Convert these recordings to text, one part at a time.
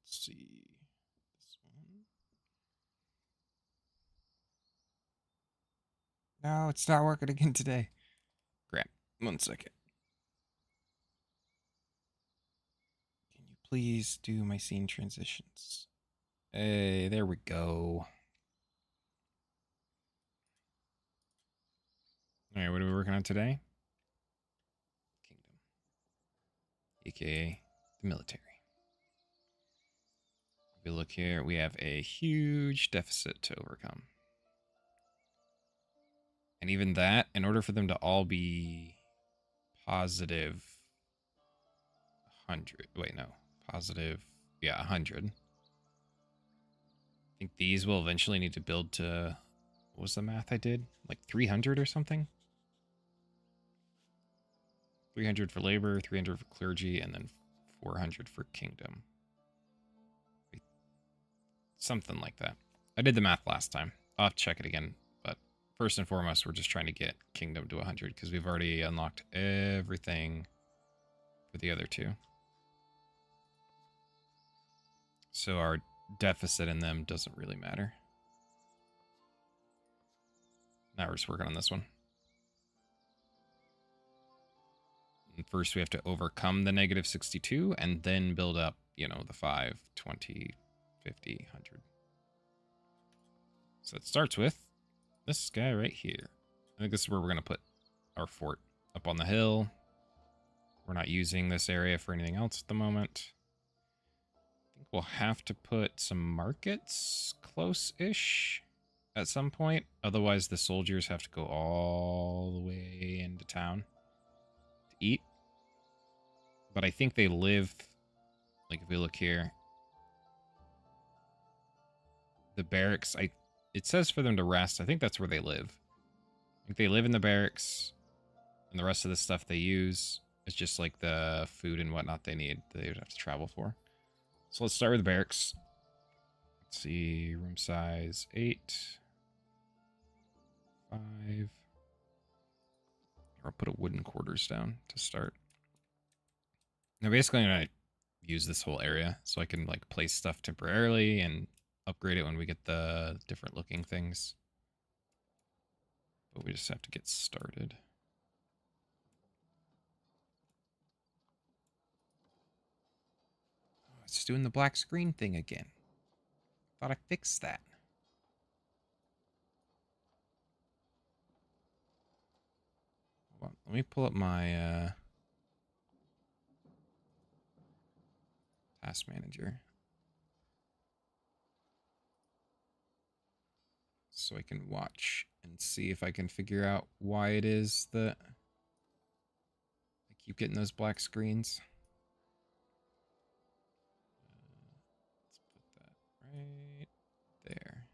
Let's see. This one. No, it's not working again today. Crap. 1 second. Can you please do my scene transitions? Hey, there we go. All right, what are we working on today? Kingdom, aka the military. If we look here, we have a huge deficit to overcome. And even that, in order for them to all be positive 100. Wait, no. Positive, yeah, 100. I think these will eventually need to build to, what was the math I did? Like 300 or something? 300 for labor, 300 for clergy, and then 400 for kingdom. Something like that. I did the math last time. I'll have to check it again. But first and foremost, we're just trying to get kingdom to 100 because we've already unlocked everything for the other two. So our deficit in them doesn't really matter. Now we're just working on this one. And first we have to overcome the negative 62 and then build up, you know, the 5, 20, 50, 100. So it starts with this guy right here. I think this is where we're going to put our fort, up on the hill. We're not using this area for anything else at the moment. I think we'll have to put some markets close-ish at some point. Otherwise, the soldiers have to go all the way into town to eat. But I think they live, like if we look here, the barracks, it says for them to rest. I think that's where they live. I think they live in the barracks, and the rest of the stuff they use is just like the food and whatnot they need that they would have to travel for. So let's start with the barracks. Let's see, room size 8, 5. I'll put a wooden quarters down to start. Now basically I'm going to use this whole area so I can like place stuff temporarily and upgrade it when we get the different looking things. But we just have to get started. Oh, it's doing the black screen thing again. Thought I fixed that. Hold on. Let me pull up my task manager so I can watch and see if I can figure out why it is that I keep getting those black screens. Let's put that right there.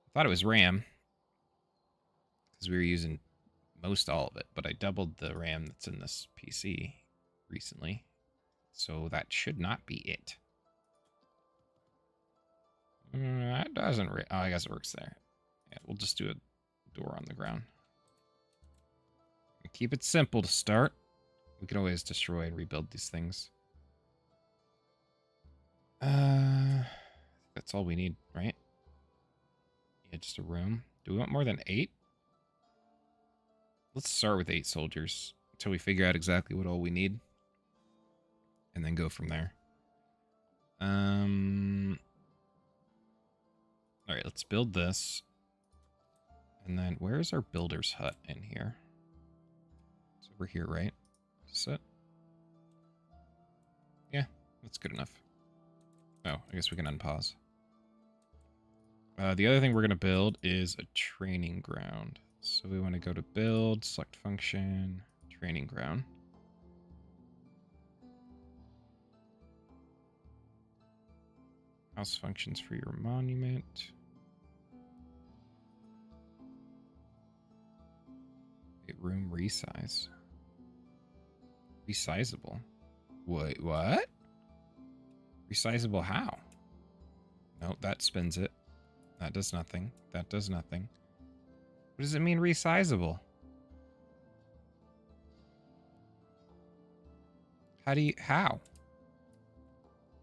I thought it was RAM because we were using most all of it, but I doubled the RAM that's in this PC recently, so that should not be it. That doesn't. Oh, I guess it works there. Yeah, we'll just do a door on the ground. Keep it simple to start. We can always destroy and rebuild these things. That's all we need, right? Yeah, just a room. Do we want more than 8? Let's start with 8 soldiers until we figure out exactly what all we need, and then go from there. All right, let's build this. And then where's our builder's hut in here? It's over here, right? Is it? Yeah, that's good enough. Oh, I guess we can unpause. The other thing we're going to build is a training ground. So we want to go to build, select function, training ground. House functions for your monument. Wait, room resize. Resizable. Wait, what? Resizable how? No, that spins it. That does nothing. That does nothing. What does it mean resizable? How?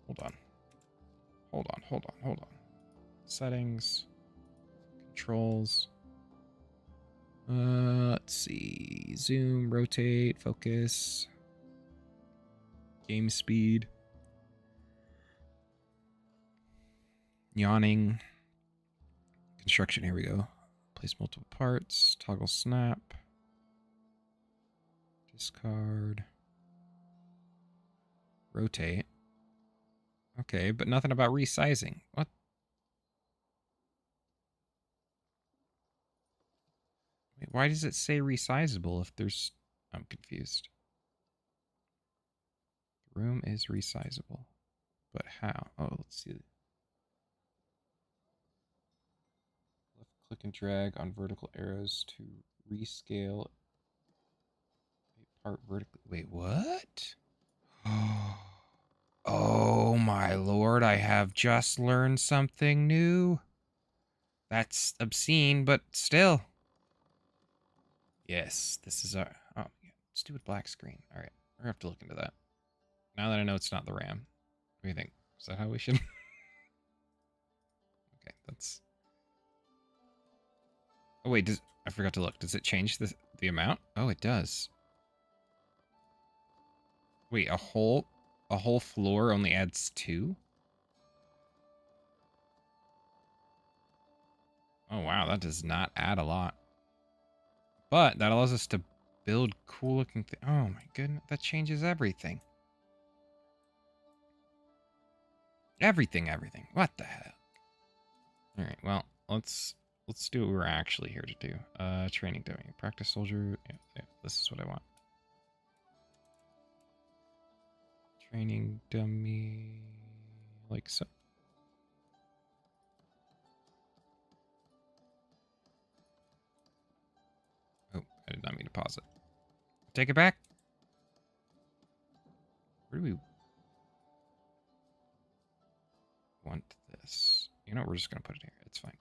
Hold on. Hold on. Settings, controls. Let's see. Zoom, rotate, focus, game speed, yawning, construction. Here we go. Place multiple parts, toggle snap, discard, rotate. Okay, but nothing about resizing. What? Wait, why does it say resizable if there's... I'm confused. The room is resizable. But how? Oh, let's see. Left click and drag on vertical arrows to rescale a part vertically. Wait, what? Oh my lord, I have just learned something new. That's obscene, but still. Yes, this is our... Oh, yeah. Stupid black screen. All right, we're gonna have to look into that. Now that I know it's not the RAM. What do you think? Is that how we should... Okay, that's... Oh, wait, I forgot to look. Does it change the amount? Oh, it does. Wait, a whole floor only adds 2? Oh, wow, that does not add a lot. But that allows us to build cool looking things. Oh my goodness, that changes everything. Everything. What the hell? All right, well, let's do what we're actually here to do. Training dummy, practice soldier. Yeah, this is what I want. Training dummy, like so. Oh, I did not mean to pause it. Take it back. Where do we want this? You know what? We're just going to put it here. It's fine.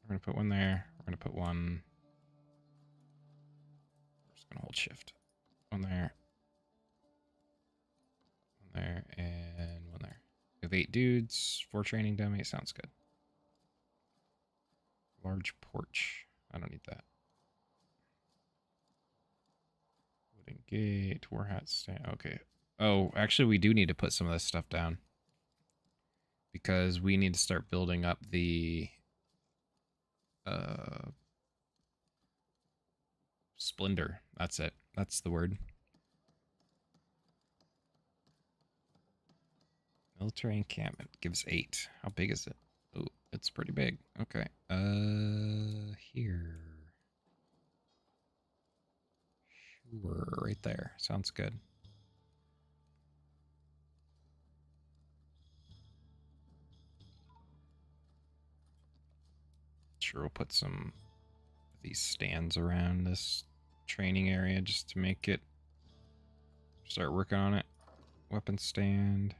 We're going to put one there. We're going to put one. We're just going to hold shift. One there. One there. And one there. We have 8 dudes. 4 training dummies. Sounds good. Large porch. I don't need that. Wooden gate. War hat stand. Okay. Oh, actually, we do need to put some of this stuff down. Because we need to start building up the splendor. That's it. That's the word. Military encampment gives 8. How big is it? Oh, it's pretty big. Okay. Here. Sure, right there. Sounds good. Sure, we'll put some of these stands around this training area just to make it start working on it. Weapon stand.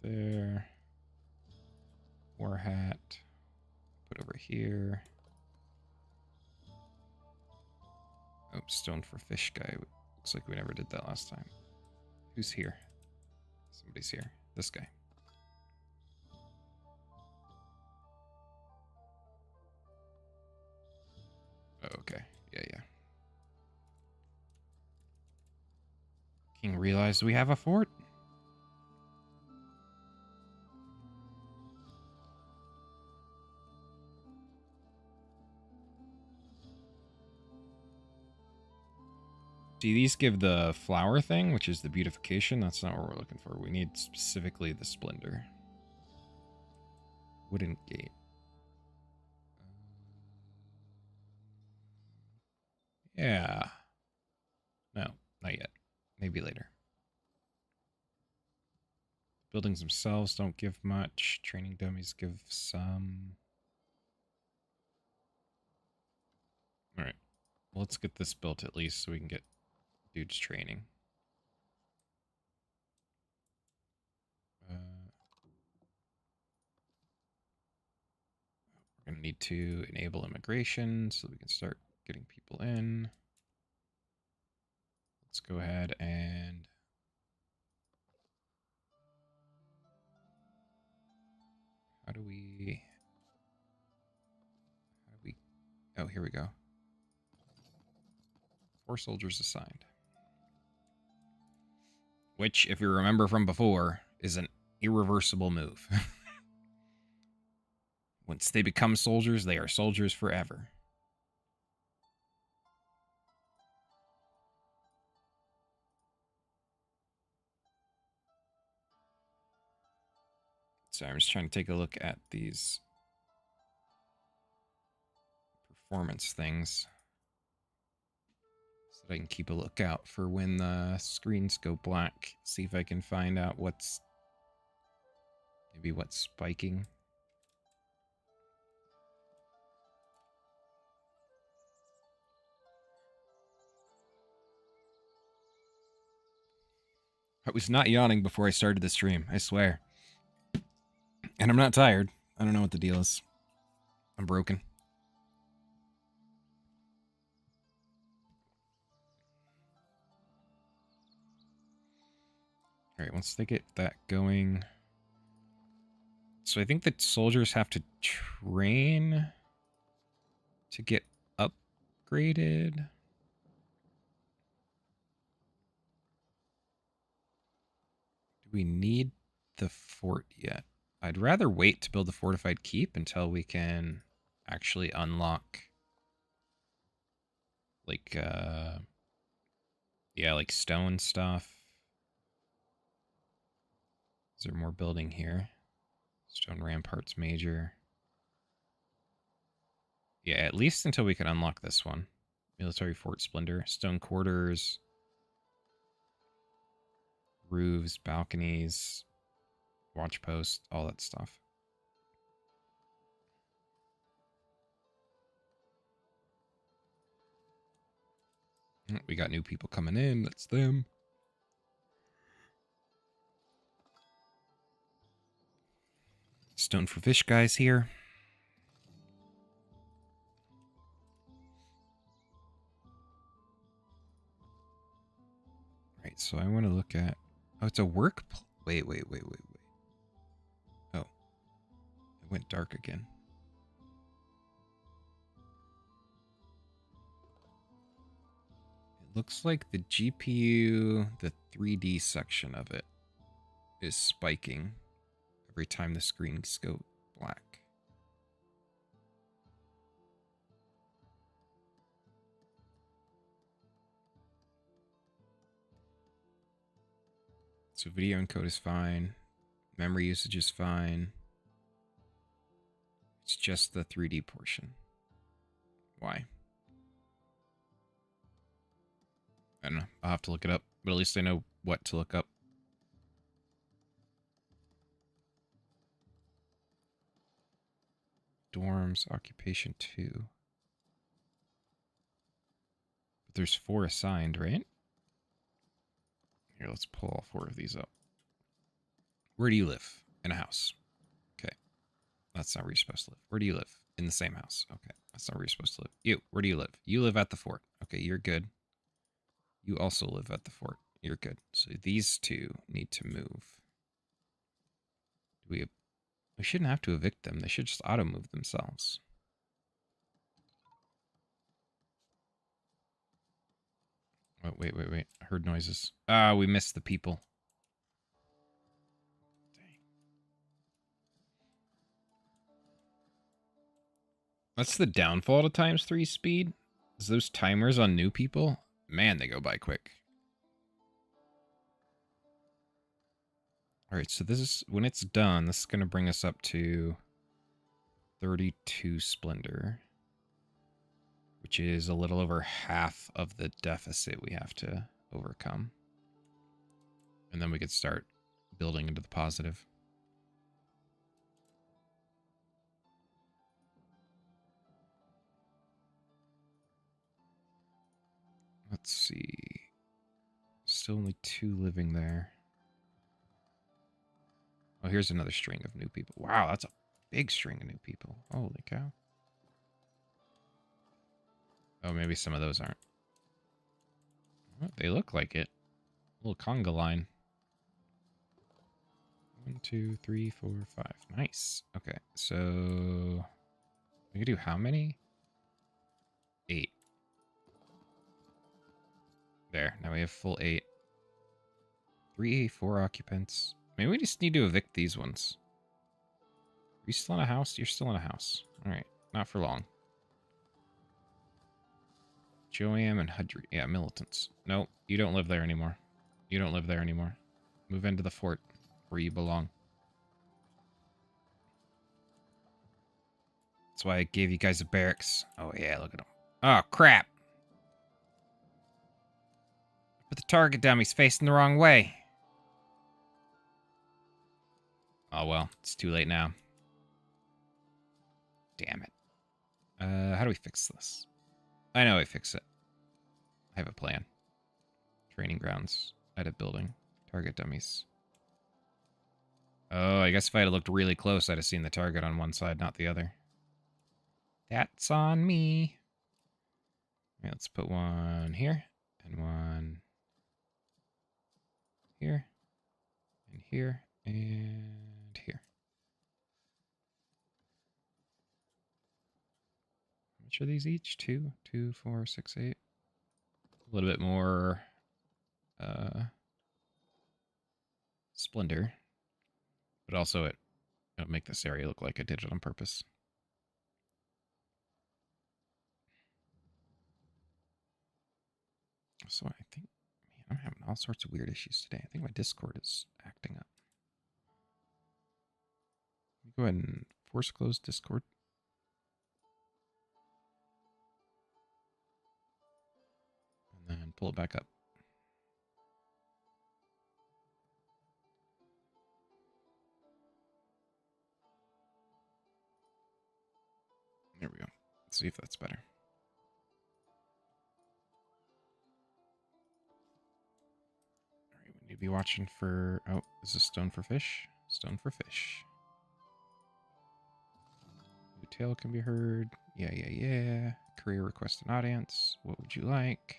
There. War hat. Put over here. Oh, stone for fish guy. Looks like we never did that last time. Who's here? Somebody's here. This guy. Oh, okay. Yeah. King realized we have a fort. See, these give the flower thing, which is the beautification. That's not what we're looking for. We need specifically the splendor. Wooden gate. Yeah. No, not yet. Maybe later. Buildings themselves don't give much. Training dummies give some. All right. Well, let's get this built at least so we can get dudes training. We're going to need to enable immigration so we can start getting people in. Let's go ahead and... How do we... Oh, here we go. 4 soldiers assigned. Which, if you remember from before, is an irreversible move. Once they become soldiers, they are soldiers forever. So I'm just trying to take a look at these performance things so that I can keep a lookout for when the screens go black. See if I can find out what's spiking. I was not yawning before I started the stream, I swear. And I'm not tired. I don't know what the deal is. I'm broken. Alright, once they get that going... So I think that soldiers have to train to get upgraded. Do we need the fort yet? I'd rather wait to build the fortified keep until we can actually unlock like yeah, like stone stuff. Is there more building here? Stone ramparts major. Yeah, at least until we can unlock this one. Military fort splendor, stone quarters, roofs, balconies, watch post, all that stuff. We got new people coming in. That's them. Stone for fish guys here. Right, so I want to look at... Oh, it's a work... Wait. Oh. It went dark again. It looks like the GPU, the 3D section of it, is spiking every time the screens go black. So video encode is fine. Memory usage is fine. It's just the 3D portion. Why? I don't know. I'll have to look it up. But at least I know what to look up. Dorms, occupation 2. But there's 4 assigned, right? Here, let's pull all 4 of these up. Where do you live? In a house. Okay. That's not where you're supposed to live. Where do you live? In the same house. Okay. That's not where you're supposed to live. You, where do you live? You live at the fort. Okay, you're good. You also live at the fort. You're good. So these 2 need to move. We shouldn't have to evict them. They should just auto-move themselves. Oh, wait. I heard noises. Ah, we missed the people. Dang. That's the downfall to ×3 speed. Is those timers on new people? Man, they go by quick. All right, so this is, when it's done, this is going to bring us up to 32 splendor, which is a little over half of the deficit we have to overcome. And then we could start building into the positive. Let's see. Still only 2 living there. Oh, here's another string of new people. Wow, that's a big string of new people. Holy cow. Oh, maybe some of those aren't. Oh, they look like it. Little conga line. 1, 2, 3, 4, 5. Nice. Okay, so we could do how many? 8. There. Now we have full 8. 3, 4 occupants. Maybe we just need to evict these ones. Are you still in a house? You're still in a house. All right. Not for long. Joam and Hudry. Yeah, militants. No, you don't live there anymore. You don't live there anymore. Move into the fort where you belong. That's why I gave you guys a barracks. Oh, yeah, look at them. Oh, crap. But the target dummy's facing the wrong way. Oh, well, it's too late now. Damn it. How do we fix this? I know how we fix it. I have a plan. Training grounds. Edit building. Target dummies. Oh, I guess if I had looked really close, I'd have seen the target on one side, not the other. That's on me. All right, let's put one here, and one here, and here, and here. How much are these each? 2, 2, 4, 6, 8. A little bit more splendor, but also it'll make this area look like I did it on purpose. So I think, man, I'm having all sorts of weird issues today. I think my Discord is acting up. Let me go ahead and force close Discord. And then pull it back up. There we go. Let's see if that's better. All right, we need to be watching for... Oh, is this stone for fish? Stone for fish. New tale can be heard. Yeah. Career request an audience. What would you like?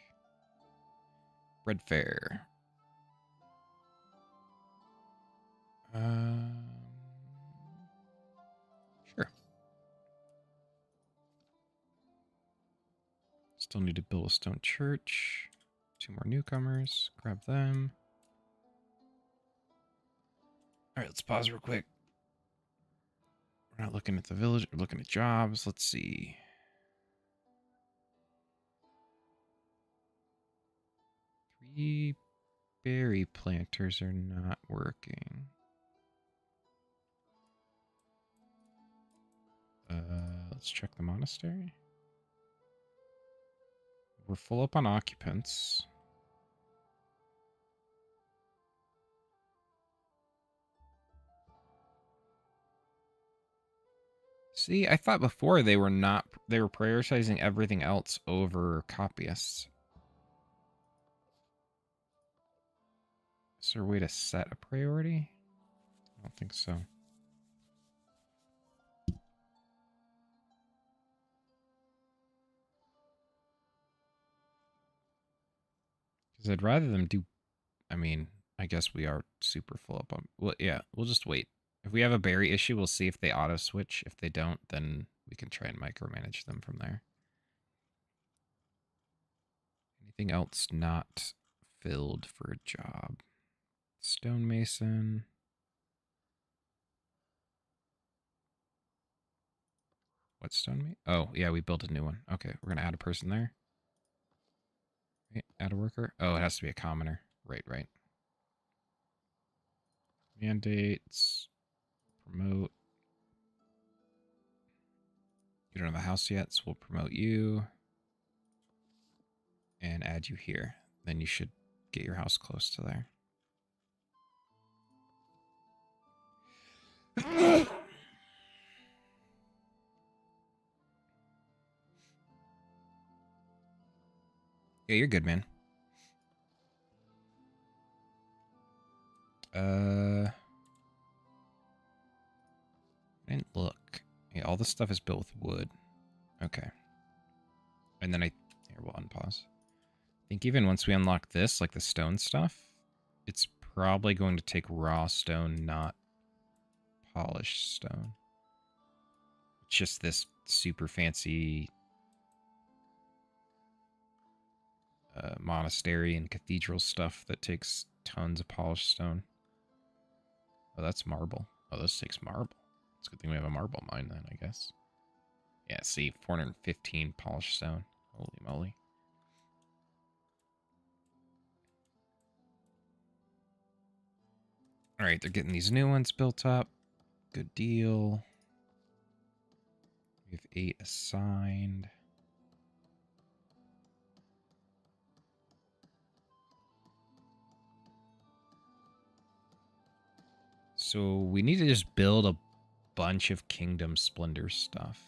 Bread fair. Sure. Still need to build a stone church. 2 more newcomers. Grab them. All right, let's pause real quick. We're not looking at the village. We're looking at jobs. Let's see. Three berry planters are not working. Let's check the monastery. We're full up on occupants. See, I thought before they were prioritizing everything else over copyists. Is there a way to set a priority? I don't think so. Because I'd rather them do... I mean, I guess we are super full up on... Well, yeah, we'll just wait. If we have a berry issue, we'll see if they auto-switch. If they don't, then we can try and micromanage them from there. Anything else not filled for a job? Stonemason. What stonemason? Oh, yeah, we built a new one. Okay, we're going to add a person there. Okay, add a worker. Oh, it has to be a commoner. Right. Mandates. Promote. You don't have a house yet, so we'll promote you. And add you here. Then you should get your house close to there. Yeah, you're good, man. I didn't look. Yeah, all this stuff is built with wood. Okay. And then here, we'll unpause. think even once we unlock this, like the stone stuff, it's probably going to take raw stone, not polished stone. It's just this super fancy monastery and cathedral stuff that takes tons of polished stone. Oh, that's marble. Oh, this takes marble. It's a good thing we have a marble mine then, I guess. Yeah, see, 415 polished stone. Holy moly. All right, they're getting these new ones built up. Good deal. We have 8 assigned. So we need to just build a bunch of Kingdom Splendor stuff.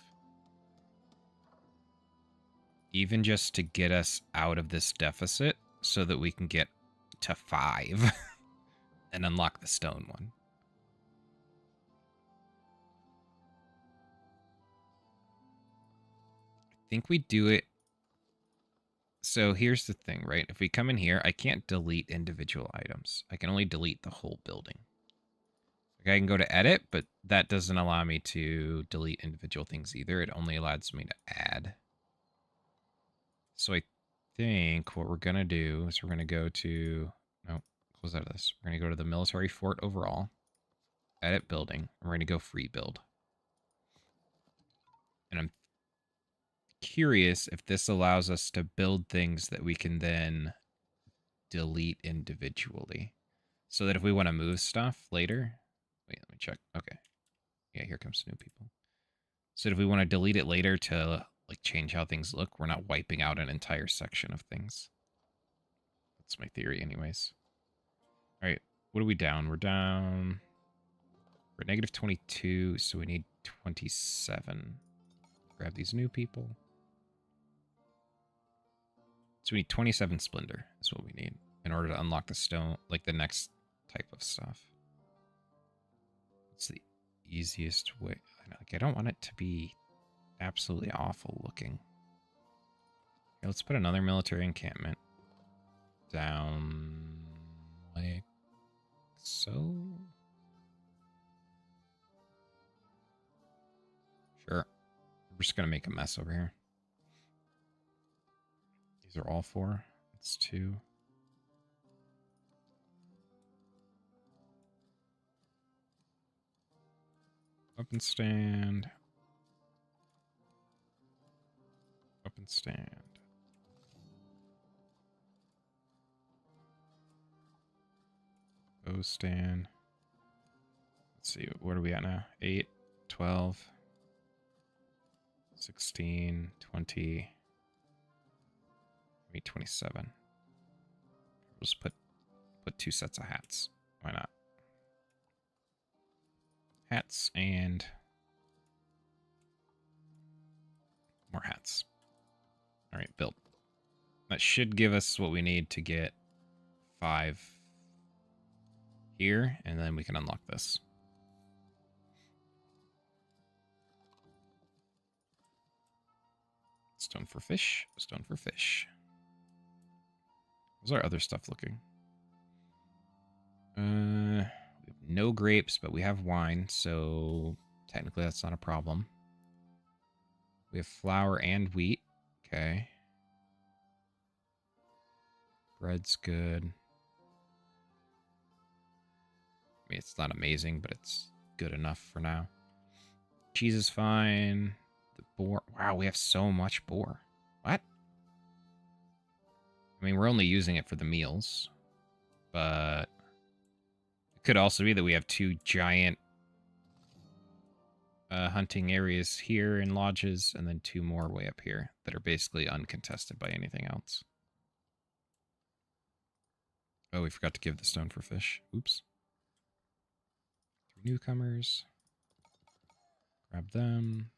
Even just to get us out of this deficit so that we can get to 5 and unlock the stone one. I think we do it. So here's the thing, right? If we come in here, I can't delete individual items. I can only delete the whole building. Like I can go to edit, but that doesn't allow me to delete individual things either. It only allows me to add. So I think what we're going to do is we're going to go to... No, close out of this. We're going to go to the military fort overall. Edit building. We're going to go free build. And I'm curious if this allows us to build things that we can then delete individually. So that if we want to move stuff later... Wait, let me check. Okay. Yeah, here comes new people. So if we want to delete it later to like change how things look, we're not wiping out an entire section of things. That's my theory anyways. All right, what are we down? We're down... We're at negative 22, so we need 27. Grab these new people. So we need 27 Splendor is what we need in order to unlock the stone, like the next type of stuff. It's the easiest way. Like, I don't want it to be absolutely awful looking. Okay, let's put another military encampment down like so. Sure. We're just going to make a mess over here. These are all 4. It's 2. Weapon stand. Weapon stand. Bow stand. Let's see, what are we at now? 8, 12, 16, 20, maybe 27. We'll just put 2 sets of hats. Why not? Hats and more hats. All right, built. That should give us what we need to get 5 here, and then we can unlock this. Stone for fish, stone for fish. How's our other stuff looking? We have no grapes, but we have wine, so technically that's not a problem. We have flour and wheat. Okay. Bread's good. I mean, it's not amazing, but it's good enough for now. Cheese is fine. The boar. Wow, we have so much boar. What? I mean, we're only using it for the meals, but it could also be that we have 2 giant hunting areas here in lodges, and then 2 more way up here that are basically uncontested by anything else. Oh, we forgot to give the stone for fish. Oops. 3 newcomers. Grab them.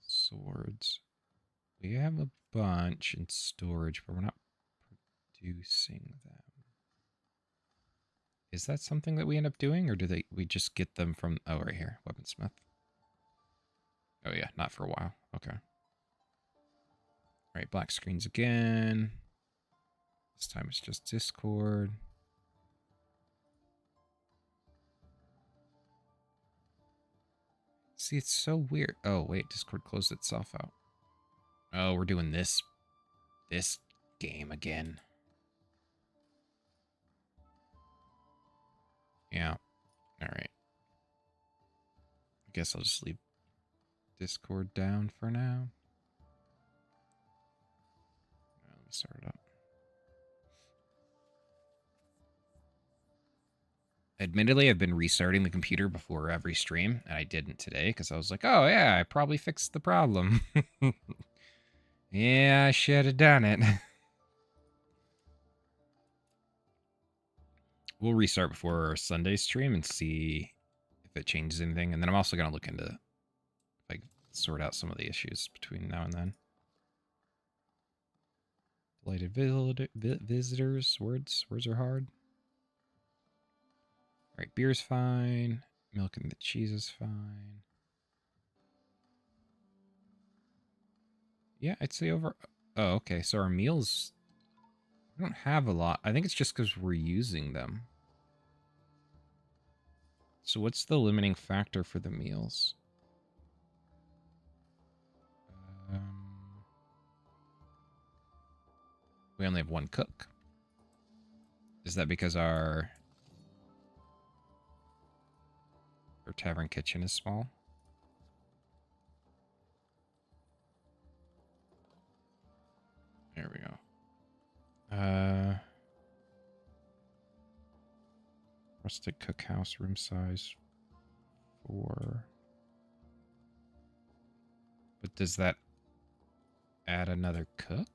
Swords. We have a bunch in storage, but we're not producing them. Is that something that we end up doing, or do we just get them from... Oh, right here. Weaponsmith. Oh yeah, not for a while. Okay. All right, black screens again. This time it's just Discord. See, it's so weird. Oh, wait, Discord closed itself out. Oh, we're doing this game again. Yeah. All right. I guess I'll just leave Discord down for now. Let me start it up. Admittedly, I've been restarting the computer before every stream, and I didn't today because I was like, oh, yeah, I probably fixed the problem. Yeah, I should have done it. We'll restart before our Sunday stream and see if it changes anything. And then I'm also going to look into, like, sort out some of the issues between now and then. Delighted visitors. Words are hard. All right, beer's fine. Milk and the cheese is fine. Yeah, I'd say over... Oh, okay. So our meals... We don't have a lot. I think it's just because we're using them. So what's the limiting factor for the meals? We only have one cook. Is that because our tavern kitchen is small? There we go. Rustic cookhouse, room size 4. But does that add another cook?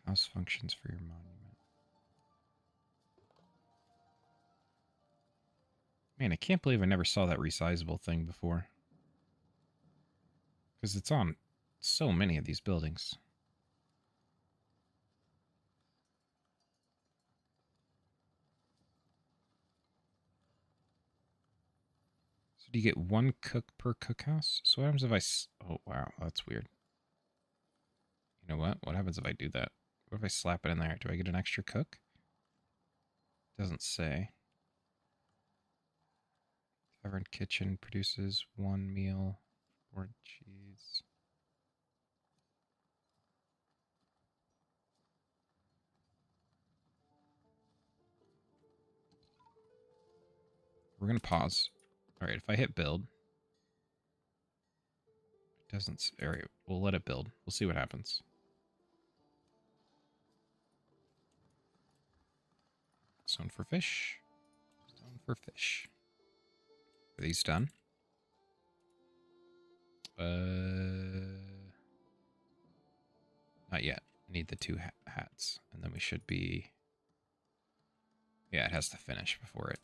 House functions for your monument. Man, I can't believe I never saw that resizable thing before. Because it's on so many of these buildings. So do you get one cook per cookhouse? So what happens if I... Oh, wow, that's weird. You know what? What happens if I do that? What if I slap it in there? Do I get an extra cook? Doesn't say. Tavern kitchen produces 1 meal, 4 cheese. We're going to pause. All right, if I hit build, it doesn't... All right, we'll let it build. We'll see what happens. Stone for fish. Stone for fish. Are these done? Not yet. Need the 2 hats. And then we should be... Yeah, it has to finish before it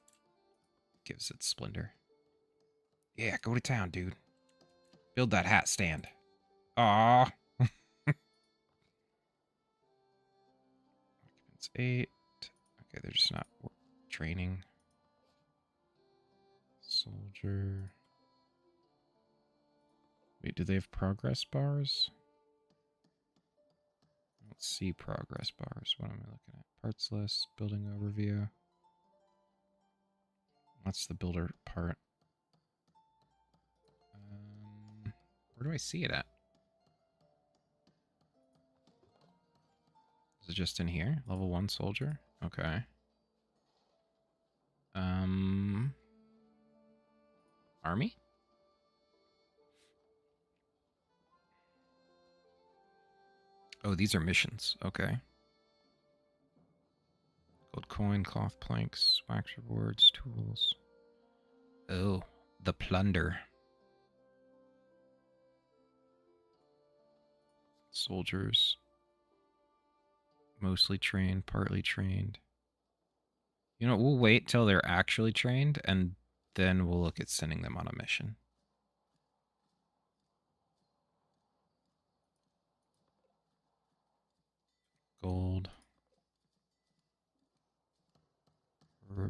gives it splendor. Yeah, go to town, dude. Build that hat stand. Aww. Occupants 8. Okay, they're just not training. Soldier. Wait, do they have progress bars? I don't see progress bars. What am I looking at? Parts list, building overview. That's the builder part. Where do I see it at? Is it just in here? Level 1 soldier? Okay. Army? Oh, these are missions. Okay. Gold coin, cloth planks, wax rewards, tools. Oh, the plunder. Soldiers. Mostly trained, partly trained. You know, we'll wait till they're actually trained, and then we'll look at sending them on a mission.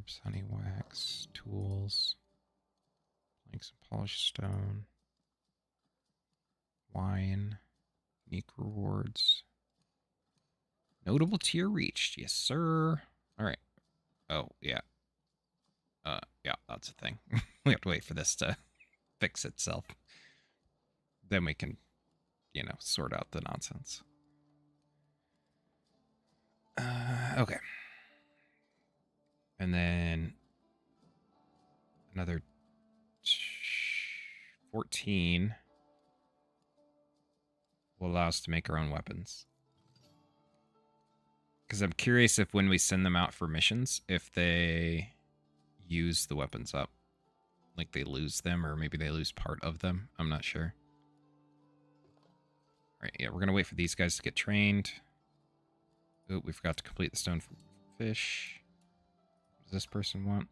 orbs, honey wax, tools, planks and polished stone, wine, unique rewards. Notable tier reached. Yes, sir. All right. Oh, yeah. Yeah, that's a thing. We have to wait for this to fix itself. Then we can, sort out the nonsense. Okay. And then another 14 will allow us to make our own weapons. Because I'm curious if when we send them out for missions, if they use the weapons up. Like they lose them, or maybe they lose part of them. I'm not sure. All right, yeah, we're going to wait for these guys to get trained. Oh, we forgot to complete the stone for fish. What does this person want?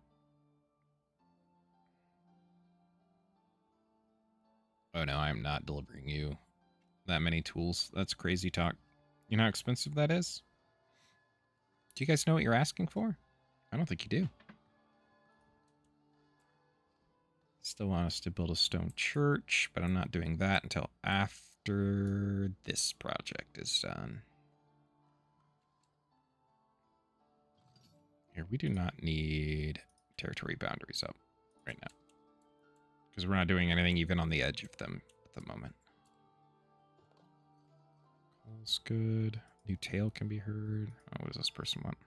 Oh no, I'm not delivering you that many tools. That's crazy talk. You know how expensive that is? Do you guys know what you're asking for? I don't think you do. Still want us to build a stone church, but I'm not doing that until after this project is done. Here, we do not need territory boundaries up right now, because we're not doing anything even on the edge of them at the moment. Coal's good. New tale can be heard. Oh, what does this person want?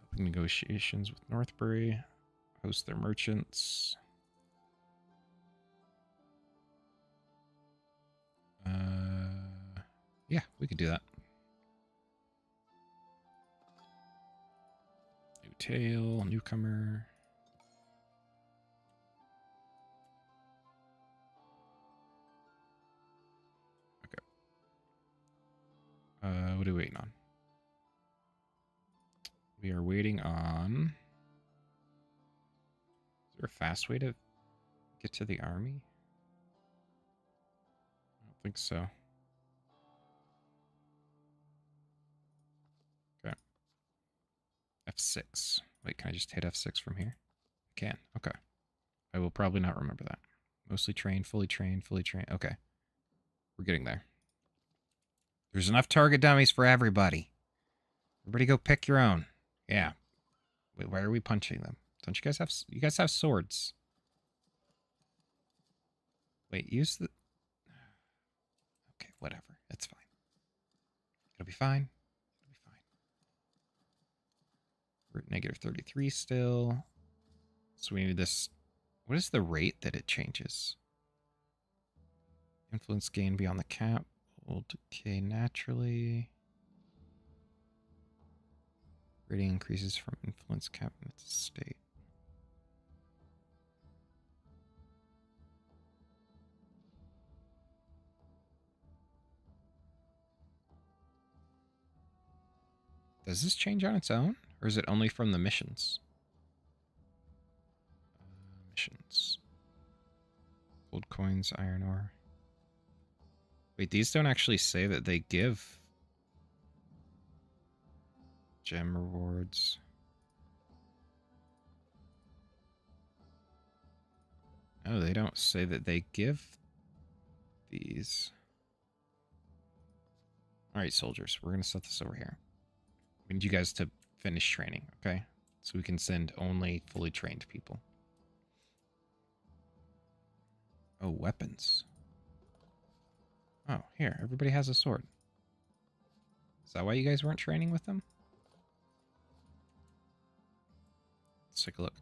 Open negotiations with Northbury. Host their merchants. Yeah, we could do that. New tale, newcomer. Okay. What are we waiting on? We are waiting on... Is there a fast way to get to the army? I don't think so. Okay. F6. Wait, can I just hit F6 from here? I can. Okay. I will probably not remember that. Mostly trained, fully trained, fully trained. Okay. We're getting there. There's enough target dummies for everybody. Everybody go pick your own. Yeah. Wait, why are we punching them? Don't you guys have... You guys have swords. Wait, use the... Okay, whatever. It's fine. It'll be fine. It'll be fine. We're at negative 33 still. So we need this... What is the rate that it changes? Influence gain beyond the cap. Will decay naturally. Rating increases from influence cap in its state. Does this change on its own? Or is it only from the missions? Missions. Gold coins, iron ore. Wait, these don't actually say that they give gem rewards. No, they don't say that they give these. Alright, soldiers, we're going to set this over here. We need you guys to finish training, okay? So we can send only fully trained people. Oh, weapons. Oh, here, everybody has a sword. Is that why you guys weren't training with them? Let's take a look.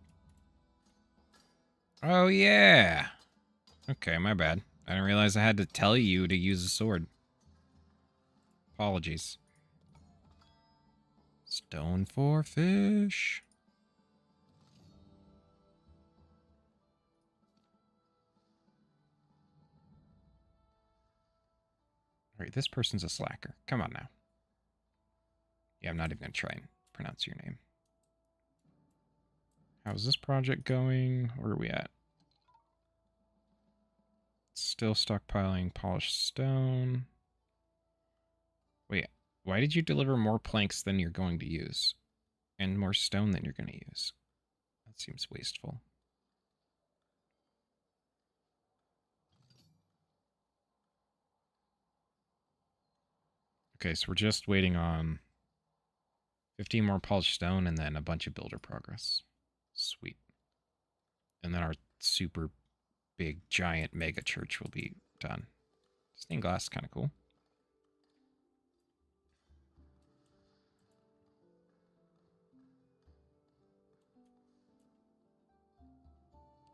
Oh, yeah. Okay, my bad. I didn't realize I had to tell you to use a sword. Apologies. Stone for fish. Alright, this person's a slacker. Come on now. Yeah, I'm not even going to try and pronounce your name. How's this project going? Where are we at? Still stockpiling polished stone. Wait, why did you deliver more planks than you're going to use? And more stone than you're going to use. That seems wasteful. Okay, so we're just waiting on 15 more polished stone and then a bunch of builder progress. Sweet. And then our super big, giant mega church will be done. Stained glass is kind of cool.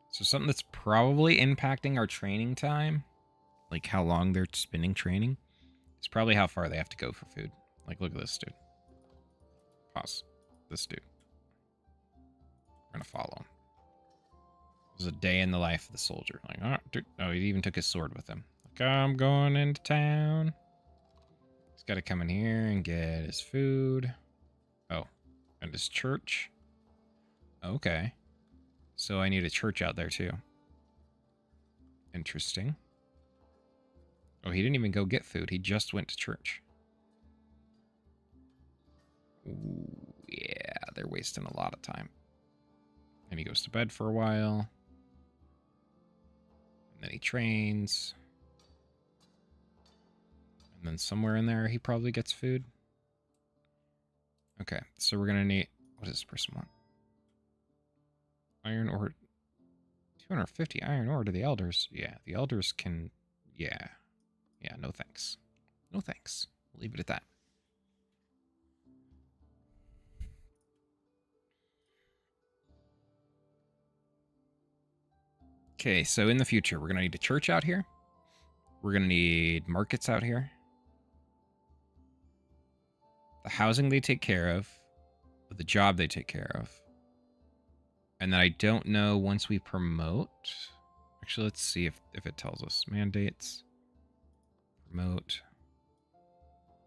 So something that's probably impacting our training time, like how long they're spending training, is probably how far they have to go for food. Like, look at this dude. Pause. This dude. We're going to follow him. It was a day in the life of the soldier. Like, oh, dude. Oh, he even took his sword with him. Like, I'm going into town. He's got to come in here and get his food. Oh, and his church. Okay. So I need a church out there too. Interesting. Oh, he didn't even go get food. He just went to church. Ooh, yeah, they're wasting a lot of time. And he goes to bed for a while. And then he trains. And then somewhere in there, he probably gets food. Okay, so we're going to need... What does this person want? Iron ore. 250 iron ore to the elders. Yeah, the elders can... Yeah. Yeah, no thanks. No thanks. We'll leave it at that. Okay, so in the future, we're going to need a church out here. We're going to need markets out here. The housing they take care of. The job they take care of. And then I don't know once we promote. Actually, let's see if it tells us. Mandates. Promote.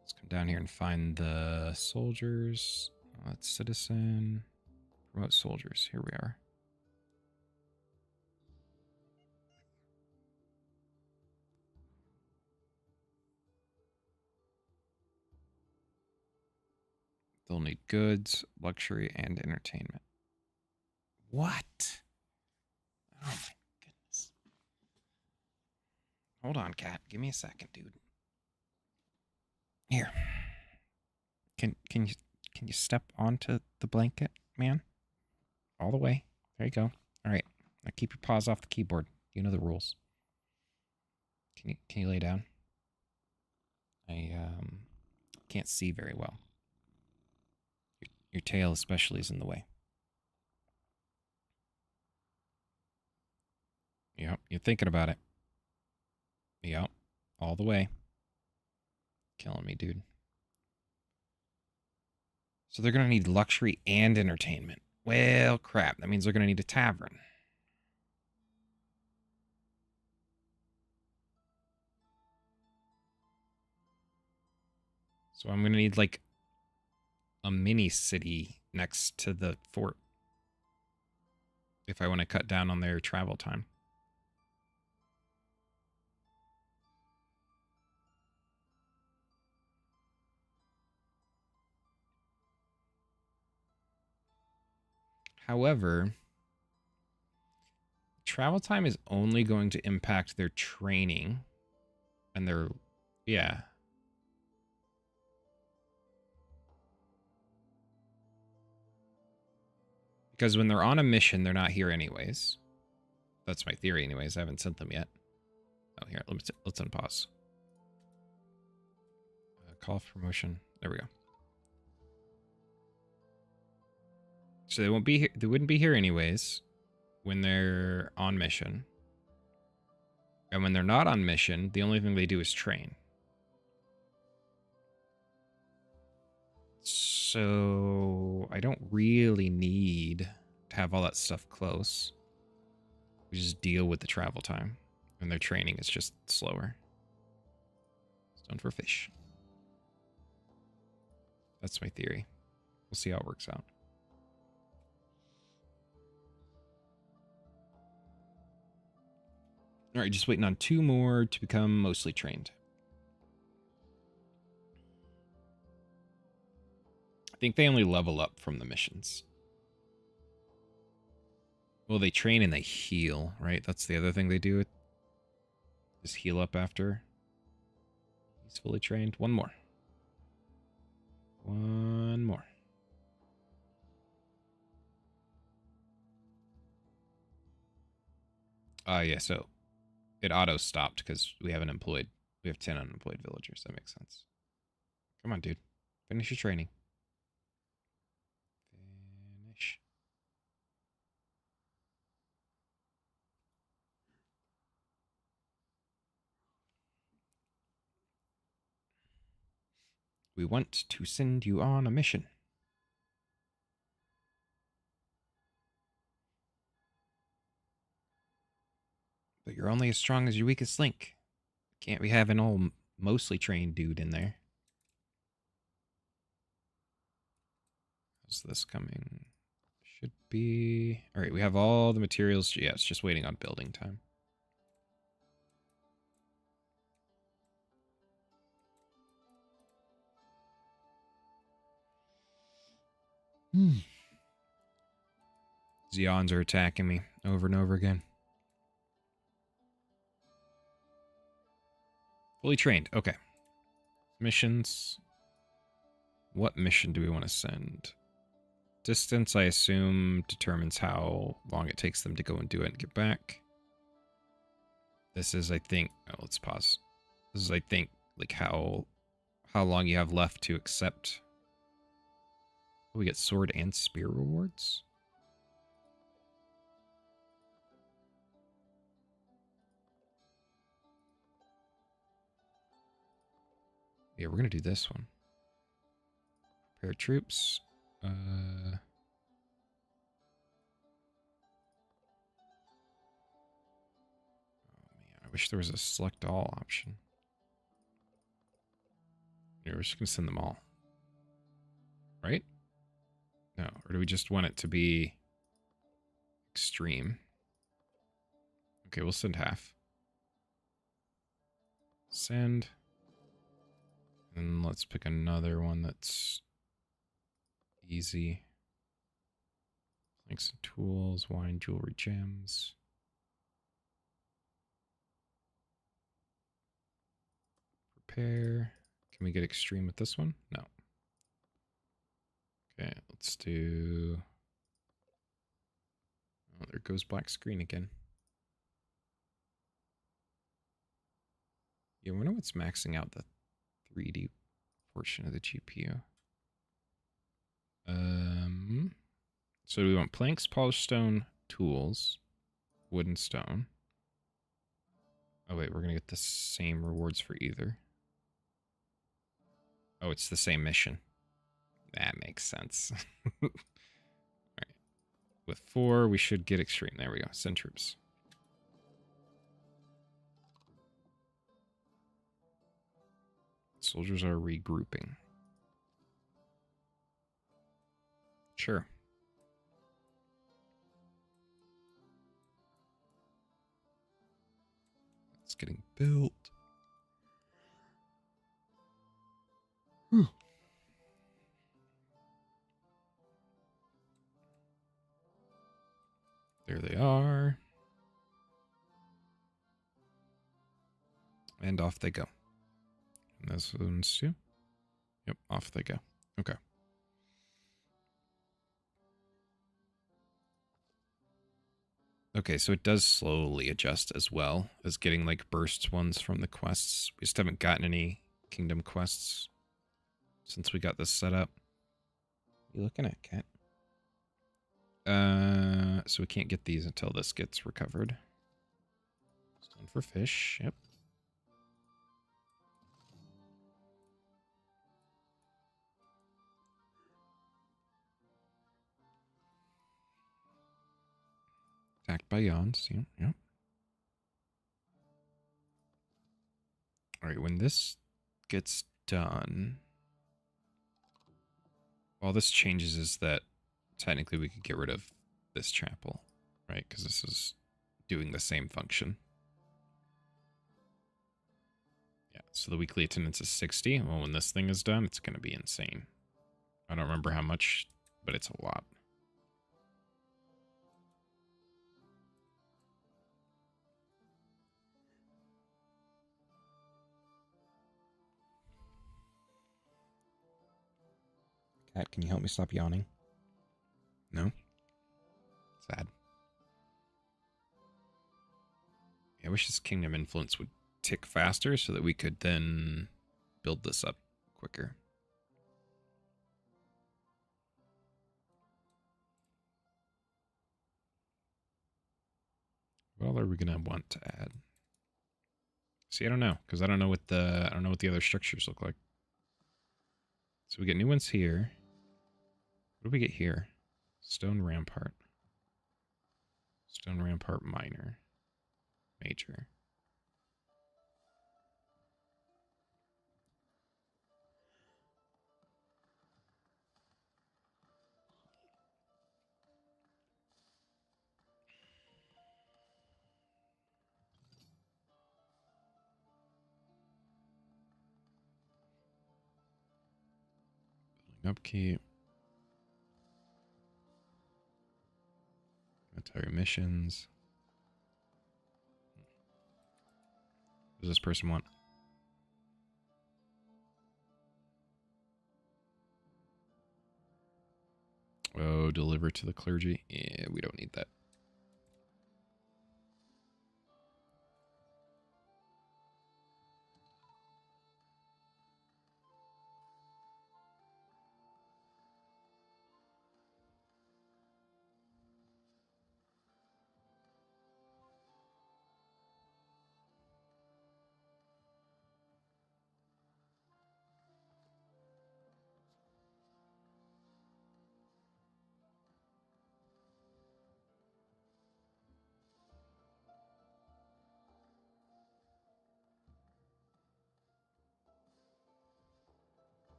Let's come down here and find the soldiers. That's citizen. Promote soldiers. Here we are. They'll need goods, luxury, and entertainment. What? Oh my goodness. Hold on, cat. Give me a second, dude. Here. Can you step onto the blanket, man? All the way. There you go. All right. Now keep your paws off the keyboard. You know the rules. Can you lay down? I can't see very well. Your tail especially is in the way. Yep, you're thinking about it. Yep, all the way. Killing me, dude. So they're going to need luxury and entertainment. Well, crap. That means they're going to need a tavern. So I'm going to need, like, a mini city next to the fort if I want to cut down on their travel time. However, travel time is only going to impact their training and their, yeah. Because when they're on a mission, they're not here anyways. That's my theory anyways. I haven't sent them yet. Oh, here, let's unpause. Call for promotion. There we go. So they won't be here. They wouldn't be here anyways when they're on mission. And when they're not on mission, the only thing they do is train. So I don't really need to have all that stuff close. We just deal with the travel time. And their training is just slower. Stone for fish. That's my theory. We'll see how it works out. All right, just waiting on 2 more to become mostly trained. think they only level up from the missions. Well, they train and they heal, right? That's the other thing they do. Just heal up after he's fully trained. One more. One more. Yeah, so it auto-stopped because we have 10 unemployed villagers. That makes sense. Come on, dude. Finish your training. Finish. We want to send you on a mission. But you're only as strong as your weakest link. Can't we have an old mostly trained dude in there? How's this coming? Should be... Alright, we have all the materials. Yeah, it's just waiting on building time. Zeons are attacking me over and over again. Fully trained. Okay. Missions. What mission do we want to send? Distance, I assume, determines how long it takes them to go and do it and get back. This is, I think... Oh, let's pause. This is, I think, like how long you have left to accept. We get sword and spear rewards? Yeah, we're going to do this one. Prepare troops. Oh, man. I wish there was a select all option. Yeah, we're just going to send them all. Right? No, or do we just want it to be extreme? Okay, we'll send half. Send. And let's pick another one that's easy. Links and tools, wine, jewelry, gems. Prepare. Can we get extreme with this one? No. Okay, let's do... Oh, there goes black screen again. Yeah, I wonder what's maxing out the 3D portion of the GPU. So we want planks, polished stone, tools, wood and stone. Oh wait, we're gonna get the same rewards for either. Oh, it's the same mission. That makes sense. Alright. With 4, we should get extreme. There we go. Send troops. Soldiers are regrouping. Sure. It's getting built. Whew. There they are. And off they go. And those ones too. Yep, off they go. Okay. Okay, so it does slowly adjust as well as getting like burst ones from the quests. We just haven't gotten any kingdom quests since we got this set up. What are you looking at, cat? So we can't get these until this gets recovered. Stone for fish, yep. Attacked by yawns, yep. Alright, when this gets done... All this changes is that technically we could get rid of this chapel, right? Because this is doing the same function. Yeah, so the weekly attendance is 60. Well, when this thing is done, it's going to be insane. I don't remember how much, but it's a lot. Cat, can you help me stop yawning? No? Sad. I wish this kingdom influence would tick faster so that we could then build this up quicker. What all are we gonna want to add? See, I don't know, because I don't know what the other structures look like. So we get new ones here. What do we get here? Stone Rampart. Stone Rampart Minor. Major. Upkeep. Military missions. What does this person want? Oh, deliver to the clergy. Yeah, we don't need that.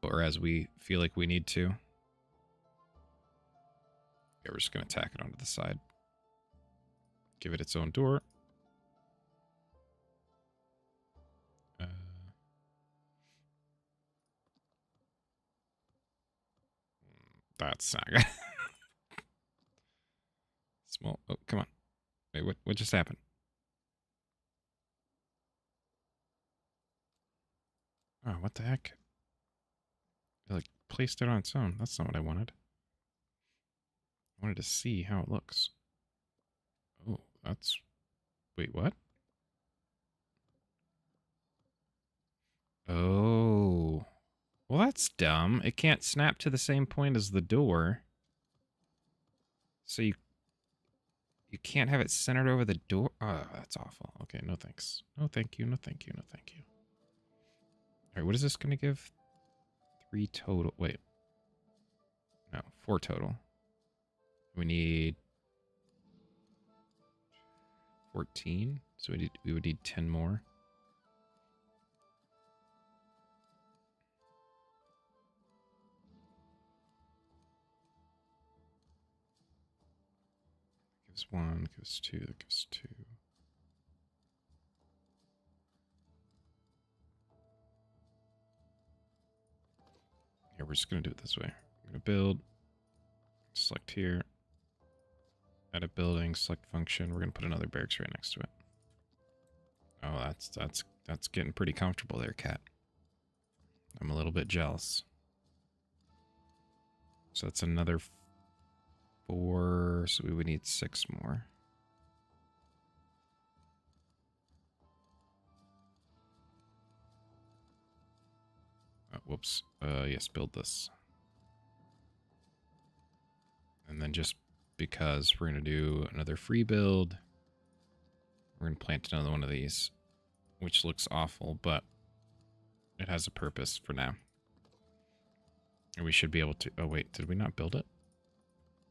Or as we feel like we need to. Yeah, we're just going to tack it onto the side. Give it its own door. That's not good. Small. Oh, come on. Wait, what just happened? Oh, what the heck? It, like, placed it on its own. That's not what I wanted. I wanted to see how it looks. Oh, that's... Wait, what? Oh. Well, that's dumb. It can't snap to the same point as the door. So you can't have it centered over the door? Oh, that's awful. Okay, no thanks. No thank you, no thank you, no thank you. Alright, what is this going to give? 3 total. Wait. No, 4 total. We need 14. So we would need 10 more. Gives 1, gives 2, that gives 2. Yeah, we're just going to do it this way. I'm going to build. Select here. Add a building, select function. We're going to put another barracks right next to it. Oh, that's getting pretty comfortable there, Cat. I'm a little bit jealous. So that's another 4. So we would need 6 more. Oh, whoops. Yes, build this. And then just because we're going to do another free build, we're going to plant another one of these, which looks awful, but it has a purpose for now. And we should be able to... Oh, wait. Did we not build it?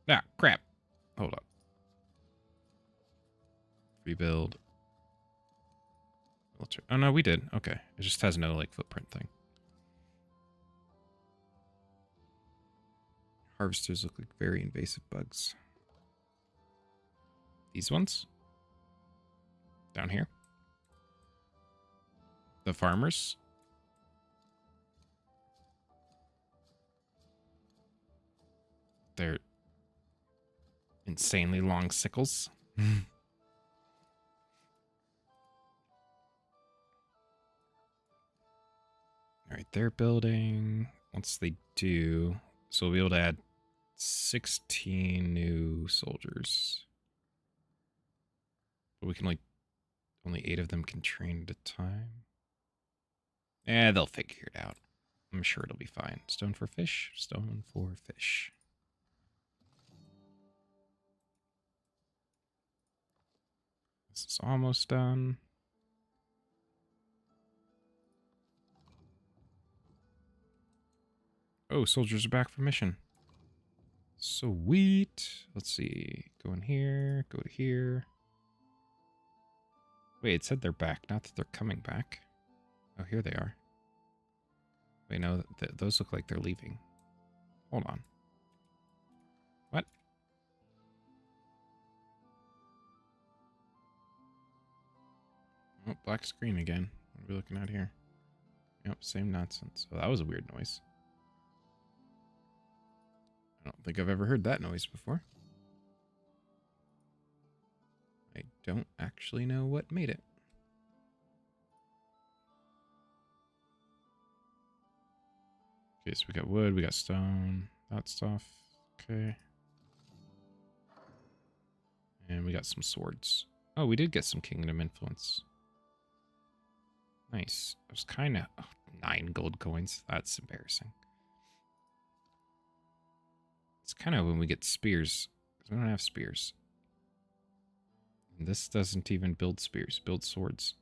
Ah, crap. Hold up. Rebuild. Oh no, we did. Okay. It just has no like footprint thing. Harvesters look like very invasive bugs. These ones? Down here? The farmers? They're insanely long sickles. Alright, they're building. Once they do, so we'll be able to add 16 new soldiers. But we can only 8 of them can train at a time. They'll figure it out. I'm sure it'll be fine. Stone for fish, stone for fish. This is almost done. Oh, soldiers are back from mission. Sweet. Let's see. Go in here. Go to here. Wait, it said they're back, not that they're coming back. Oh, here they are. Wait, no, those look like they're leaving. Hold on. What? Oh, black screen again. What are we looking at here? Yep, same nonsense. Oh, that was a weird noise. I don't think I've ever heard that noise before. I don't actually know what made it. Okay, so we got wood, we got stone, that stuff. Okay. And we got some swords. Oh, we did get some kingdom influence. Nice. It was kind of... Oh, 9 gold coins. That's embarrassing. It's kind of when we get spears. Because we don't have spears. And this doesn't even build spears. Build swords.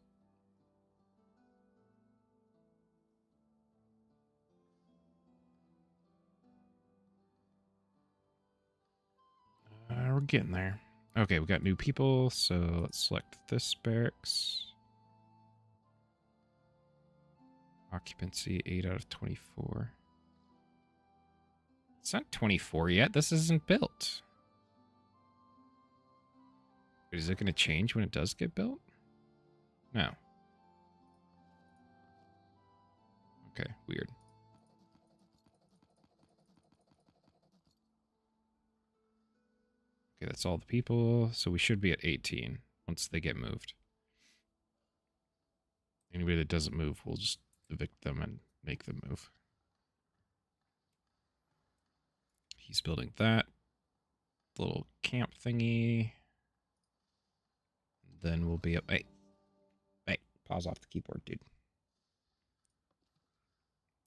We're getting there. Okay, we got new people. So let's select this barracks. Occupancy 8 out of 24. It's not 24 yet. This isn't built. Is it going to change when it does get built? No. Okay, weird. Okay, that's all the people. So we should be at 18 once they get moved. Anybody that doesn't move, we'll just evict them and make them move. He's building that little camp thingy. Then we'll be up. Hey, pause off the keyboard, dude.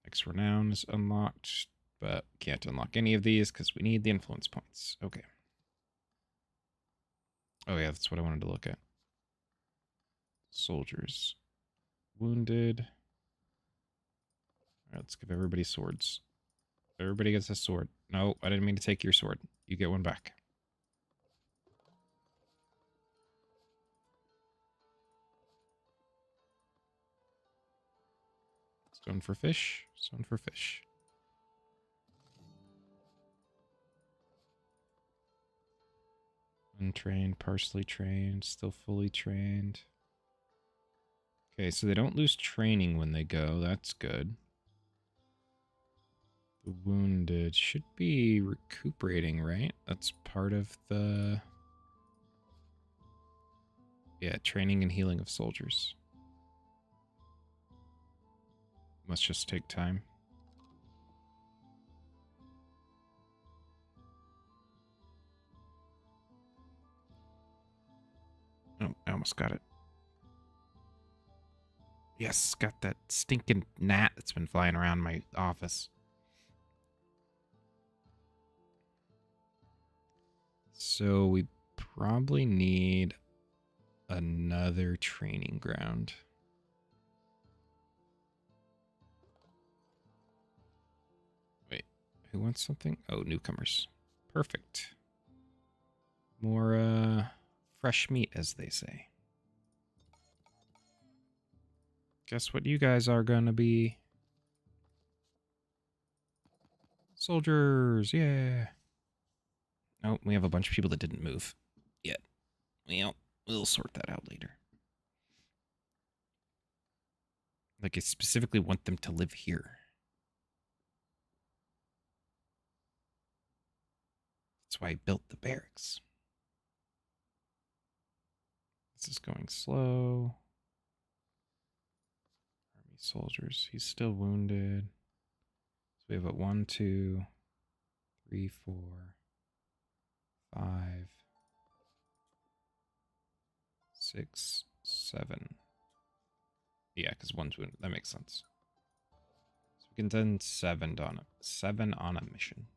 X Renown is unlocked, but can't unlock any of these because we need the influence points. Okay. Oh yeah, that's what I wanted to look at. Soldiers. Wounded. All right, let's give everybody swords. Everybody gets a sword. No, I didn't mean to take your sword. You get one back. Stone for fish. Stone for fish. Untrained, partially trained, still fully trained. Okay, so they don't lose training when they go. That's good. The wounded should be recuperating, right? That's part of the... Yeah, training and healing of soldiers. Must just take time. Oh, I almost got it. Yes, got that stinking gnat that's been flying around my office. So we probably need another training ground. Wait, who wants something? Oh, newcomers. Perfect. More fresh meat, as they say. Guess what you guys are gonna be? Soldiers, yeah. Oh, we have a bunch of people that didn't move yet. Well, we'll sort that out later. Like, I specifically want them to live here. That's why I built the barracks. This is going slow. Army soldiers. He's still wounded. So we have a 1, 2, 3, 4, 5, 6, 7. Yeah, because 1's wounded. That makes sense. So we can send 7 on a mission.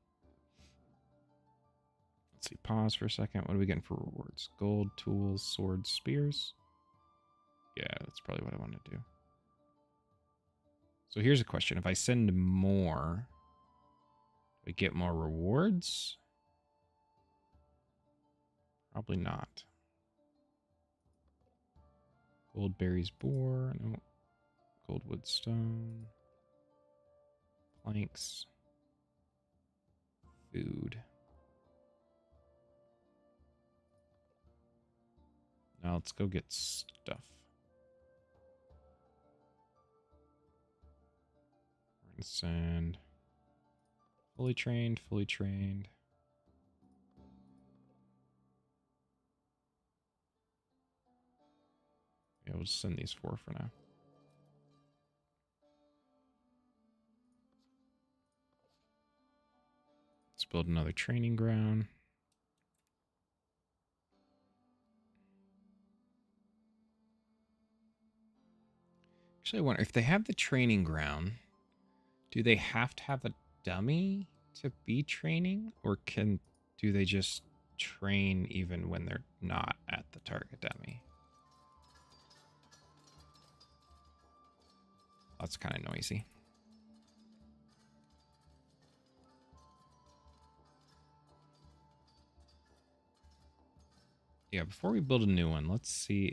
Let's see. Pause for a second. What are we getting for rewards? Gold, tools, swords, spears. Yeah, that's probably what I want to do. So here's a question. If I send more, do I get more rewards? Probably not. Gold berries boar. No. Gold wood stone. Planks. Food. Now let's go get stuff. We're gonna send fully trained, fully trained. Yeah, we'll just send these 4 for now. Let's build another training ground. Actually, I wonder if they have the training ground, do they have to have a dummy to be training, or do they just train even when they're not at the target dummy? That's kind of noisy. Yeah, before we build a new one, let's see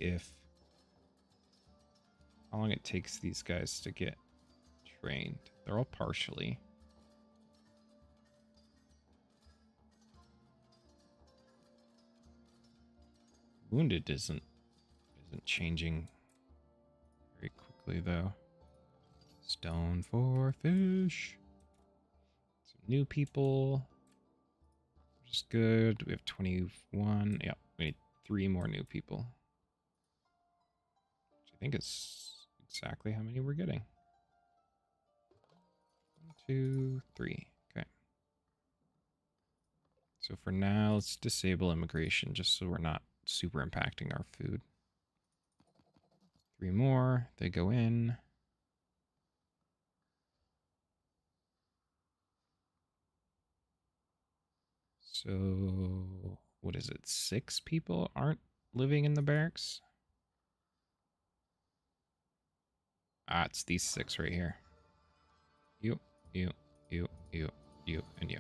how long it takes these guys to get trained. They're all partially. Wounded isn't changing very quickly though. Stone for fish. Some new people. Which is good. We have 21. Yeah, we need 3 more new people. Which I think is exactly how many we're getting. 1, 2, 3. Okay. So for now, let's disable immigration just so we're not super impacting our food. 3 more. They go in. So what is it? 6 people aren't living in the barracks? Ah, it's these 6 right here. You, you, you, and you.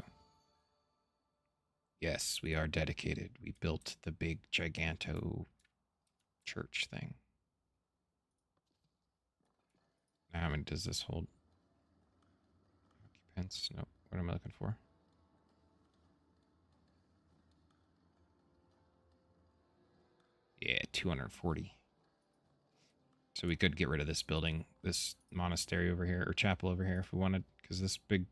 Yes, we are dedicated. We built the big giganto church thing. Now, how many does this hold? Occupants? Nope. What am I looking for? Yeah, 240. So we could get rid of this building, this monastery over here, or chapel over here if we wanted, because this big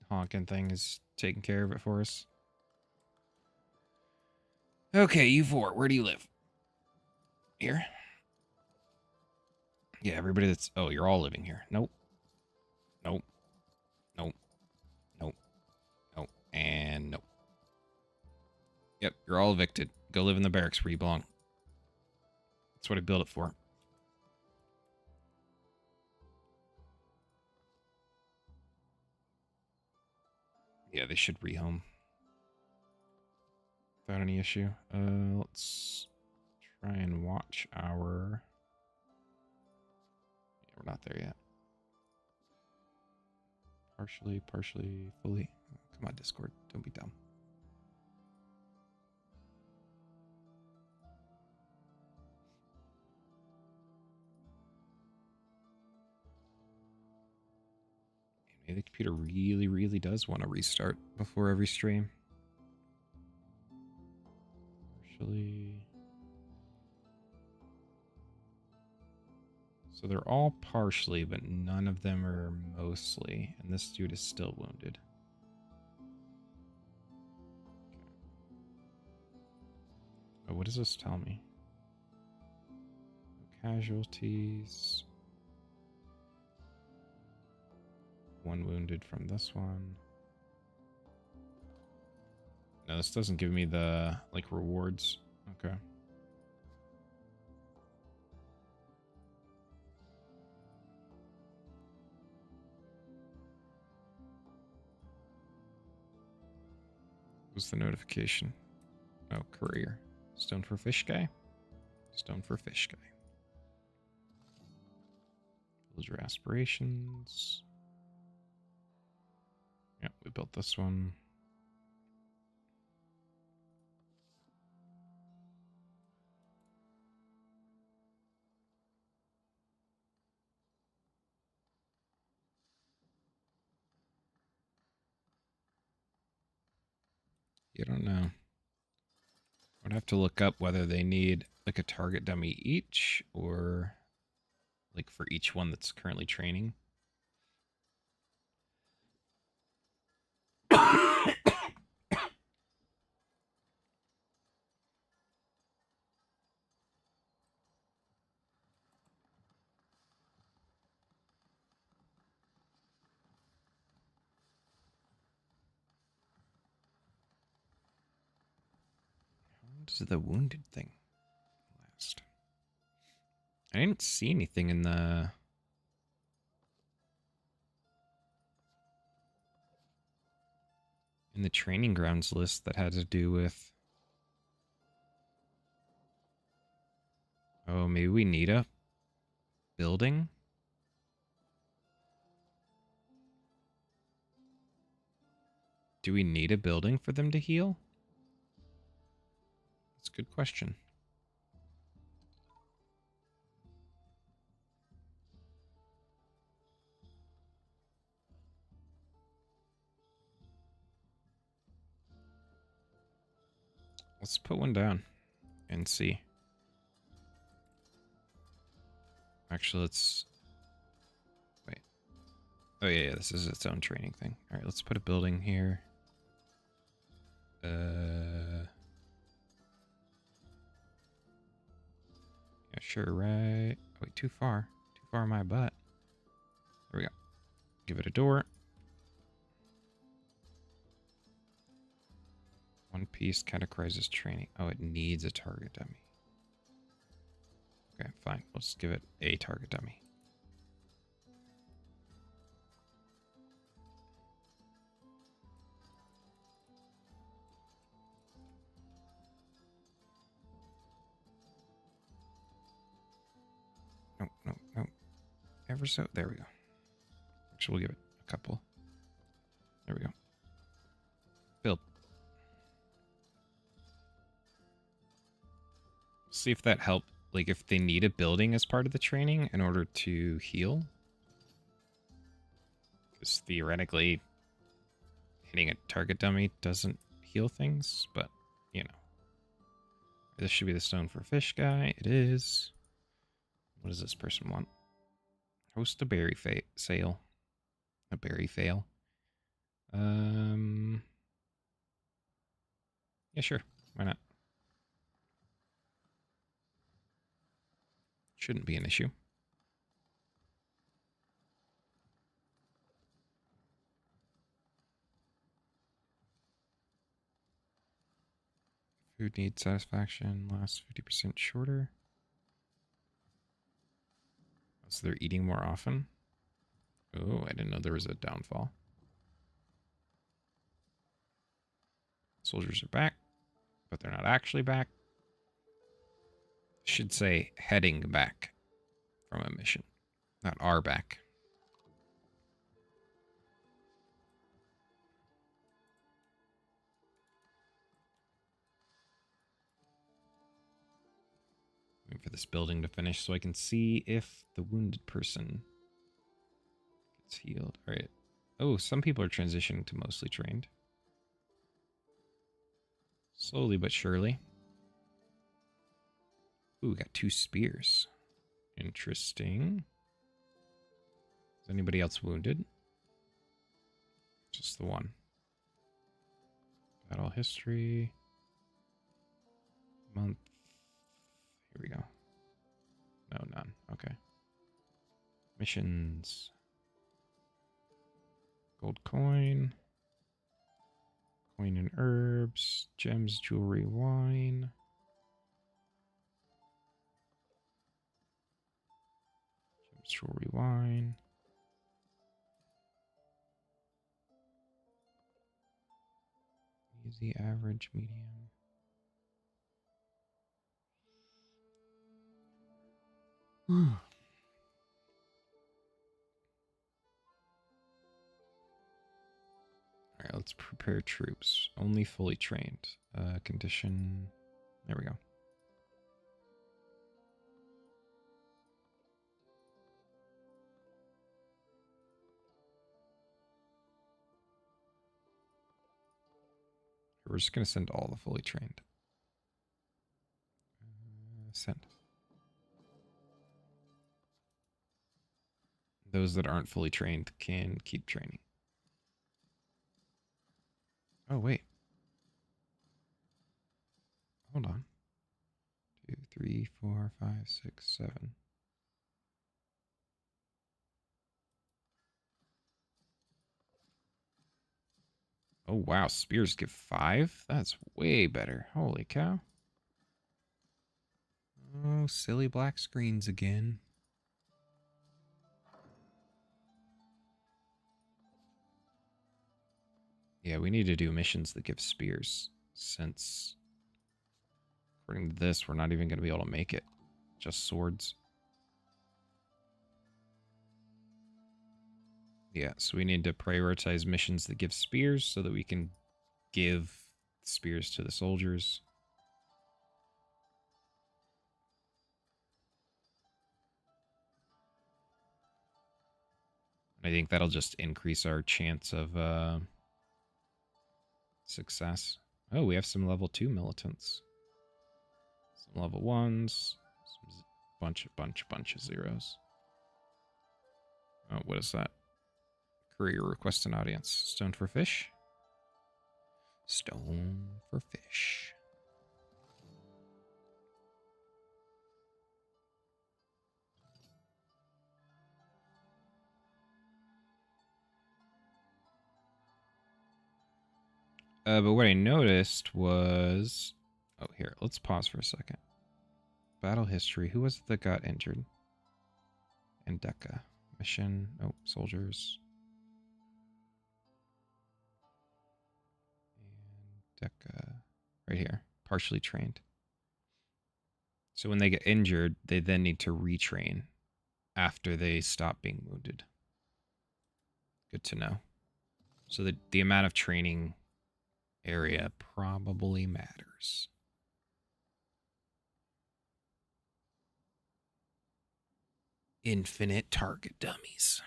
honking thing is taking care of it for us. Okay, you 4, where do you live? Here? Yeah, everybody that's... Oh, you're all living here. Nope. Nope. Nope. Nope. Nope. And nope. Yep, you're all evicted. Go live in the barracks where you belong. That's what I built it for. Yeah, they should rehome. Without any issue. Let's try and watch our... Yeah, we're not there yet. Partially, fully. Come on, Discord. Don't be dumb. Maybe the computer really, really does want to restart before every stream. Actually... So they're all partially, but none of them are mostly. And this dude is still wounded. Oh, what does this tell me? Casualties. One wounded from this one. No, this doesn't give me the, like, rewards. Okay. What's the notification? Oh, career. Stone for fish guy? Stone for fish guy. Villager aspirations. Yep, we built this one. You don't know. I'd have to look up whether they need like a target dummy each or like for each one that's currently training. How does the wounded thing last? I didn't see anything in the training grounds list that had to do with... Oh, maybe we need a building? Do we need a building for them to heal? That's a good question. Let's put one down and see. Actually, let's... Wait. Oh, yeah, this is its own training thing. All right, let's put a building here. Yeah, sure, right. Oh, wait, too far. Too far in my butt. There we go. Give it a door. One piece categorizes training. Oh, it needs a target dummy. Okay, fine. Let's give it a target dummy. No, no, no. Ever so. There we go. Actually, we'll give it a couple. There we go. Build. See if that helped. Like, if they need a building as part of the training in order to heal. Because theoretically, hitting a target dummy doesn't heal things, but, you know. This should be the stone for fish guy. It is. What does this person want? Host a berry sale. A berry fail. Yeah, sure. Why not? Shouldn't be an issue. Food needs satisfaction lasts 50% shorter. So they're eating more often. Oh, I didn't know there was a downfall. Soldiers are back, but they're not actually back. Should say heading back from a mission, not are back. Waiting for this building to finish so I can see if the wounded person gets healed. All right. Oh, some people are transitioning to mostly trained. Slowly but surely. Ooh, we got 2 spears. Interesting. Is anybody else wounded? Just the one. Battle history. Month. Here we go. No, none. Okay. Missions. Gold coin. Coin and herbs. Gems, jewelry, wine. Gems, jewelry, wine. Easy, average, medium. All right, let's prepare troops. Only fully trained. Condition. There we go. We're just going to send all the fully trained. Send. Those that aren't fully trained can keep training. Oh, wait. Hold on. 2, 3, 4, 5, 6, 7. Oh, wow. Spears give 5? That's way better. Holy cow. Oh, silly black screens again. Yeah, we need to do missions that give spears, since according to this, we're not even going to be able to make it. Just swords. Yeah, so we need to prioritize missions that give spears so that we can give spears to the soldiers. I think that'll just increase our chance of success. Oh, we have some level 2 militants. Some level 1s. Some bunch of zeros. Oh, what is that? Courier request an audience. Stone for fish? Stone for fish. But what I noticed was... Oh, here. Let's pause for a second. Battle history. Who was it that got injured? Endeka. Mission. Oh, soldiers. Endeka. Right here. Partially trained. So when they get injured, they then need to retrain after they stop being wounded. Good to know. So the amount of training area probably matters. Infinite target dummies.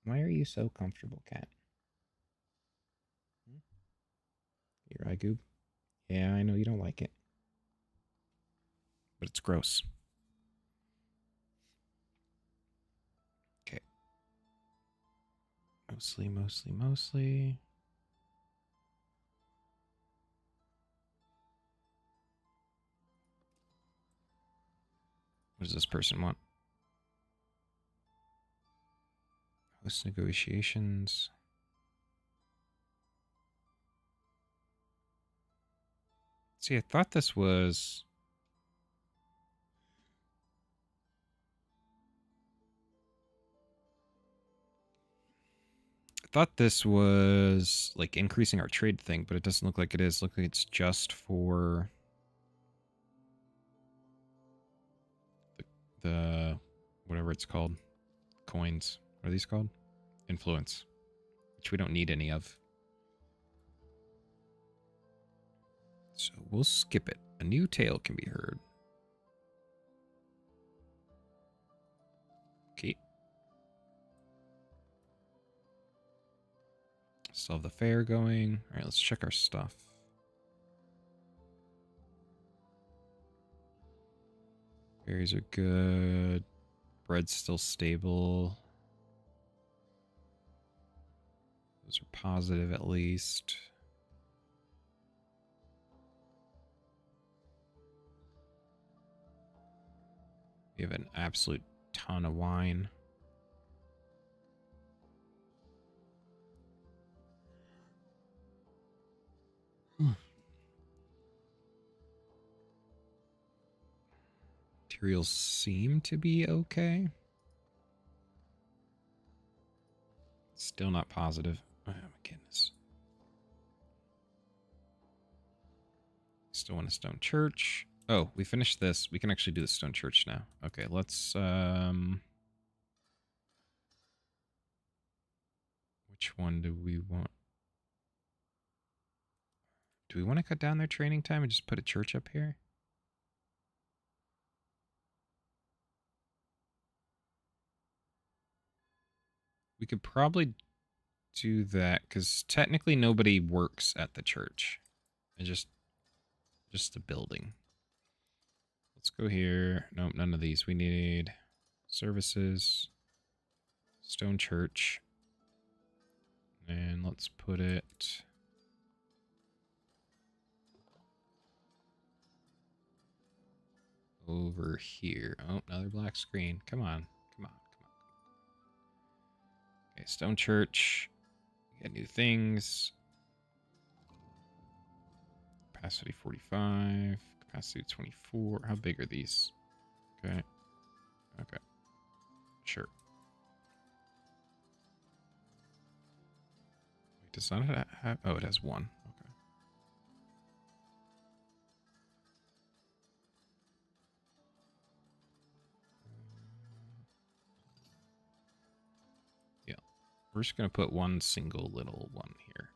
Why are you so comfortable, cat? Your eye goob? Yeah, I know you don't like it. But it's gross. Okay. Mostly. What does this person want? Host negotiations. See, I thought this was... I thought this was like increasing our trade thing, but it doesn't look like it is. Look like it's just for the whatever it's called. Coins. What are these called? Influence. Which we don't need any of. So we'll skip it. A new tale can be heard. Still have the fair going. All right, let's check our stuff. Berries are good. Bread's still stable. Those are positive at least. We have an absolute ton of wine. Materials seem to be okay. Still not positive. Oh my goodness. Still want a stone church. Oh, we finished this. We can actually do the stone church now. Okay, let's which one do we want? Do we want to cut down their training time and just put a church up here? We could probably do that because technically nobody works at the church. It's just a building. Let's go here. Nope, none of these. We need services, stone church, and let's put it over here. Oh, another black screen. Come on. Come on. Come on. Okay, stone church. We got new things. Capacity 45. Capacity 24. How big are these? Okay. Okay. Sure. Wait, does that have... Oh, it has one. Okay. Yeah. We're just going to put one single little one here.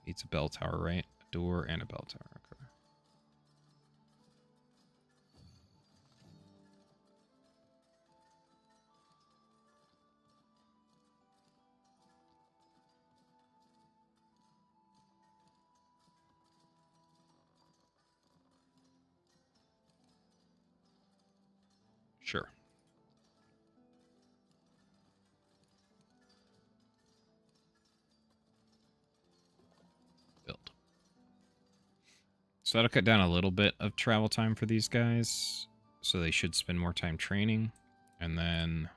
Needs a bell tower, right? A door and a bell tower. Okay. Sure. Build. So that'll cut down a little bit of travel time for these guys. So they should spend more time training. And then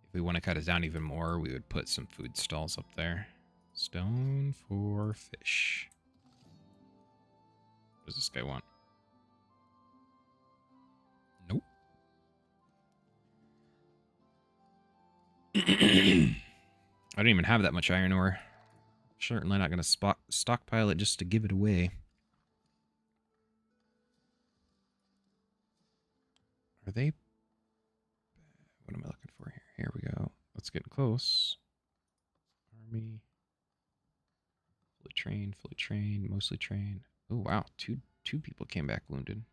if we want to cut it down even more, we would put some food stalls up there. Stone for fish. What does this guy want? Nope. I don't even have that much iron ore. Certainly not going to stockpile it just to give it away. Are they... What am I looking for here? Here we go. Let's get close. Army. Fully trained, mostly trained. Oh, wow. Two people came back wounded.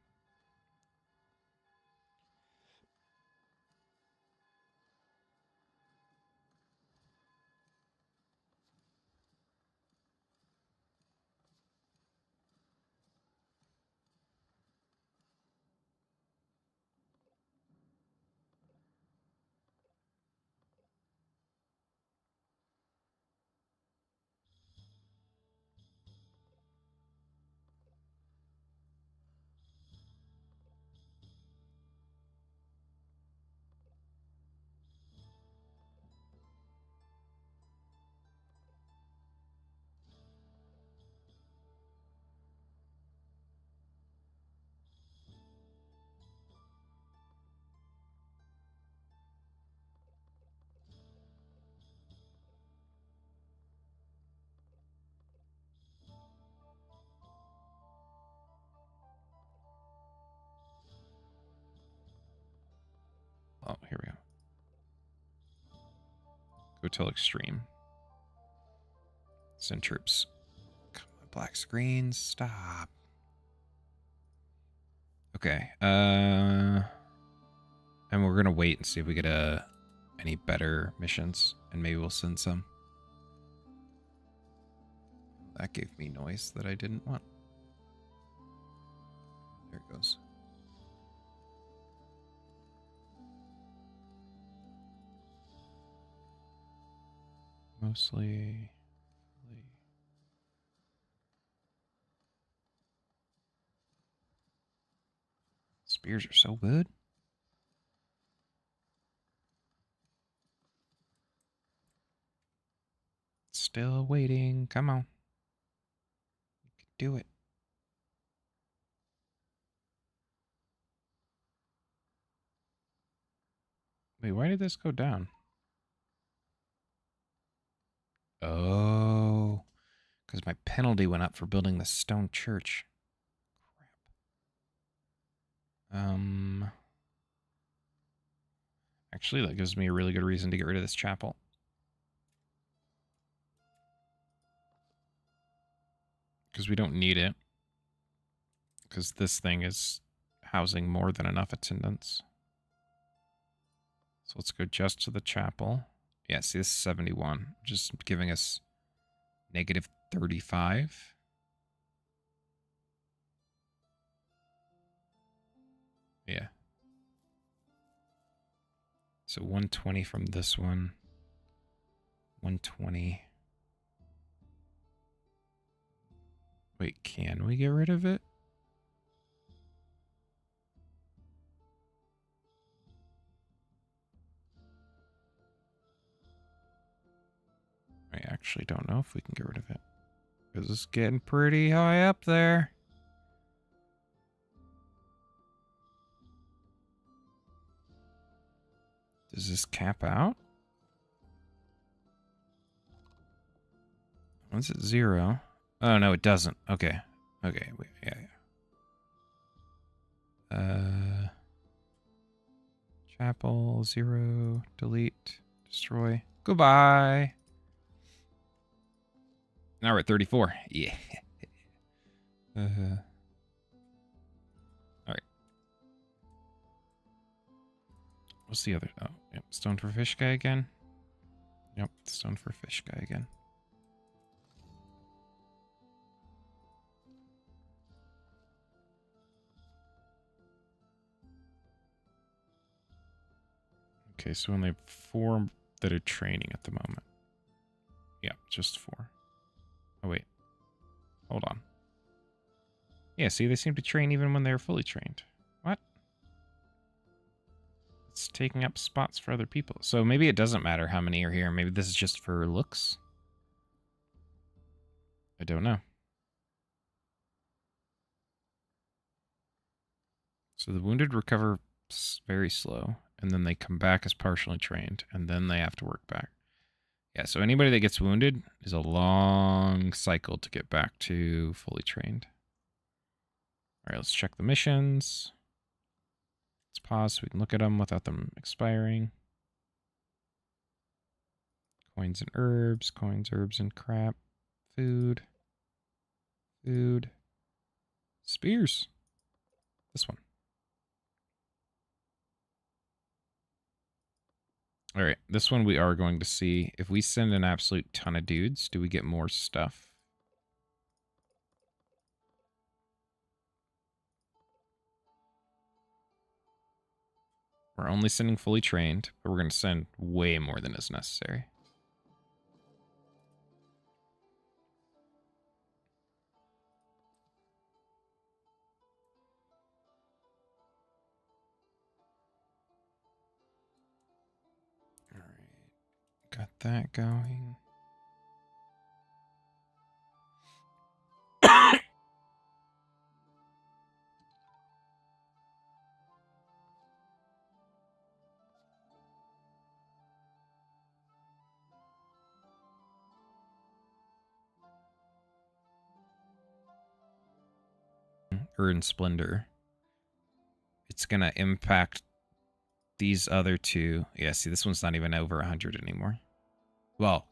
Oh, here we go. Go till extreme. Send troops. Come on, black screens. Stop. Okay. And we're gonna wait and see if we get any better missions, and maybe we'll send some. That gave me noise that I didn't want. There it goes. Mostly. Spears are so good. Still waiting. Come on. You can do it. Wait, why did this go down? Oh, because my penalty went up for building the stone church. Crap. Actually, that gives me a really good reason to get rid of this chapel. Because we don't need it. Because this thing is housing more than enough attendance. So let's go just to the chapel. Yeah, see, this is 71. Just giving us negative 35. Yeah. So 120 from this one. 120. Wait, can we get rid of it? I actually don't know if we can get rid of it. Because it's getting pretty high up there. Does this cap out? Once it's 0. Oh, no, it doesn't. Okay. Okay, wait, yeah. Chapel, 0, delete, destroy. Goodbye. Now we're at 34. Yeah. All right. What's the other? Oh, yep. Stone for fish guy again. Yep. Stone for fish guy again. Okay, so we only have 4 that are training at the moment. Yeah, just 4. Oh, wait. Hold on. Yeah, see, they seem to train even when they're fully trained. What? It's taking up spots for other people. So maybe it doesn't matter how many are here. Maybe this is just for looks. I don't know. So the wounded recover very slow, and then they come back as partially trained, and then they have to work back. Yeah, so anybody that gets wounded is a long cycle to get back to fully trained. All right, let's check the missions. Let's pause so we can look at them without them expiring. Coins and herbs, herbs, and crap. Food. Food. Spears. This one. All right, this one we are going to see. If we send an absolute ton of dudes, do we get more stuff? We're only sending fully trained, but we're going to send way more than is necessary. All right, got that going. In Splendor. It's going to impact these other 2. Yeah, see, this one's not even over 100 anymore. Well,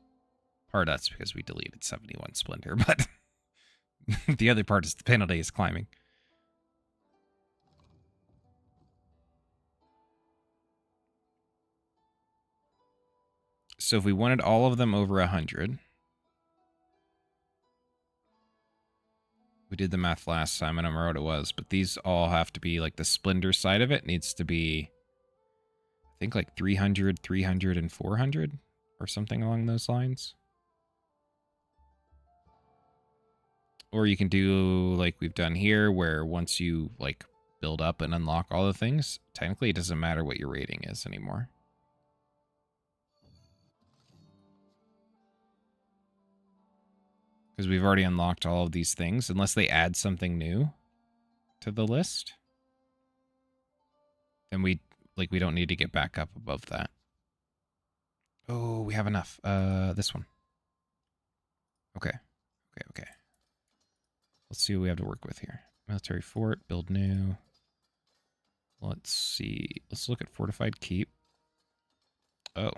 part of that's because we deleted 71 Splendor, but the other part is the penalty is climbing. So if we wanted all of them over 100, did the math last time. I don't remember what it was, but these all have to be like the Splendor side of it needs to be, I think, like 300, 300, and 400 or something along those lines. Or you can do like we've done here, where once you like build up and unlock all the things, technically it doesn't matter what your rating is anymore. Because we've already unlocked all of these things, unless they add something new to the list. Then we don't need to get back up above that. Oh, we have enough. This one. Okay. Okay. Let's see what we have to work with here. Military fort, build new. Let's see. Let's look at fortified keep. Oh.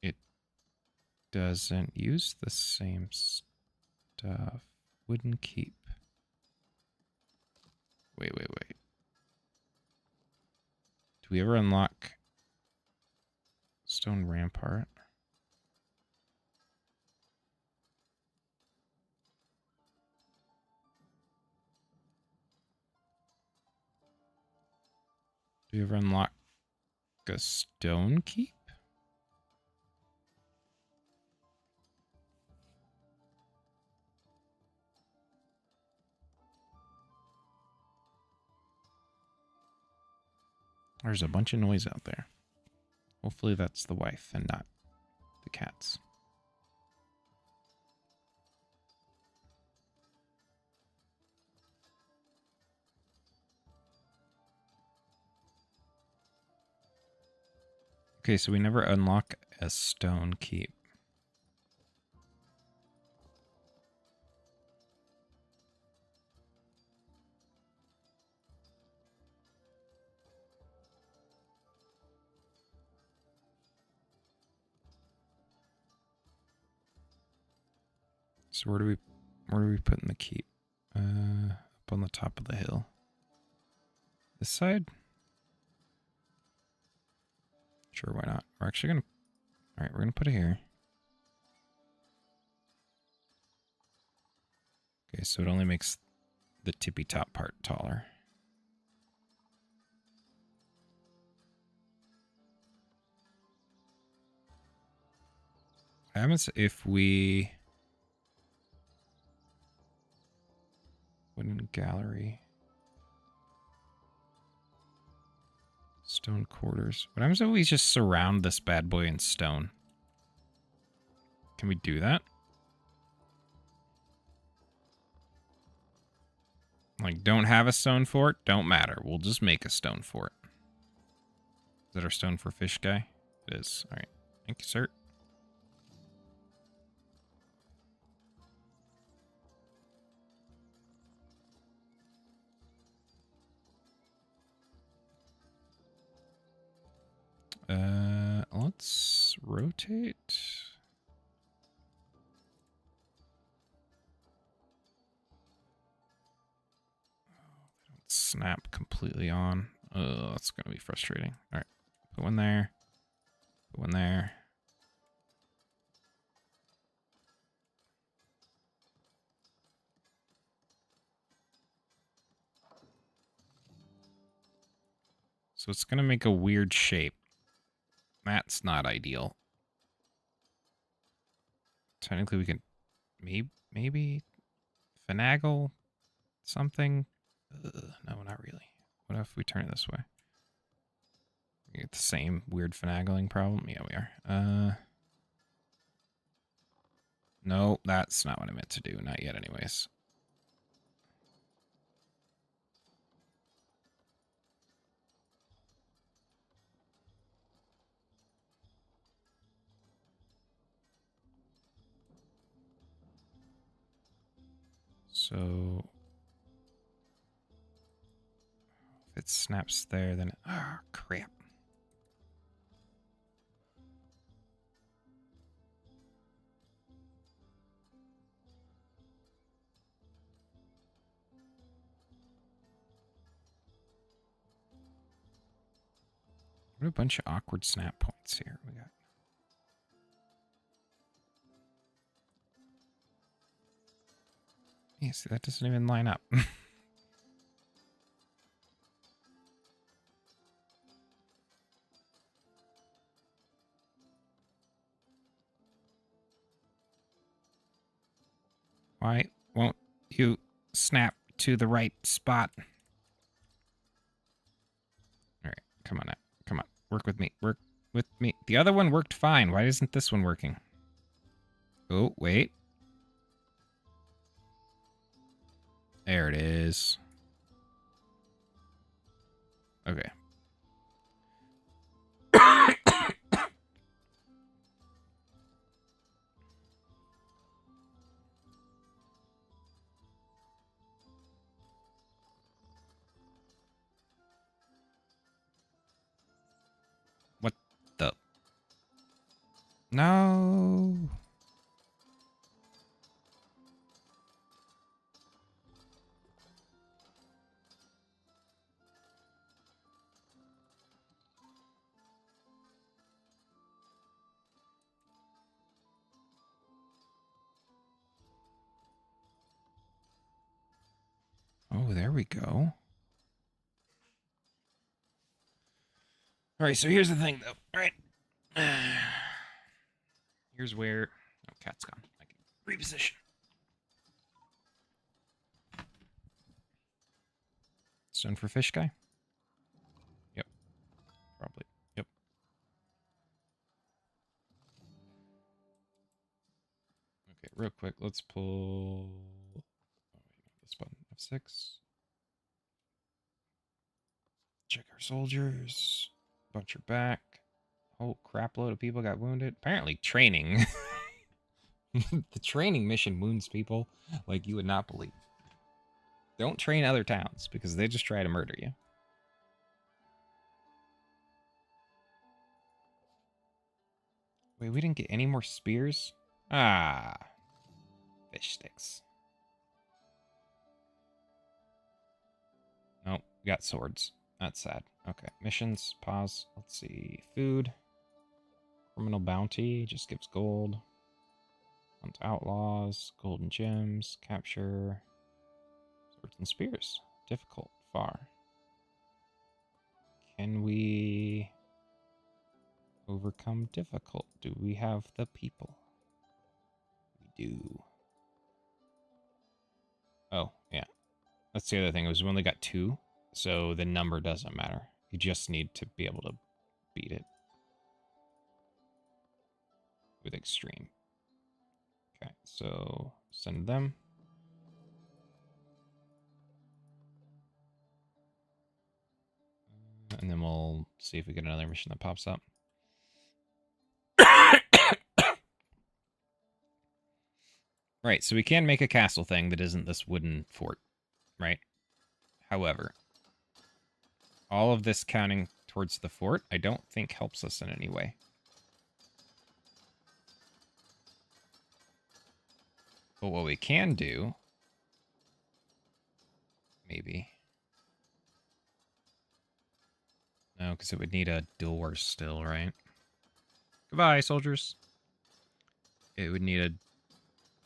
It doesn't use the same stuff. Wooden keep. Wait. Do we ever unlock stone rampart? Do you ever unlock a stone keep? There's a bunch of noise out there. Hopefully that's the wife and not the cats. Okay, so we never unlock a stone keep. So where do we put in the keep? Up on the top of the hill. This side? Sure, why not? We're actually gonna... Alright, we're gonna put it here. Okay, so it only makes the tippy top part taller. What happens if we... Wooden gallery. Stone quarters. What happens if we just surround this bad boy in stone? Can we do that? Like, don't have a stone fort? Don't matter. We'll just make a stone fort. Is that our stone for fish guy? It is. Alright. Thank you, sir. Let's rotate. Don't snap completely on. Oh, that's gonna be frustrating. All right, put one there. Put one there. So it's gonna make a weird shape. That's not ideal. Technically, we can maybe finagle something. No, not really. What if we turn it this way? We get the same weird finagling problem. Yeah, we are. No, that's not what I meant to do. Not yet, anyways. So if it snaps there, then ah, crap. What a bunch of awkward snap points here we got. Yeah, see, that doesn't even line up. Why won't you snap to the right spot? All right, come on now. Come on. Work with me. Work with me. The other one worked fine. Why isn't this one working? Oh, wait. There it is. Okay. What the? No. Oh, there we go. All right, so here's the thing, though. All right. Here's where... Oh, cat's gone. I can reposition. Stone for fish guy? Yep. Probably. Yep. Okay, real quick, let's pull... Oh, wait, this button. F6. Check our soldiers. Bunch are back. Whole crap load of people got wounded. Apparently training. The training mission wounds people like you would not believe. Don't train other towns because they just try to murder you. Wait, we didn't get any more spears? Ah. Fish sticks. Nope, we got swords. That's sad. Okay, missions, pause. Let's see. Food. Criminal bounty just gives gold. Hunt outlaws, golden gems, capture, swords and spears. Difficult, far. Can we overcome difficult? Do we have the people? We do. Oh, yeah. That's the other thing, is we only got 2, so the number doesn't matter. You just need to be able to beat it with extreme. Okay, so send them. And then we'll see if we get another mission that pops up. Right, so we can make a castle thing that isn't this wooden fort, right? However, all of this counting towards the fort, I don't think helps us in any way. But what we can do, maybe... No, because it would need a door still, right? Goodbye, soldiers. It would need a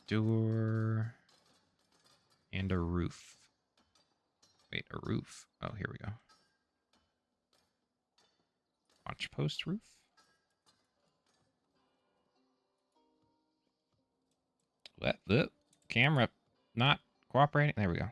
door and a roof. Wait, a roof. Oh, here we go. Watch post roof. What the camera not cooperating? There we go.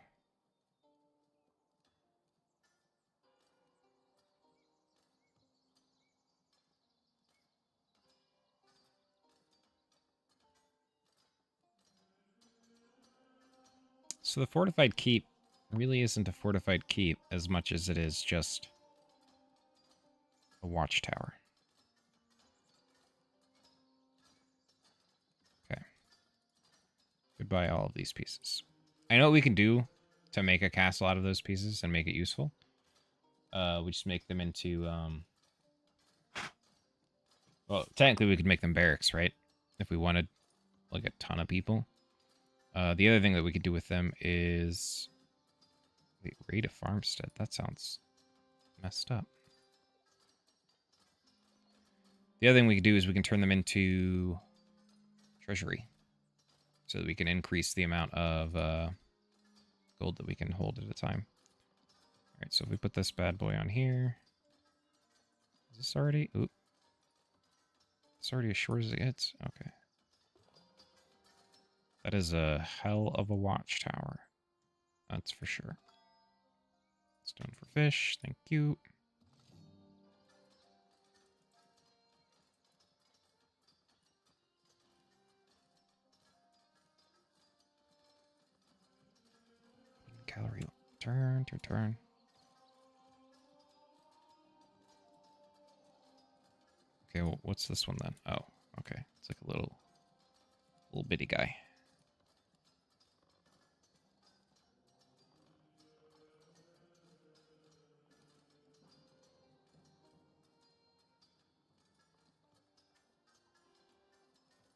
So the fortified keep really isn't a fortified keep as much as it is just a watchtower. Okay. Goodbye, all of these pieces. I know what we can do to make a castle out of those pieces and make it useful. We just make them into... Well, technically we could make them barracks, right? If we wanted, like, a ton of people. The other thing that we could do with them is... Wait, raid a farmstead. That sounds messed up. The other thing we could do is we can turn them into treasury. So that we can increase the amount of gold that we can hold at a time. All right, so if we put this bad boy on here, is this already? Oop, it's already as short as it gets. Okay, that is a hell of a watchtower. That's for sure. Stone for fish, thank you. Gallery, turn. Okay, well, what's this one then? Oh, okay. It's like a little bitty guy.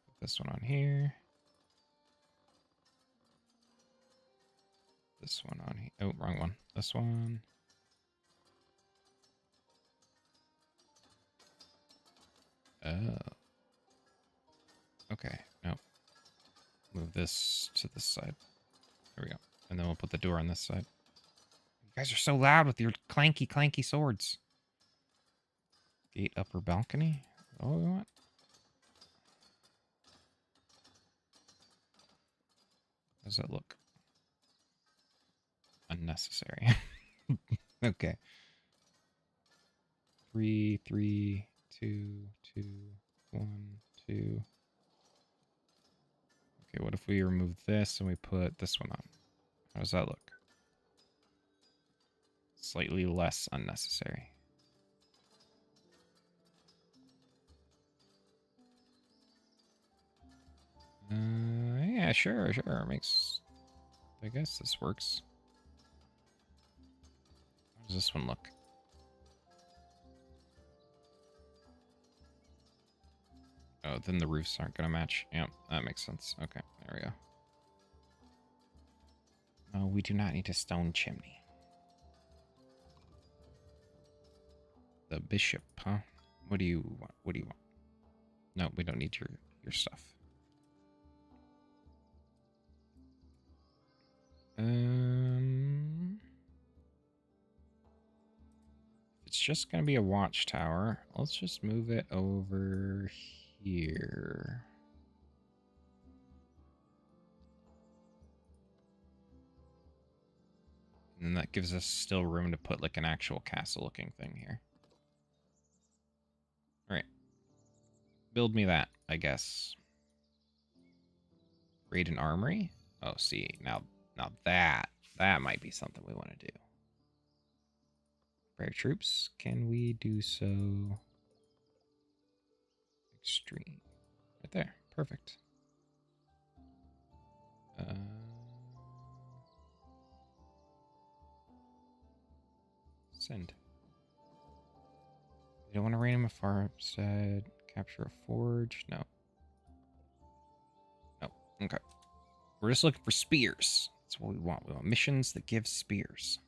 Put this one on here. This one on here. Oh, wrong one. This one. Oh. Okay, no. Move this to this side. There we go. And then we'll put the door on this side. You guys are so loud with your clanky swords. Gate upper balcony? Oh, we want? How does that look? Unnecessary. Okay. 3, 3, 2, 2, 1, 2. Okay, what if we remove this and we put this one on? How does that look? Slightly less unnecessary. Yeah, sure. Makes... I guess this works. How does this one look? Oh, then the roofs aren't going to match. Yep, that makes sense. Okay, there we go. Oh, we do not need a stone chimney. The bishop, huh? What do you want? No, we don't need your stuff. It's just going to be a watchtower. Let's just move it over here. And that gives us still room to put like an actual castle-looking thing here. All right. Build me that, I guess. Raid an armory? Oh, see, now that might be something we want to do. Prepare troops. Can we do so? Extreme. Right there. Perfect. Send. You don't want to raid him a farmstead. Capture a forge. No. No. Okay. We're just looking for spears. That's what we want. We want missions that give spears.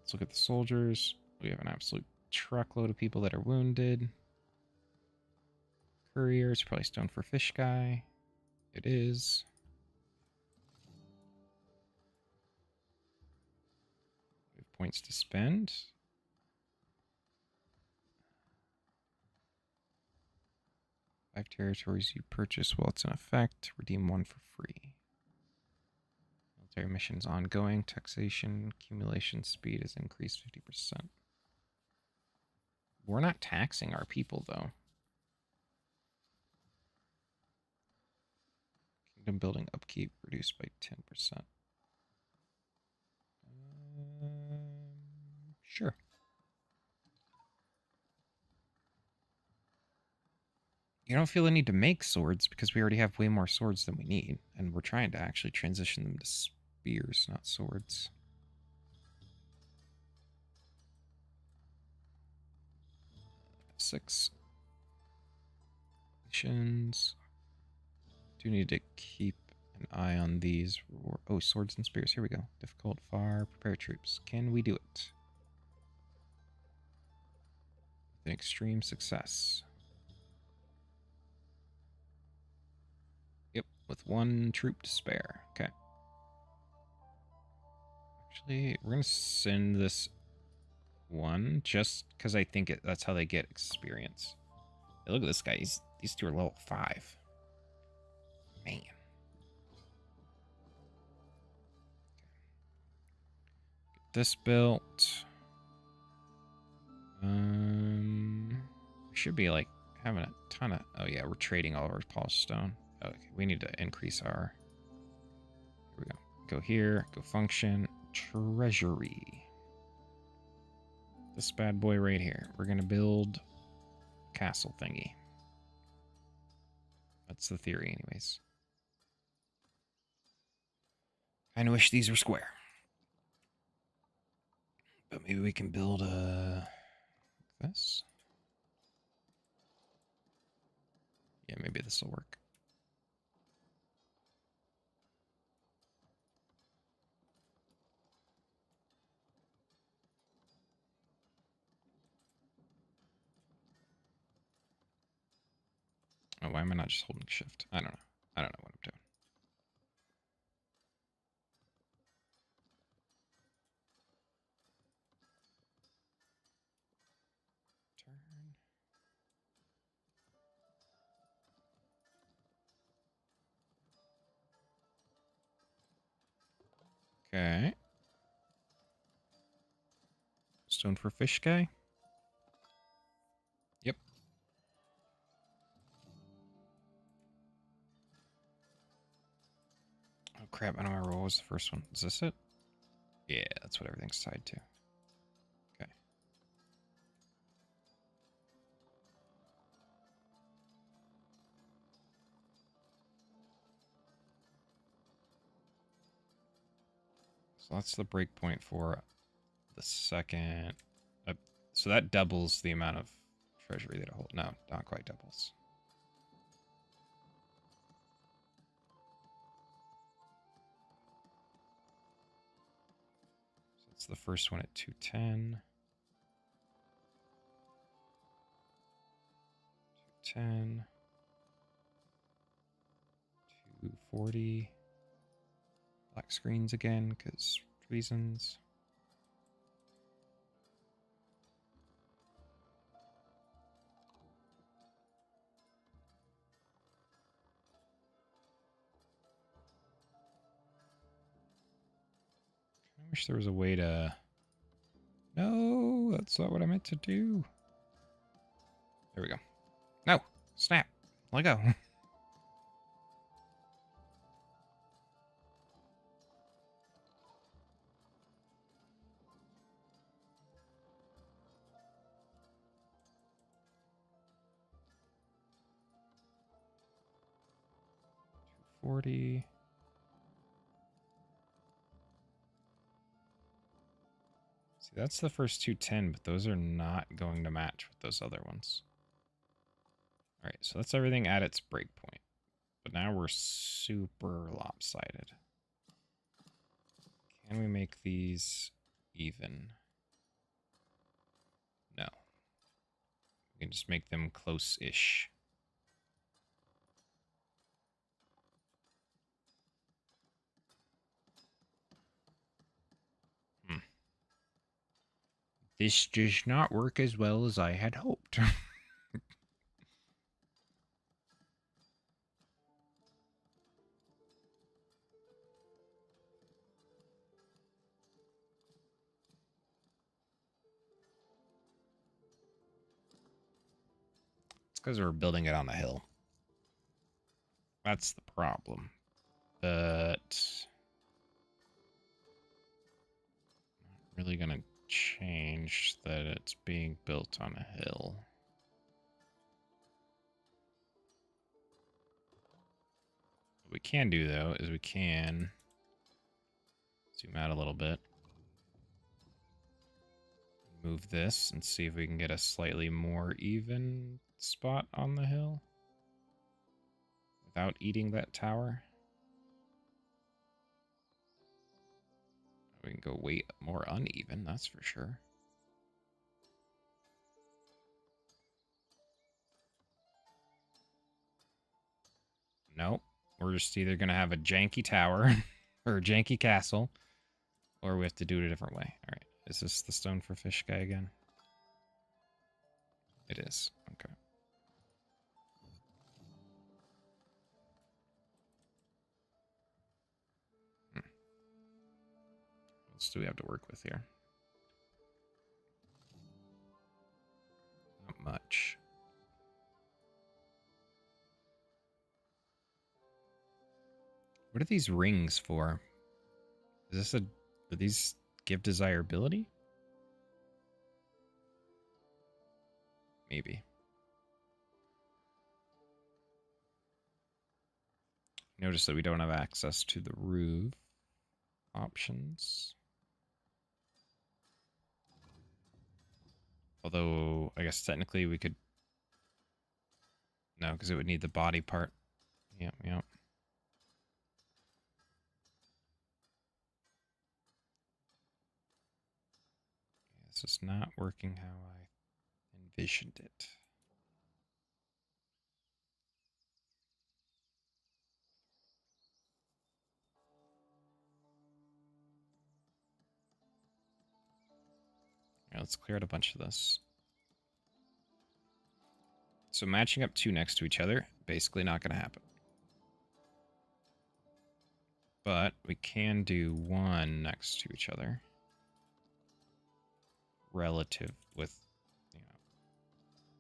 Let's look at the soldiers. We have an absolute truckload of people that are wounded. Couriers, probably stone for fish guy. It is. We have points to spend. Five territories you purchase while it's in effect. Redeem one for free. Military missions ongoing. Taxation accumulation speed is increased 50%. We're not taxing our people, though. Kingdom building upkeep reduced by 10%. Sure. You don't feel the need to make swords because we already have way more swords than we need. And we're trying to actually transition them to spears, not swords. Six. Missions. Do need to keep an eye on these. Oh, swords and spears. Here we go. Difficult, far, prepare troops. Can we do it? With an extreme success. Yep, with 1 troop to spare. Okay. Actually, we're going to send this one just because I think that's how they get experience. Hey, look at this guy. These two are level 5. Man. Get this built. We should be like having a ton of. Oh yeah, we're trading all of our polished stone. Okay, we need to increase our. Here we go. Go here. Go function. Treasury. This bad boy right here. We're gonna build a castle thingy. That's the theory, anyways. Kinda wish these were square. But maybe we can build this. Yeah, maybe this will work. Oh, why am I not just holding shift? I don't know. I don't know what I'm doing. Turn. Okay. Stone for fish guy? Yep. Oh crap, I don't remember what was the first one. Is this it? Yeah, that's what everything's tied to. Okay. So that's the breakpoint for the second. So that doubles the amount of treasury that it holds. No, not quite doubles. So it's the first one at 210. 210. 240. Black screens again, because reasons. I wish there was a way to... No, that's not what I meant to do. There we go. No, snap. Let go. 240. See, that's the first 210, but those are not going to match with those other ones. All right, so that's everything at its breakpoint. But now we're super lopsided. Can we make these even? No. We can just make them close-ish. This does not work as well as I had hoped. It's because we're building it on a hill. That's the problem. But... not really gonna change that it's being built on a hill. What we can do, though, is we can zoom out a little bit. Move this and see if we can get a slightly more even spot on the hill without eating that tower. We can go way more uneven, that's for sure. Nope. we're just either going to have a janky tower or a janky castle, or we have to do it a different way. All right. Is this the stone for fish guy again? It is. Okay. What else do we have to work with here? Not much. What are these rings for? Is this do these give desirability? Maybe. Notice that we don't have access to the roof options. Although, I guess technically we could... No, because it would need the body part. Yep, yep. This is not working how I envisioned it. Right, let's clear out a bunch of this. So matching up two next to each other, basically not going to happen. But we can do one next to each other. Relative with, you know,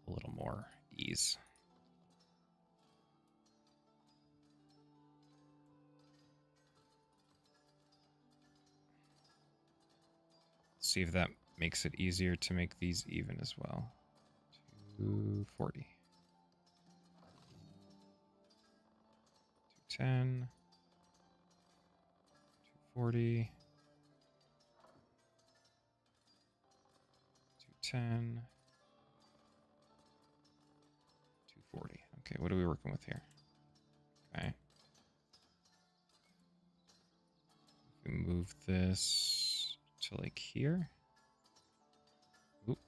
a little more ease. See if that makes it easier to make these even as well. 240. 210. 240. 210. 240. Okay, what are we working with here? Okay. We move this to like here. Oop.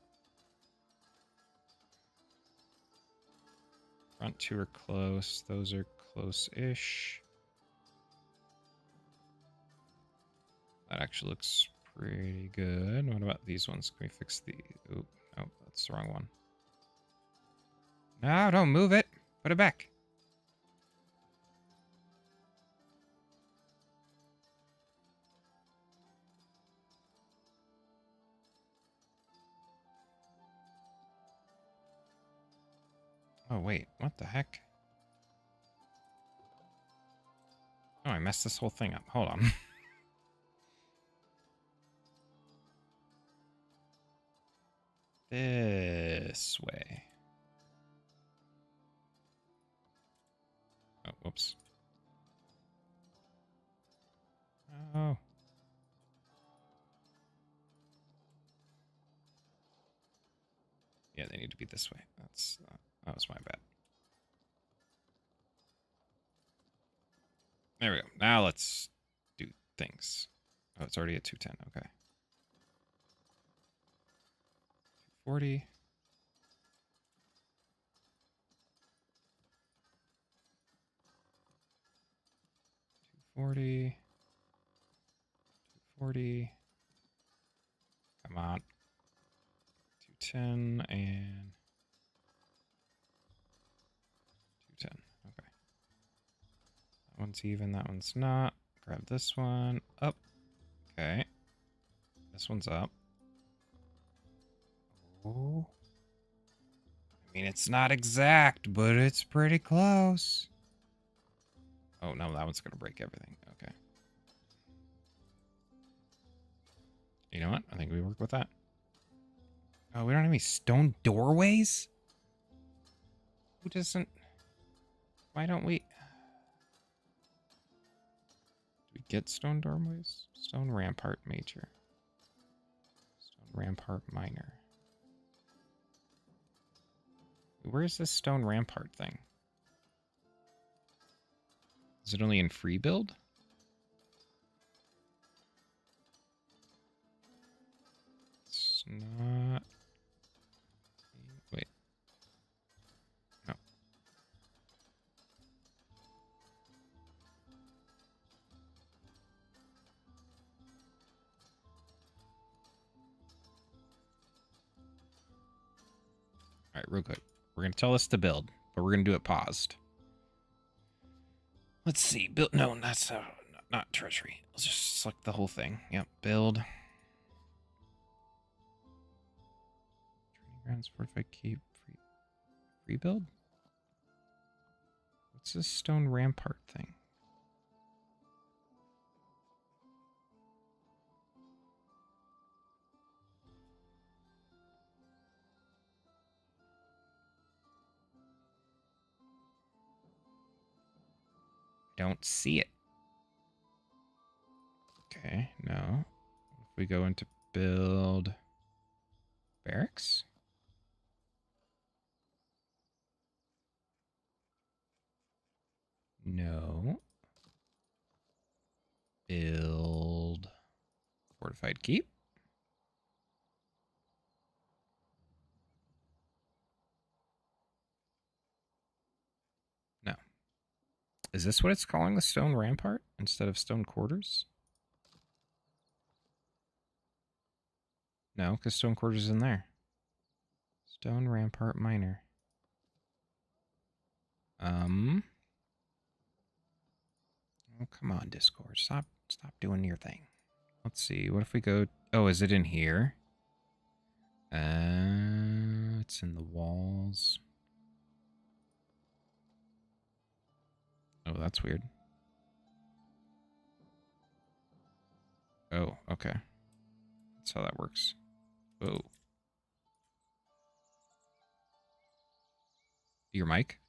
Front two are close. Those are close-ish. That actually looks pretty good. What about these ones? Can we fix the... Oop. Oh, that's the wrong one. No, don't move it. Put it back. Oh, wait. What the heck? Oh, I messed this whole thing up. Hold on. This way. Oh, whoops. Oh. Yeah, they need to be this way. That was my bad. There we go. Now let's do things. Oh, it's already at 210. Okay. 240. 240. 240. Come on. 210 and 210. Okay. That one's even, that one's not. Grab this one. Up. Okay. This one's up. Oh. I mean, it's not exact, but it's pretty close. Oh, no, that one's going to break everything. Okay. You know what? I think we work with that. Oh, we don't have any stone doorways? Who doesn't... Why don't we... Do we get stone doorways? Stone rampart major. Stone rampart minor. Where's this stone rampart thing? Is it only in free build? It's not... Wait. No. right, real quick. We're going to tell this to build, but we're going to do it paused. Let's see. Build. No, that's not treasury. Let's just select the whole thing. Yep. Build. Training grounds, fortified keep. Free build? What's this stone rampart thing? Don't see it. Okay, no. If we go into build barracks? No. Build fortified keep. No. Is this what it's calling the stone rampart instead of stone quarters? No, because stone quarters is in there. Stone rampart minor. Oh, come on, Discord. Stop doing your thing. Let's see. What if we go... Oh, is it in here? It's in the walls. Oh, that's weird. Oh, okay. That's how that works. Oh. Your mic?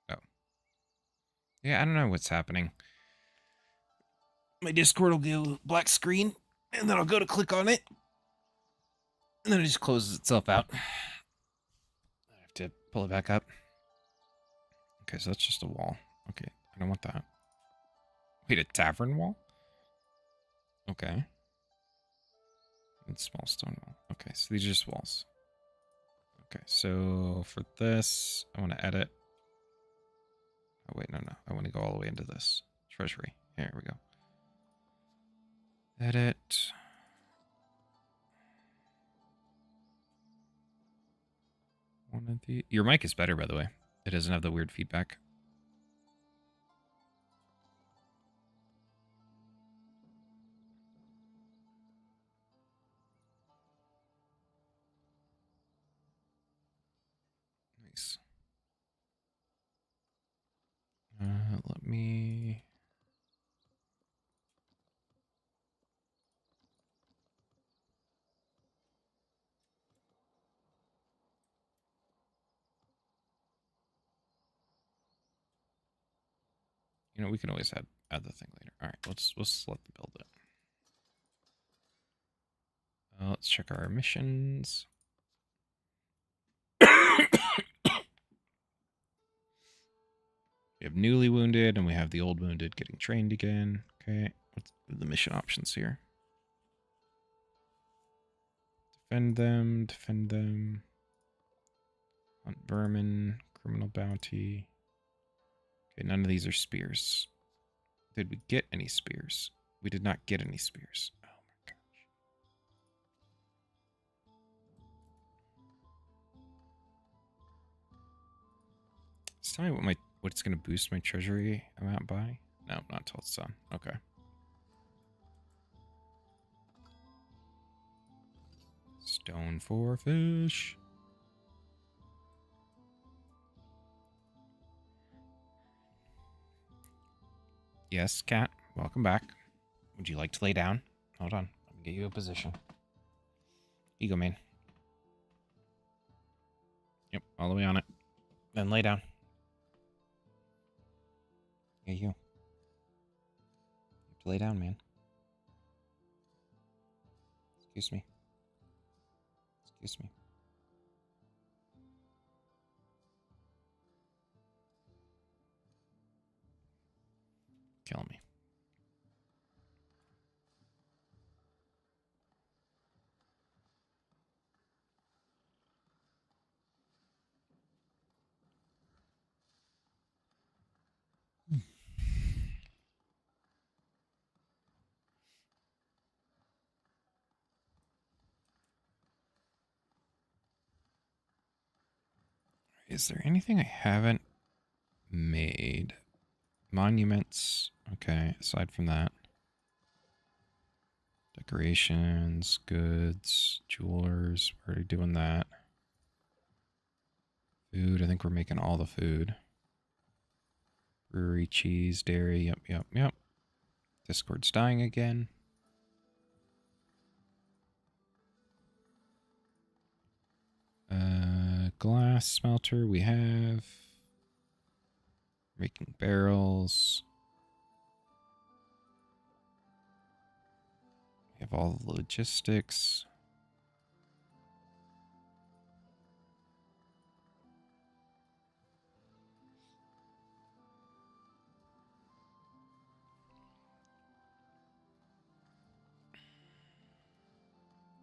Oh. Yeah, I don't know what's happening. My Discord will go black screen, and then I'll go to click on it, and then it just closes itself out. I have to pull it back up. Okay, so that's just a wall. Okay, I don't want that. Wait, a tavern wall? Okay. And small stone wall. Okay, so these are just walls. Okay, so for this, I want to edit. Oh, wait, no. I want to go all the way into this. Treasury. Here we go. Edit. One of the... Your mic is better, by the way. It doesn't have the weird feedback. Nice. Let me... You know, we can always add the thing later. All right, let's let them build it. Let's check our missions. We have newly wounded, and we have the old wounded getting trained again. Okay, what's the mission options here? Defend them. Hunt vermin, criminal bounty. Okay, none of these are spears. Did we get any spears? We did not get any spears. Oh my gosh. Just tell me what it's going to boost my treasury amount by? No, not until it's done. Okay. Stone for fish. Yes, cat. Welcome back. Would you like to lay down? Hold on. Let me get you a position. You go, man. Yep, all the way on it. Then lay down. Yeah, you. You have to lay down, man. Excuse me. Excuse me. Kill me. Is there anything I haven't made? Monuments. Okay, aside from that. Decorations, goods, jewelers. We're already doing that. Food. I think we're making all the food. Brewery, cheese, dairy. Yep. Discord's dying again. Glass smelter we have. Making barrels. We have all the logistics.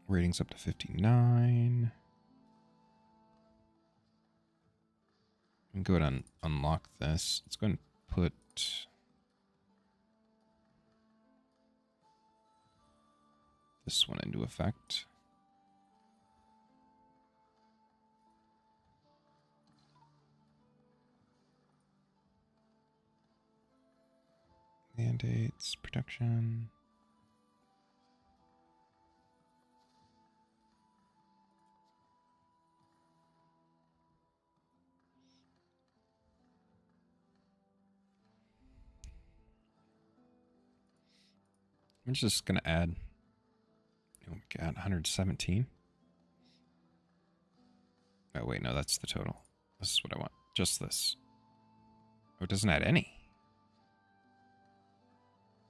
Ratings up to 59. I'm going to go ahead and unlock this. Let's go ahead and put this one into effect. Mandates, protection. I'm just going to add, oh my god, 117. Oh wait, no, that's the total. This is what I want. Just this. Oh, it doesn't add any.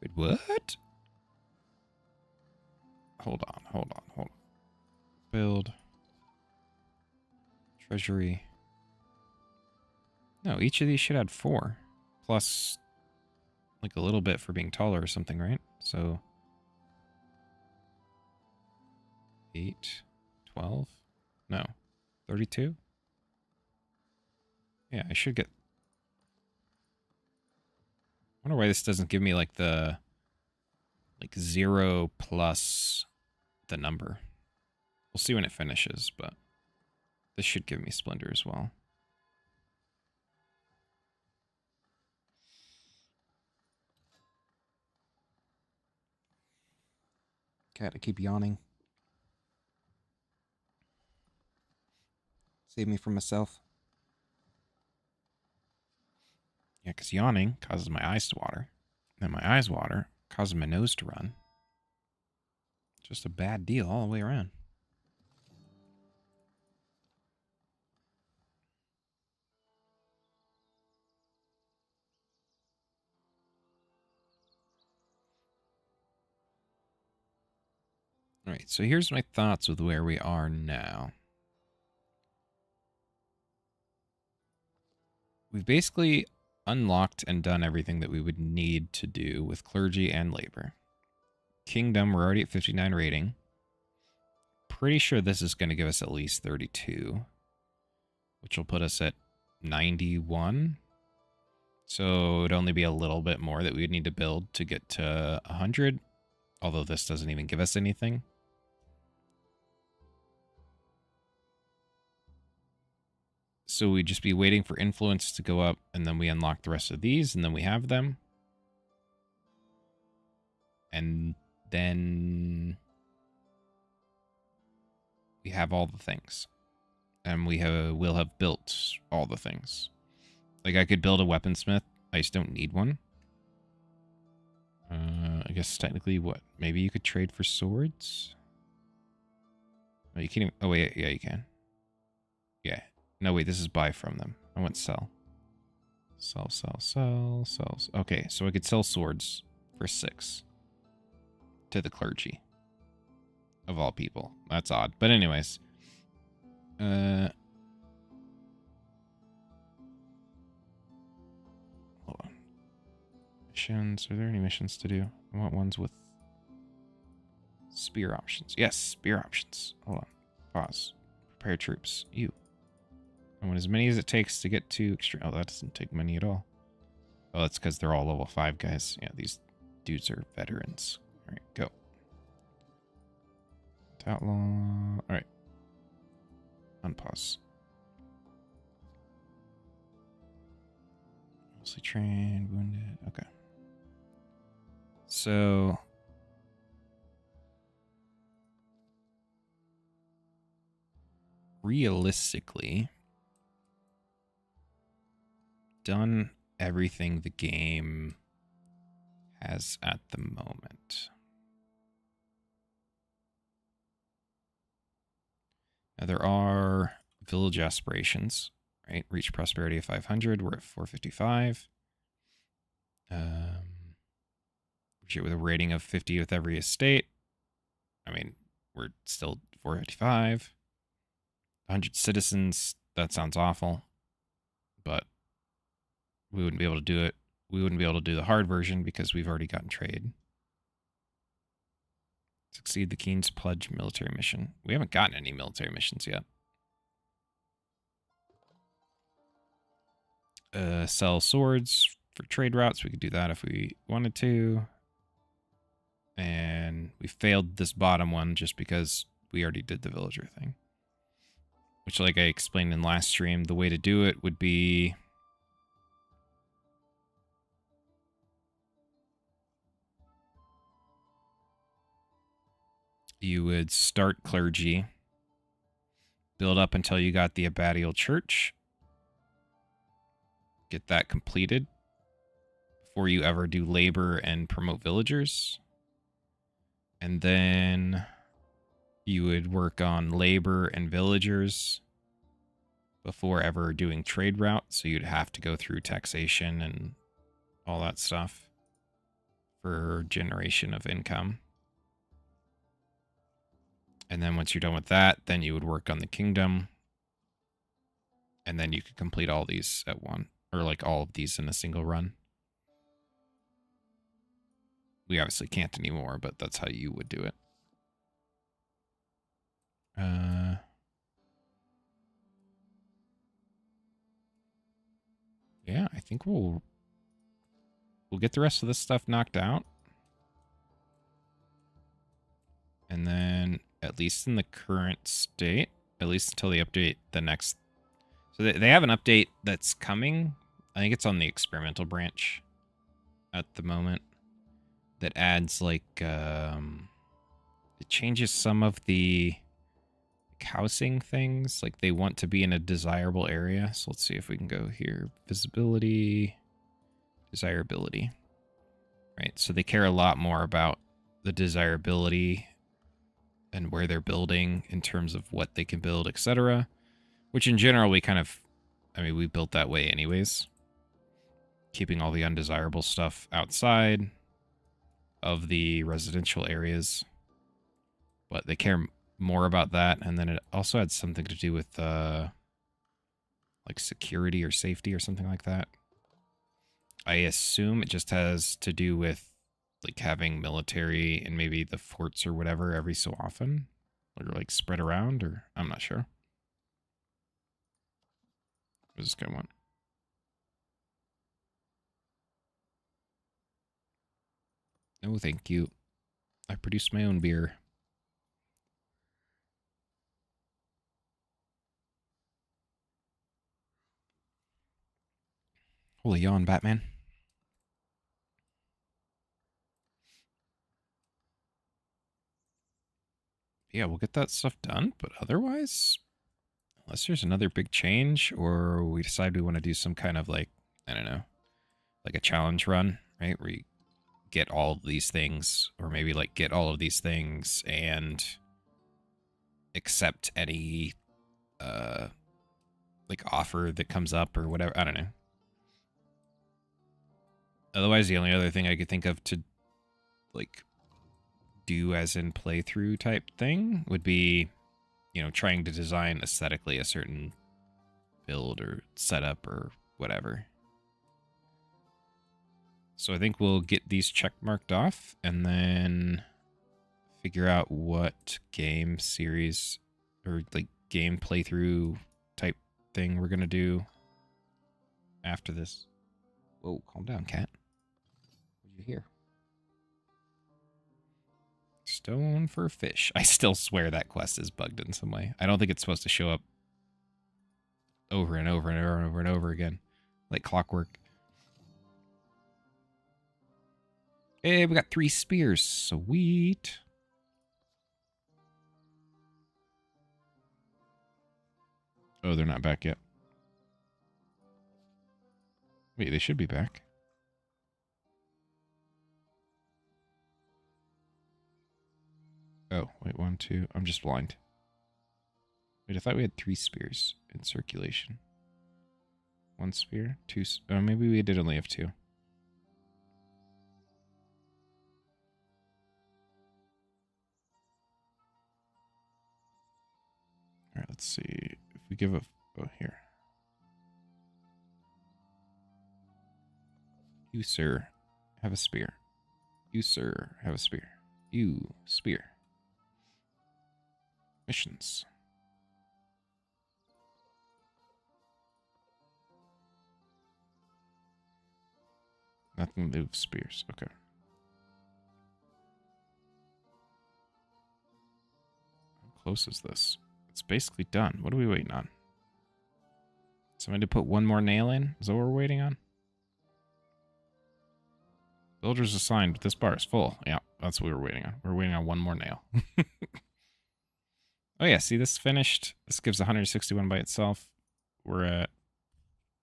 Wait, what? Hold on. Build. Treasury. No, each of these should add 4. Plus, like a little bit for being taller or something, right? So, 8, 12? No. 32? Yeah, I should get... I wonder why this doesn't give me like the... like 0 plus the number. We'll see when it finishes, but this should give me splendor as well. Cat, I keep yawning. Save me from myself. Yeah, because yawning causes my eyes to water. And then my eyes water causes my nose to run. Just a bad deal all the way around. All right, so here's my thoughts with where we are now. We've basically unlocked and done everything that we would need to do with clergy and labor. Kingdom, we're already at 59 rating. Pretty sure this is going to give us at least 32, which will put us at 91. So it would only be a little bit more that we would need to build to get to 100, although this doesn't even give us anything. So we'd just be waiting for influence to go up, and then we unlock the rest of these, and then we have them. And then we have all the things. And we'll have built all the things. Like, I could build a weaponsmith. I just don't need one. I guess technically, what? Maybe you could trade for swords? Oh, you can't even... Oh, wait, yeah, you can. Yeah. No, wait, this is buy from them. I want sell. Sell. Okay, so I could sell swords for 6 to the clergy. Of all people. That's odd. But anyways. Hold on. Missions. Are there any missions to do? I want ones with spear options. Yes, spear options. Hold on. Pause. Prepare troops. You. I want as many as it takes to get to extreme. Oh, that doesn't take many at all. Oh, that's because they're all level 5 guys. Yeah, these dudes are veterans. All right, go. Outlaw. All right. Unpause. Mostly trained, wounded. Okay. So realistically, done everything the game has at the moment. Now there are village aspirations, right? Reach prosperity of 500. We're at 455. Reach it with a rating of 50 with every estate. I mean, we're still 455. 100 citizens. That sounds awful, but we wouldn't be able to do it. We wouldn't be able to do the hard version because we've already gotten trade. Succeed the Keen's Pledge military mission. We haven't gotten any military missions yet. Sell swords for trade routes. We could do that if we wanted to. And we failed this bottom one just because we already did the villager thing. Which, like I explained in last stream, the way to do it would be... you would start clergy, build up until you got the abbatial church, get that completed before you ever do labor and promote villagers. And then you would work on labor and villagers before ever doing trade route. So you'd have to go through taxation and all that stuff for generation of income. And then once you're done with that, then you would work on the kingdom. And then you could complete all these at one, or like all of these in a single run. We obviously can't anymore, but that's how you would do it. Yeah, I think we'll get the rest of this stuff knocked out. And then, at least in the current state, at least until they update the next... So they have an update that's coming. I think it's on the experimental branch at the moment. That adds, like, it changes some of the housing things. Like, they want to be in a desirable area. So let's see if we can go here. Visibility, desirability. Right, so they care a lot more about the desirability and where they're building in terms of what they can build, etc. Which in general, we kind of, I mean, we built that way anyways. Keeping all the undesirable stuff outside of the residential areas. But they care more about that. And then it also had something to do with, like security or safety or something like that. I assume it just has to do with like having military and maybe the forts or whatever every so often, or like spread around, or I'm not sure. What does this guy want? No, thank you. I produce my own beer. Holy yawn, Batman. Yeah, we'll get that stuff done, but otherwise, unless there's another big change or we decide we want to do some kind of like, I don't know, like a challenge run, right? Where you get all of these things, or maybe like get all of these things and accept any like offer that comes up or whatever. I don't know. Otherwise, the only other thing I could think of to like do as in playthrough type thing would be, you know, trying to design aesthetically a certain build or setup or whatever. So I think we'll get these check marked off and then figure out what game series or like game playthrough type thing we're going to do after this. Whoa, calm down, cat. What did you hear? Stone for fish. I still swear that quest is bugged in some way. I don't think it's supposed to show up over and over and over and over and over again, like clockwork. Hey, we got 3 spears. Sweet. Oh, they're not back yet. Wait, they should be back. Oh, wait, 1, 2. I'm just blind. Wait, I thought we had 3 spears in circulation. 1 spear, 2. Oh, maybe we did only have 2. All right, let's see if we give a. Oh, here. You, sir, have a spear. You, sir, have a spear. You, spear. Missions. Nothing moves spears. Okay. How close is this? It's basically done. What are we waiting on? Somebody to put one more nail in? Is that what we're waiting on? Builders assigned, but this bar is full. Yeah, that's what we were waiting on. We're waiting on one more nail. Oh yeah, see, this finished. This gives 161 by itself. We're at...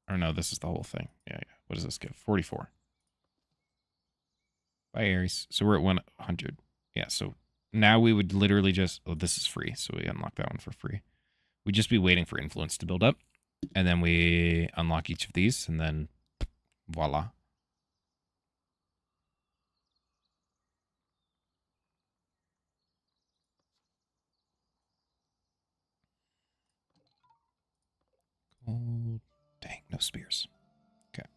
Or no, this is the whole thing. Yeah. What does this give? 44. By Ares. So we're at 100. Yeah, so now we would literally just... Oh, this is free, so we unlock that one for free. We'd just be waiting for influence to build up. And then we unlock each of these, and then voila. Oh, dang, no spears. Okay.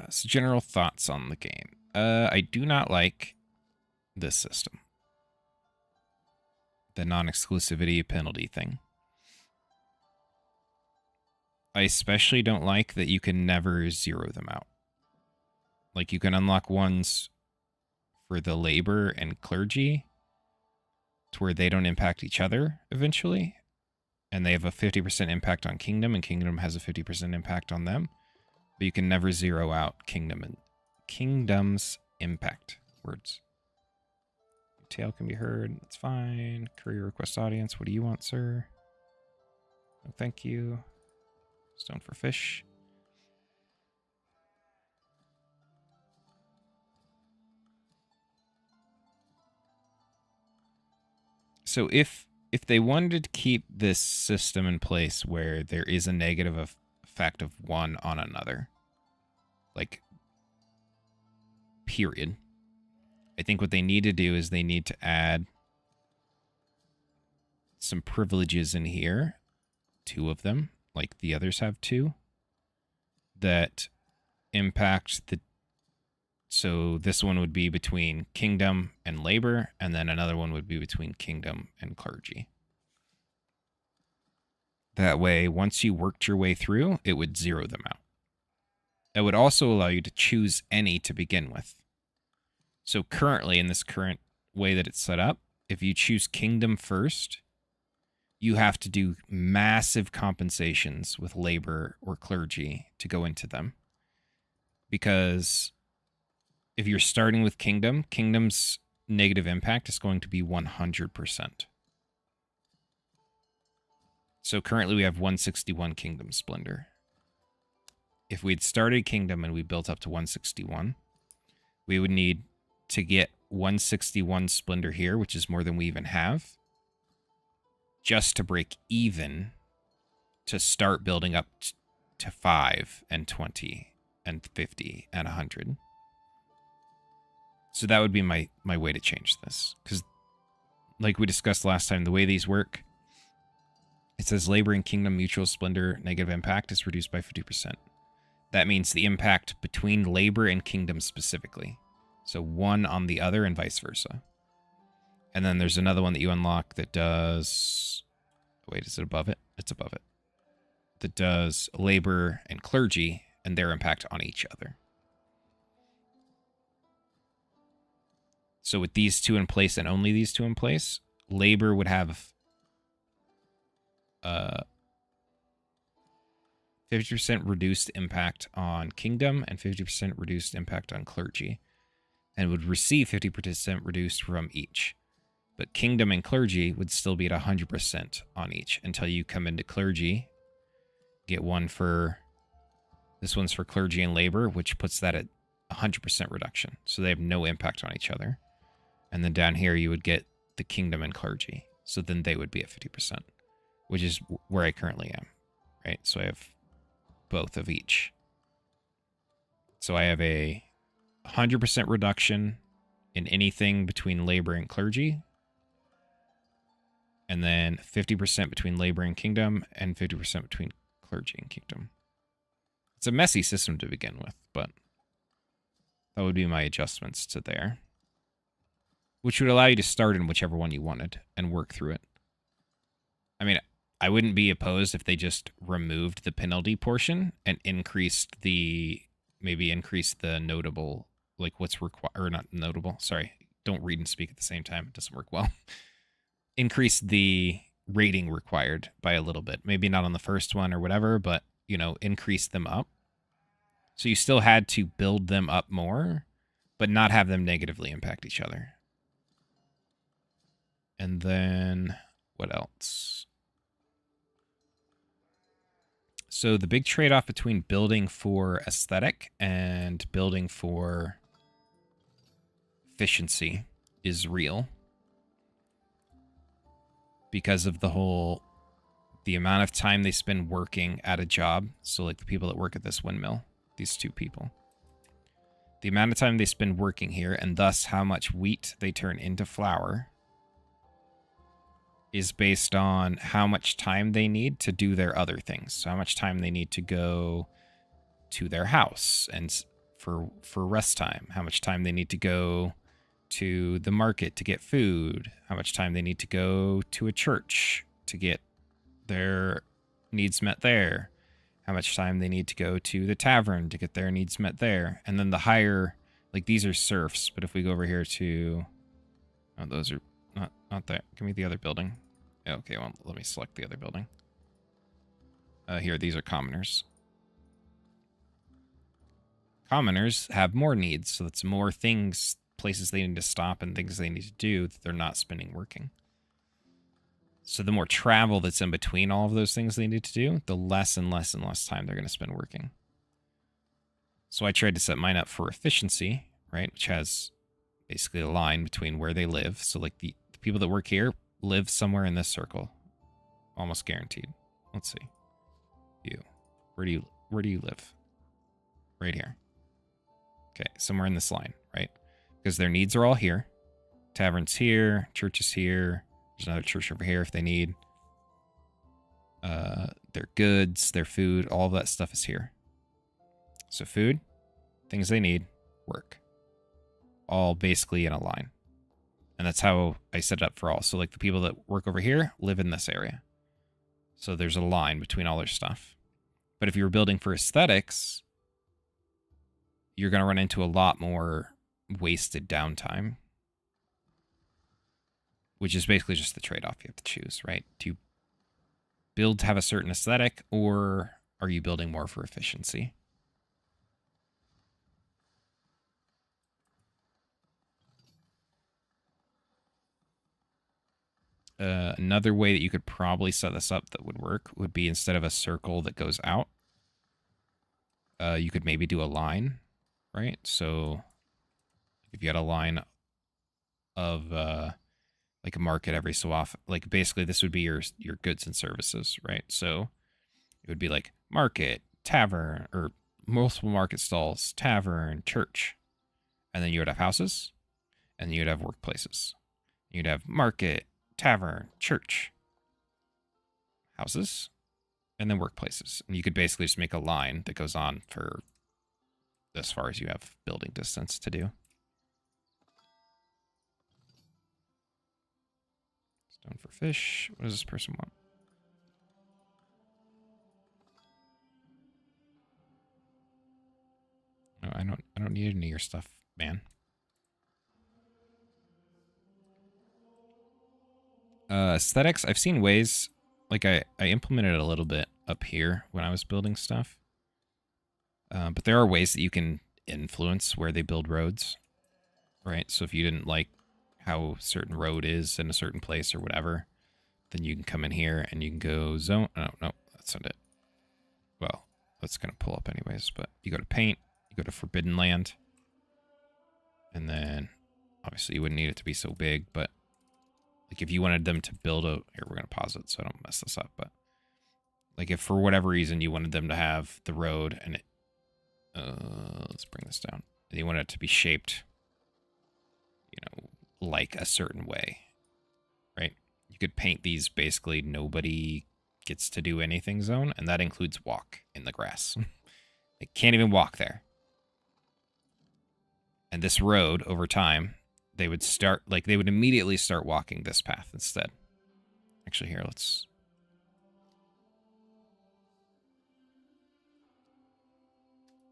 So general thoughts on the game. I do not like this system. The non-exclusivity penalty thing. I especially don't like that you can never zero them out. Like, you can unlock ones for the labor and clergy to where they don't impact each other eventually. And they have a 50% impact on kingdom, and kingdom has a 50% impact on them. But you can never zero out kingdom and kingdom's impact. Words. Tale can be heard. That's fine. Courier request audience. What do you want, sir? No, thank you. Stone for fish. So if they wanted to keep this system in place where there is a negative effect of one on another, like, period, I think what they need to do is they need to add some privileges in here, 2 of them, like the others have 2, that impact the... So this one would be between kingdom and labor, and then another one would be between kingdom and clergy. That way, once you worked your way through, it would zero them out. It would also allow you to choose any to begin with. So currently, in this current way that it's set up, if you choose kingdom first, you have to do massive compensations with labor or clergy to go into them. Because if you're starting with kingdom, kingdom's negative impact is going to be 100%. So currently we have 161 kingdom splendor. If we'd started kingdom and we built up to 161, we would need to get 161 splendor here, which is more than we even have, just to break even to start building up to 5 and 20 and 50 and 100. So that would be my way to change this. Because like we discussed last time, the way these work, it says labor and kingdom mutual splendor negative impact is reduced by 50%. That means the impact between labor and kingdom specifically. So one on the other and vice versa. And then there's another one that you unlock that does... Wait, is it above it? It's above it. That does labor and clergy and their impact on each other. So with these two in place and only these two in place, labor would have 50% reduced impact on kingdom and 50% reduced impact on clergy, and would receive 50% reduced from each. But kingdom and clergy would still be at 100% on each until you come into clergy. Get one for, this one's for clergy and labor, which puts that at 100% reduction. So they have no impact on each other. And then down here, you would get the kingdom and clergy. So then they would be at 50%, which is where I currently am, right? So I have both of each. So I have a 100% reduction in anything between labor and clergy, and then 50% between labor and kingdom, and 50% between clergy and kingdom. It's a messy system to begin with, but that would be my adjustments to there, which would allow you to start in whichever one you wanted and work through it. I mean, I wouldn't be opposed if they just removed the penalty portion and increased the, maybe increase the notable, like what's required, or not notable, sorry, don't read and speak at the same time, it doesn't work well. Increase the rating required by a little bit. Maybe not on the first one or whatever, but, you know, increase them up. So you still had to build them up more, but not have them negatively impact each other. And then what else? So the big trade-off between building for aesthetic and building for efficiency is real. Because of the amount of time they spend working at a job. So like the people that work at this windmill, these two people. The amount of time they spend working here, and thus how much wheat they turn into flour, is based on how much time they need to do their other things. So how much time they need to go to their house and for rest time. How much time they need to go to the market to get food, how much time they need to go to a church to get their needs met there, how much time they need to go to the tavern to get their needs met there. And then the higher, like these are serfs, but if we go over here to, oh, those are not that. Give me the other building. Okay, well, let me select the other building. Here, these are commoners. Commoners have more needs, so it's more things, places they need to stop and things they need to do that they're not spending working. So the more travel that's in between all of those things they need to do, the less and less and less time they're going to spend working. So I tried to set mine up for efficiency, right, which has basically a line between where they live. So like the people that work here live somewhere in this circle, almost guaranteed. Let's see. You, where do you live? Right here. Okay, somewhere in this line, right? Because their needs are all here. Tavern's here, church is here. There's another church over here if they need. Their goods, their food, all of that stuff is here. So food, things they need, work. All basically in a line. And that's how I set it up for all. So like the people that work over here live in this area. So there's a line between all their stuff. But if you were building for aesthetics, you're going to run into a lot more wasted downtime. Which is basically just the trade-off you have to choose, right? Do you build to have a certain aesthetic, or are you building more for efficiency? Another way that you could probably set this up that would work would be instead of a circle that goes out, you could maybe do a line, right? So if you had a line of like a market every so often, like basically this would be your goods and services, right? So it would be like market, tavern, or multiple market stalls, tavern, church. And then you would have houses, and then you'd have workplaces. You'd have market, tavern, church, houses, and then workplaces. And you could basically just make a line that goes on for as far as you have building distance to do. Stone for fish. What does this person want? No, I don't need any of your stuff, man. Aesthetics, I've seen ways, like I implemented a little bit up here when I was building stuff. But there are ways that you can influence where they build roads, right? So if you didn't like how a certain road is in a certain place or whatever, then you can come in here and you can go zone. Oh, no, that's not it. Well, that's going to pull up anyways, but you go to paint, you go to forbidden land, and then obviously you wouldn't need it to be so big, but like if you wanted them to build a, here, we're going to pause it so I don't mess this up, but like if for whatever reason you wanted them to have the road and it, let's bring this down, and you want it to be shaped, you know, like a certain way, right? You could paint these basically nobody gets to do anything zone, and that includes walk in the grass. They can't even walk there. And this road, over time, they would start, like, they would immediately start walking this path instead. Actually, here, let's...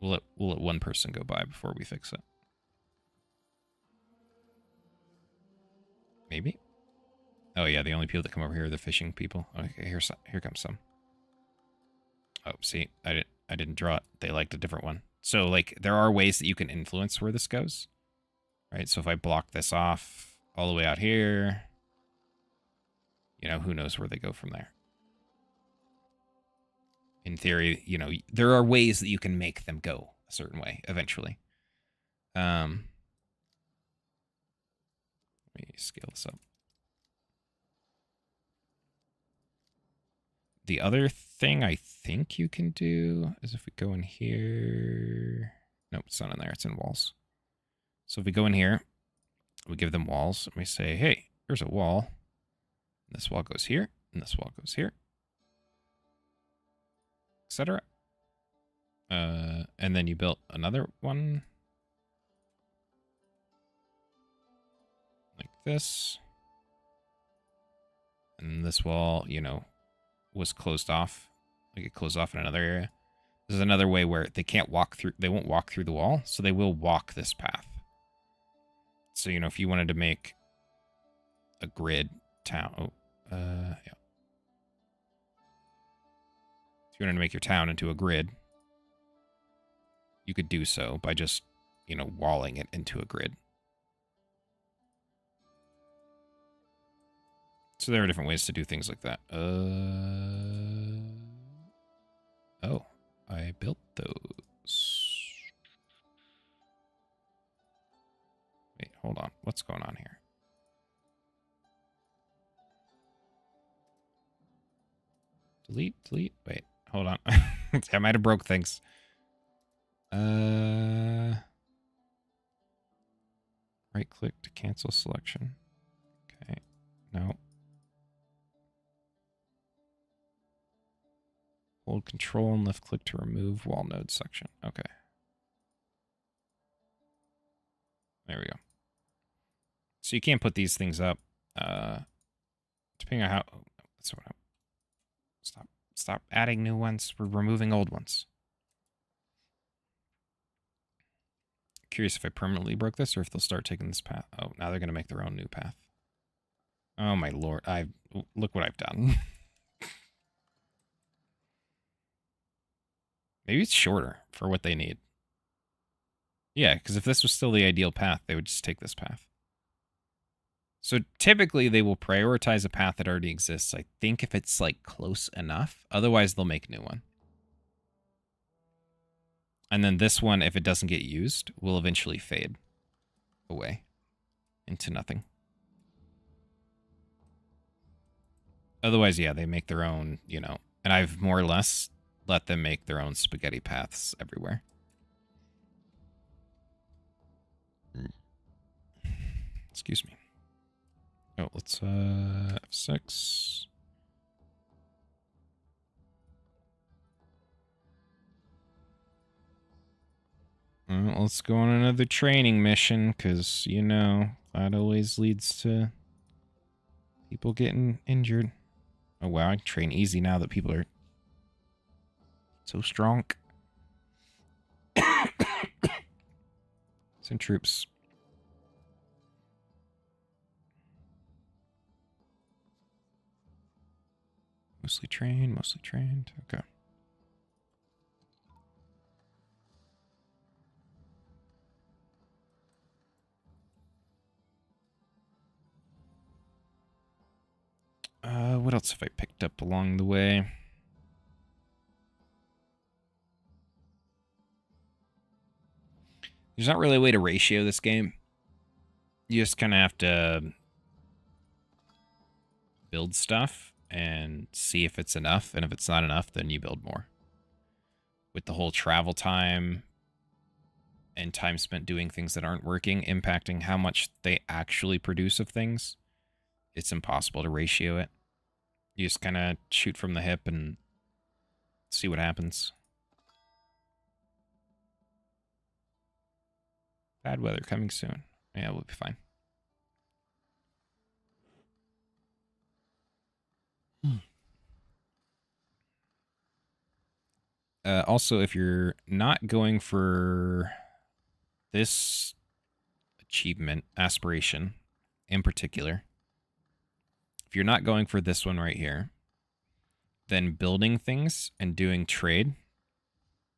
We'll let one person go by before we fix it. Maybe? Oh, yeah, the only people that come over here are the fishing people. Okay, here comes some. Oh, see, I didn't draw it. They liked a different one. So, like, there are ways that you can influence where this goes. Right, so if I block this off all the way out here, you know, who knows where they go from there. In theory, you know, there are ways that you can make them go a certain way eventually. Let me scale this up. The other thing I think you can do is if we go in here... Nope, it's not in there. It's in walls. So if we go in here, we give them walls, and we say, hey, here's a wall. This wall goes here, and this wall goes here, etc. And then you built another one like this. And this wall, you know, was closed off. Like it closed off in another area. This is another way where they can't walk through, they won't walk through the wall, so they will walk this path. So, you know, if you wanted to make a grid town, yeah. If you wanted to make your town into a grid, you could do so by just, you know, walling it into a grid. So there are different ways to do things like that. Oh, I built those. Wait, hold on. What's going on here? Delete. Wait, hold on. I might have broke things. Right click to cancel selection. Okay. No. Hold control and left click to remove wall node section. Okay. There we go. So you can't put these things up. Depending on how... That's what I'm... Stop adding new ones. We're removing old ones. Curious if I permanently broke this or if they'll start taking this path. Oh, now they're going to make their own new path. Oh my lord. Look what I've done. Maybe it's shorter for what they need. Yeah, because if this was still the ideal path, they would just take this path. So typically they will prioritize a path that already exists, I think, if it's like close enough. Otherwise, they'll make a new one. And then this one, if it doesn't get used, will eventually fade away into nothing. Otherwise, yeah, they make their own, you know, and I've more or less let them make their own spaghetti paths everywhere. Excuse me. Oh, let's F6. Well, let's go on another training mission, because, you know, that always leads to people getting injured. Oh, wow, I can train easy now that people are so strong. Send troops. Mostly trained, mostly trained. Okay. What else have I picked up along the way? There's not really a way to ratio this game. You just kind of have to build stuff and see if it's enough. And if it's not enough, then you build more. With the whole travel time and time spent doing things that aren't working impacting how much they actually produce of things, it's impossible to ratio it. You just kind of shoot from the hip and see what happens. Bad weather coming soon. Yeah, we'll be fine. Also, if you're not going for this achievement, aspiration in particular, if you're not going for this one right here, then building things and doing trade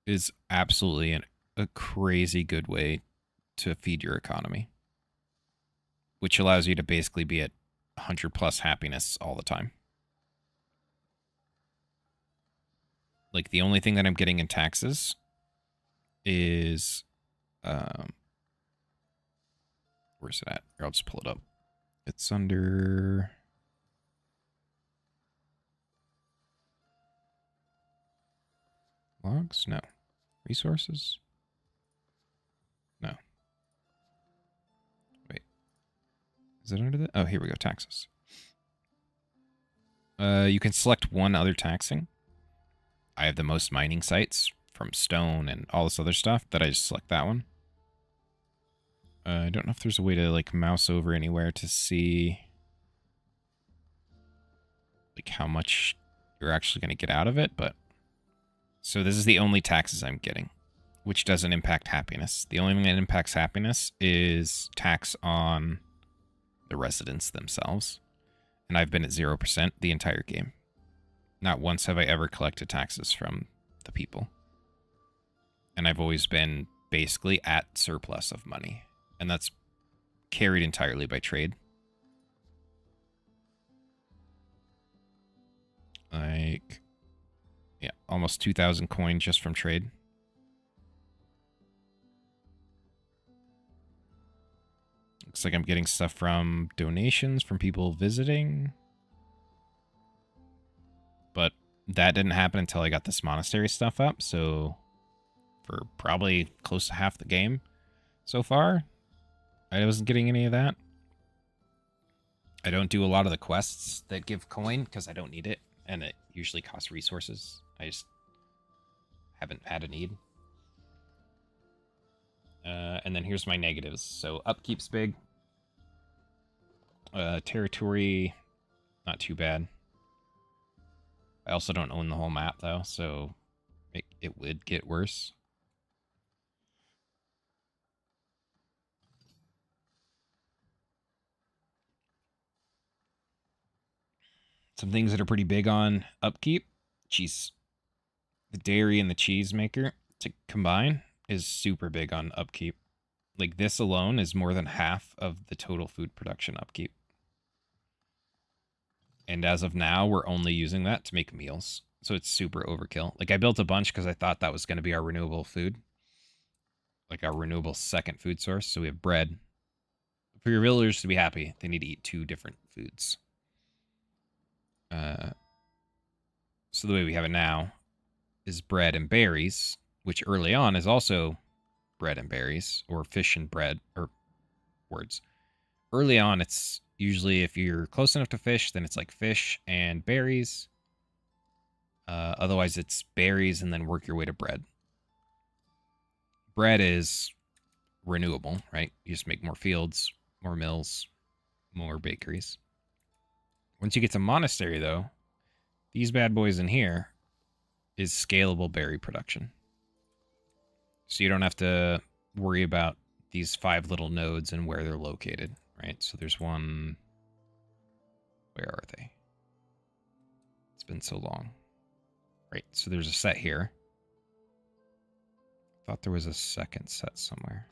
is absolutely a crazy good way to feed your economy, which allows you to basically be at 100 plus happiness all the time. Like, the only thing that I'm getting in taxes is, where's it at? Here, I'll just pull it up. It's under logs? No. Resources? No. Wait. Is it under the? Oh, here we go. Taxes. You can select one other taxing. I have the most mining sites from stone and all this other stuff that I just select that one. I don't know if there's a way to like mouse over anywhere to see like how much you're actually going to get out of it, but so this is the only taxes I'm getting, which doesn't impact happiness. The only thing that impacts happiness is tax on the residents themselves, and I've been at 0% the entire game. Not once have I ever collected taxes from the people. And I've always been basically at surplus of money. And that's carried entirely by trade. Like, yeah, almost 2,000 coin just from trade. Looks like I'm getting stuff from donations from people visiting. But that didn't happen until I got this monastery stuff up, so for probably close to half the game so far, I wasn't getting any of that. I don't do a lot of the quests that give coin because I don't need it, and it usually costs resources. I just haven't had a need. And then here's my negatives. So upkeep's big. Territory, not too bad. I also don't own the whole map, though, so it would get worse. Some things that are pretty big on upkeep. Cheese. The dairy and the cheese maker to combine is super big on upkeep. Like, this alone is more than half of the total food production upkeep. And as of now, we're only using that to make meals. So it's super overkill. Like, I built a bunch because I thought that was going to be our renewable food. Like, our renewable second food source. So we have bread. For your villagers to be happy, they need to eat 2 different foods. So the way we have it now is bread and berries, which early on is also bread and berries, or fish and bread, or words. Early on, it's usually if you're close enough to fish, then it's like fish and berries. Otherwise, it's berries and then work your way to bread. Bread is renewable, right? You just make more fields, more mills, more bakeries. Once you get to monastery, though, these bad boys in here is scalable berry production. So you don't have to worry about these 5 little nodes and where they're located, right? So there's one... Where are they? It's been so long. Right, so there's a set here. Thought there was a second set somewhere.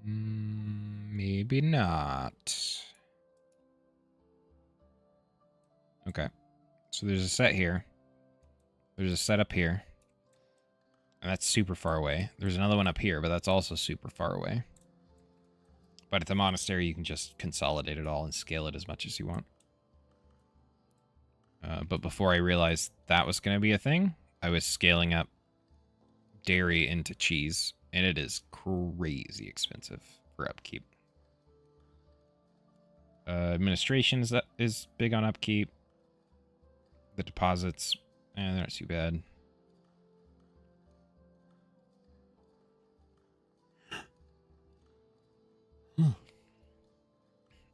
Maybe not. Okay. So there's a set here. There's a set up here. And that's super far away. There's another one up here, but that's also super far away. But at the monastery, you can just consolidate it all and scale it as much as you want. But before I realized that was going to be a thing, I was scaling up dairy into cheese, and it is crazy expensive for upkeep. Administration is big on upkeep. The deposits, they're not too bad.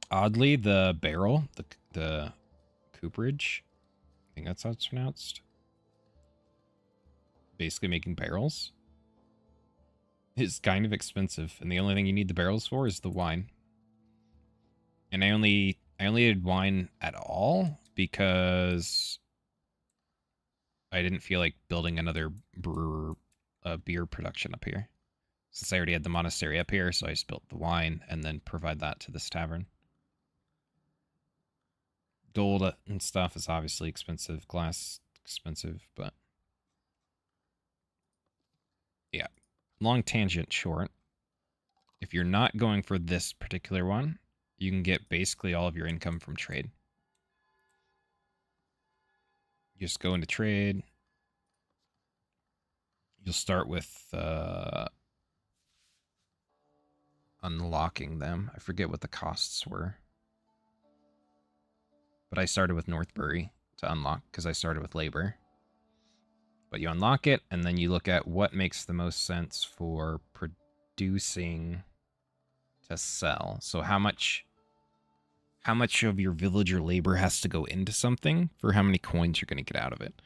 Oddly, the barrel, the cooperage, I think that's how it's pronounced. Basically making barrels is kind of expensive, and the only thing you need the barrels for is the wine. And I only did wine at all because I didn't feel like building another beer production up here. Since I already had the monastery up here, so I just built the wine and then provide that to this tavern. Gold and stuff is obviously expensive. Glass expensive, but yeah. Long tangent short. If you're not going for this particular one, you can get basically all of your income from trade. You just go into trade. You'll start with unlocking them. I forget what the costs were. But I started with Northbury to unlock because I started with labor. But you unlock it, and then you look at what makes the most sense for producing to sell. So how much of your villager labor has to go into something for how many coins you're going to get out of it.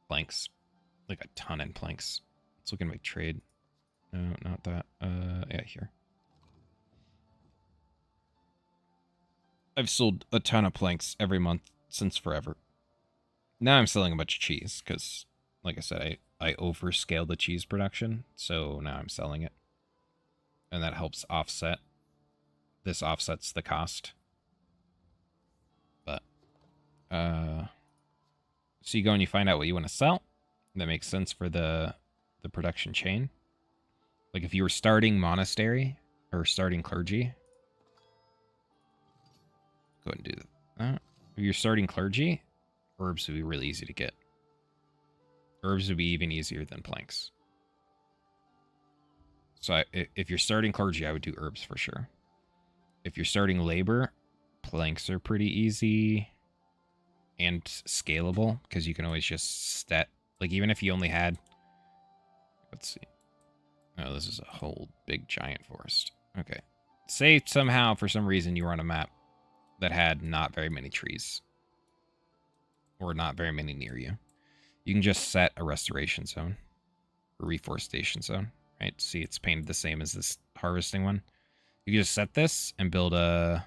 Planks. Like a ton in planks. Let's look at my trade. No, not that. Yeah, here. I've sold a ton of planks every month since forever. Now I'm selling a bunch of cheese because, like I said, I overscaled the cheese production, so now I'm selling it. And that helps offset. This offsets the cost. But, so you go and you find out what you want to sell. That makes sense for the production chain. Like if you were starting monastery or starting clergy, go ahead and do that. If you're starting clergy, herbs would be really easy to get. Herbs would be even easier than planks. So if you're starting clergy, I would do herbs for sure. If you're starting labor, planks are pretty easy and scalable because you can always just like even if you only had, let's see. Oh, this is a whole big giant forest. Okay. Say somehow, for some reason, you were on a map that had not very many trees. Or not very many near you. You can just set a restoration zone. Or reforestation zone. Right? See, it's painted the same as this harvesting one. You can just set this and build a...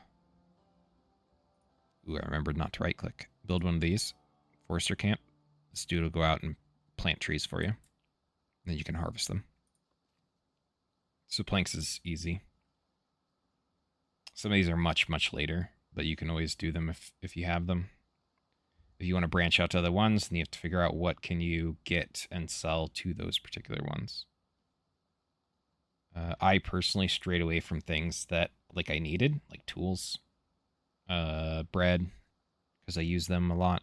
Ooh, I remembered not to right-click. Build one of these. Forester camp. This dude will go out and plant trees for you. Then you can harvest them. So planks is easy. Some of these are much, much later, but you can always do them if you have them. If you want to branch out to other ones, then you have to figure out what can you get and sell to those particular ones. I personally strayed away from things that like I needed, like tools, bread, because I use them a lot.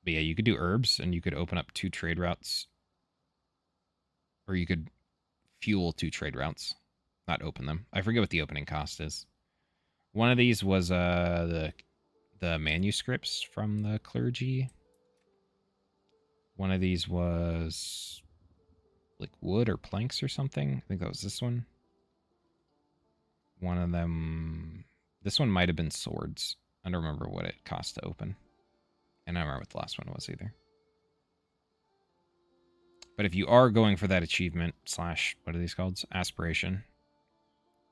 But yeah, you could do herbs, and you could open up 2 trade routes. Or you could fuel 2 trade routes. Not open them. I forget what the opening cost is. One of these was the manuscripts from the clergy. One of these was like wood or planks or something. I think that was this one. One of them... This one might have been swords. I don't remember what it cost to open. And I don't remember what the last one was either. But if you are going for that achievement slash, what are these called? Aspiration,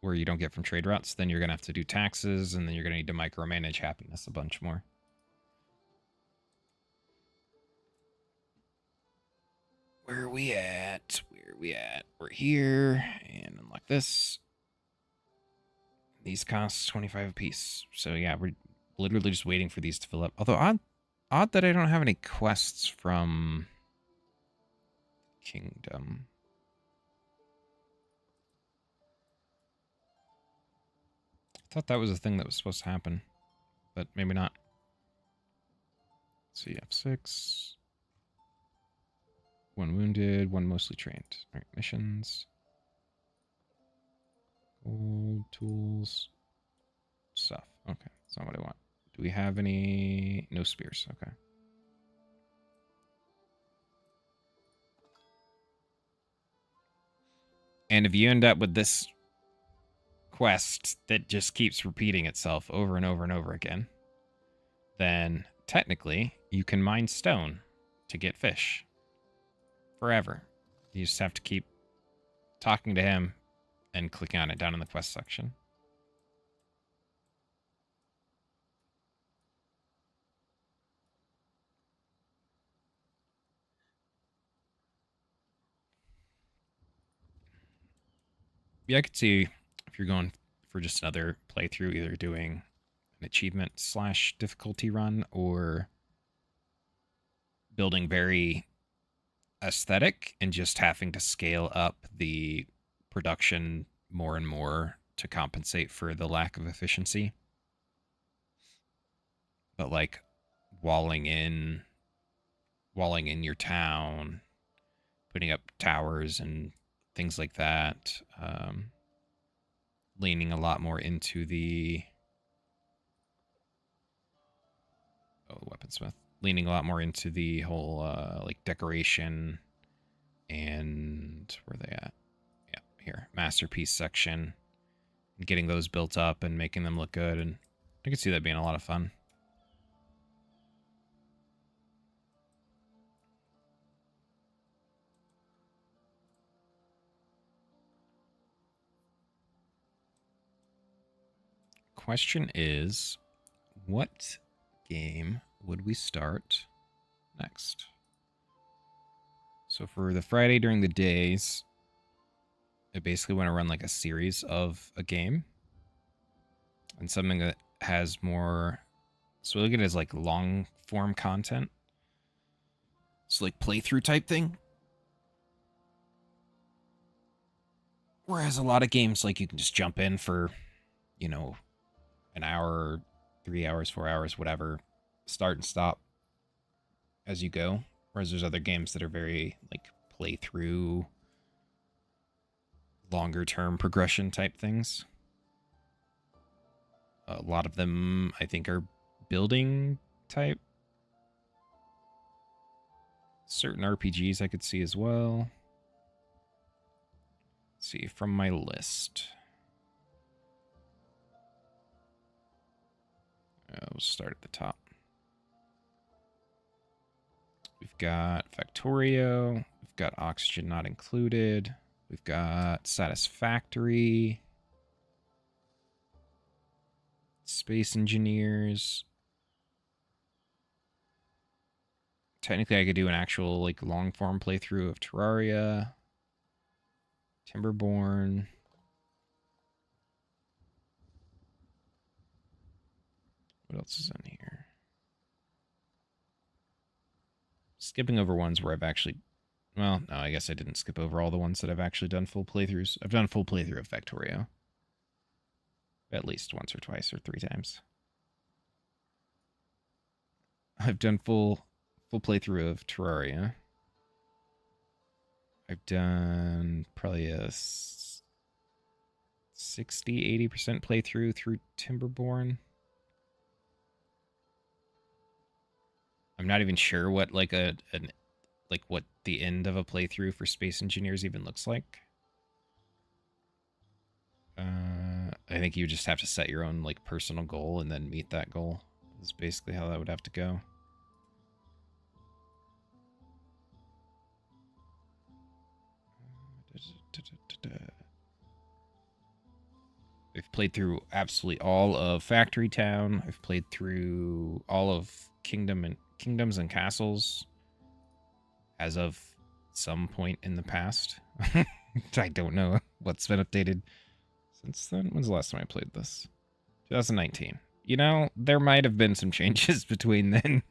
where you don't get from trade routes, then you're going to have to do taxes, and then you're going to need to micromanage happiness a bunch more. Where are we at? Where are we at? We're here, and unlock this. These cost 25 apiece. So yeah, we're literally just waiting for these to fill up. Although odd that I don't have any quests from Kingdom. I thought that was a thing that was supposed to happen, but maybe not. Let's see, F6. 1 wounded, 1 mostly trained. All right, missions. Gold, tools, stuff. Okay, that's not what I want. Do we have any? No spears. Okay. And if you end up with this quest that just keeps repeating itself over and over and over again, then technically you can mine stone to get fish forever. You just have to keep talking to him and clicking on it down in the quest section. Yeah, I could see if you're going for just another playthrough, either doing an achievement slash difficulty run or building very aesthetic and just having to scale up the production more and more to compensate for the lack of efficiency. But like walling in your town, putting up towers and things like that, leaning a lot more into the weaponsmith, leaning a lot more into the whole like decoration and where are they at? Yeah, here, masterpiece section, and getting those built up and making them look good, and I could see that being a lot of fun. Question is, what game would we start next? So for the Friday during the days, I basically want to run like a series of a game and something that has more. So we look at it as like long form content. So like playthrough type thing. Whereas a lot of games, like you can just jump in for, you know, an hour, 3 hours, 4 hours, whatever, start and stop as you go. Whereas there's other games that are very like playthrough, longer term progression type things. A lot of them, I think, are building type. Certain RPGs I could see as well. Let's see, from my list. We'll start at the top. We've got Factorio. We've got Oxygen Not Included. We've got Satisfactory. Space Engineers. Technically, I could do an actual like long form playthrough of Terraria. Timberborn. What else is in here? Skipping over ones where I've actually... Well, no, I guess I didn't skip over all the ones that I've actually done full playthroughs. I've done a full playthrough of Factorio. At least once or twice or 3 times. I've done full playthrough of Terraria. I've done probably a 60-80% playthrough through Timberborn. I'm not even sure what like what the end of a playthrough for Space Engineers even looks like. I think you just have to set your own like personal goal and then meet that goal. Is basically how that would have to go. I've played through absolutely all of Factory Town. I've played through all of Kingdoms and Castles as of some point in the past. I don't know what's been updated since then. When's the last time I played this? 2019. You know, there might have been some changes between then.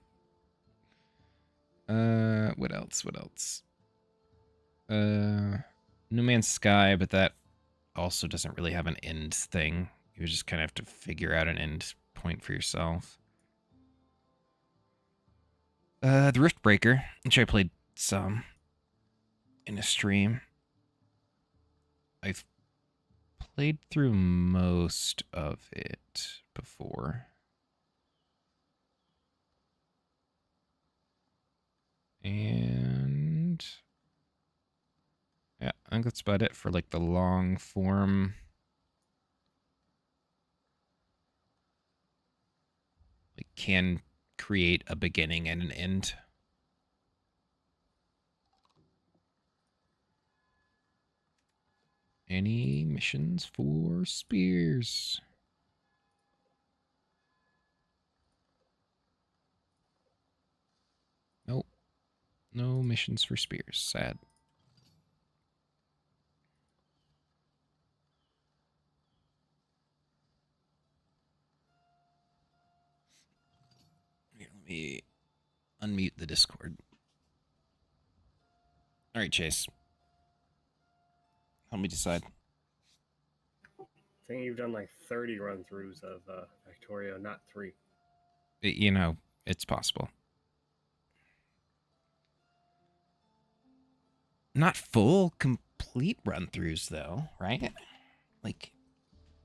What else? What else? No Man's Sky, but that also doesn't really have an end thing. You just kind of have to figure out an end point for yourself. The Riftbreaker, which I played some in a stream. I've played through most of it before. And yeah, I think that's about it for like the long form. Like can create a beginning and an end. Any missions for spears? Nope. No missions for spears. Sad. Here, let me unmute the Discord. All right, Chase. Help me decide. I think you've done like 30 run-throughs of Factorio, not 3. You know, it's possible. Not full, complete run-throughs, though, right? Like,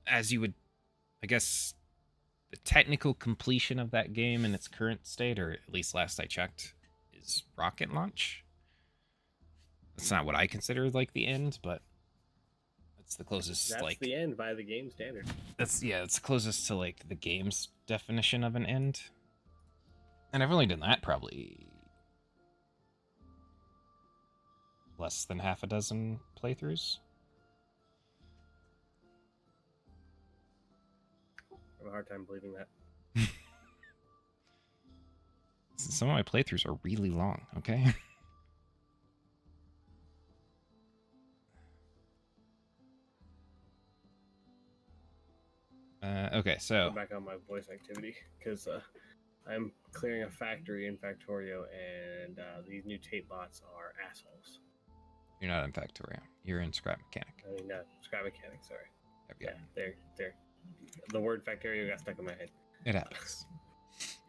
as you would, I guess, the technical completion of that game in its current state, or at least last I checked, is rocket launch. That's not what I consider, like, the end, but it's the closest, That's like... the end by the game standard. It's the closest to, like, the game's definition of an end. And I've only done that probably less than half a dozen playthroughs. I have a hard time believing that. Some of my playthroughs are really long, okay? Okay, so... Go back on my voice activity, because I'm clearing a factory in Factorio, and these new tape bots are assholes. You're not in Factorio. You're in Scrap Mechanic. I mean, Scrap Mechanic, sorry. Yeah, they're... The word Factorio got stuck in my head. it happens.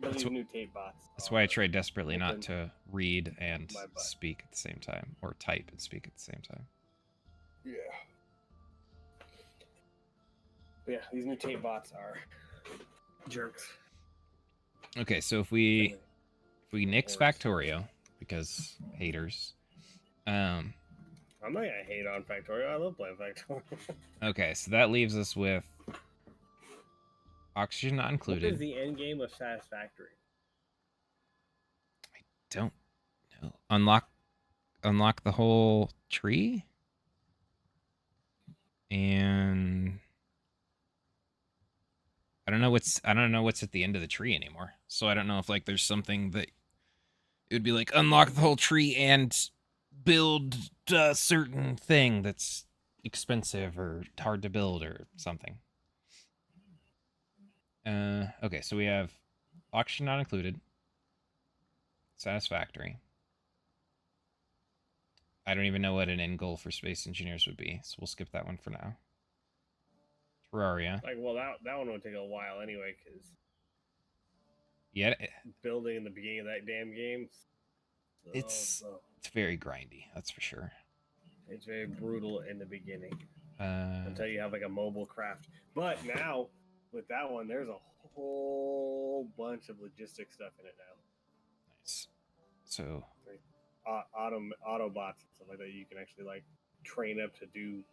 These new tape bots. That's why I try desperately not to read and speak at the same time, or type and speak at the same time. Yeah. But yeah, these new tape bots are jerks. Okay, so if we nix Factorio, because haters, I'm not gonna hate on Factorio. I love playing Factorio. Okay, so that leaves us with Oxygen Not Included. What is the end game of Satisfactory? I don't know. Unlock the whole tree? And I don't know what's at the end of the tree anymore. So I don't know if like there's something that it would be like unlock the whole tree and build a certain thing that's expensive or hard to build or something. Okay, so we have Oxygen Not Included, Satisfactory. I don't even know what an end goal for Space Engineers would be, so we'll skip that one for now. Terraria. Like, well, that one would take a while anyway, because yeah, building in the beginning of that damn game, it's very grindy, that's for sure. It's very brutal in the beginning until you have like a mobile craft. But now with that one, there's a whole bunch of logistic stuff in it now. Nice. So Autobots and stuff like that. You can actually like train up to do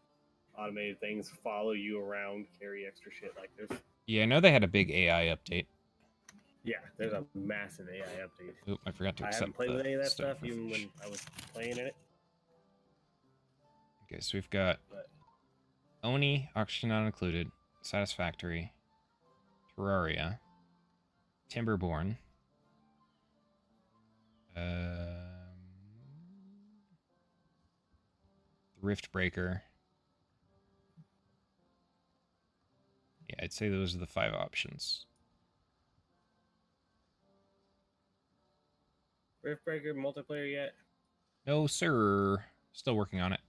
automated things, follow you around, carry extra shit. Like there's. Yeah, I know they had a big AI update. Yeah, there's a massive AI update. Oop, I forgot to accept. I haven't played with any of that stuff, even when I was playing in it. Okay, so we've got Oni, Oxygen Not Included, Satisfactory, Terraria, Timberborn, Riftbreaker. Yeah, I'd say those are the 5 options. Riftbreaker multiplayer yet? No, sir. Still working on it.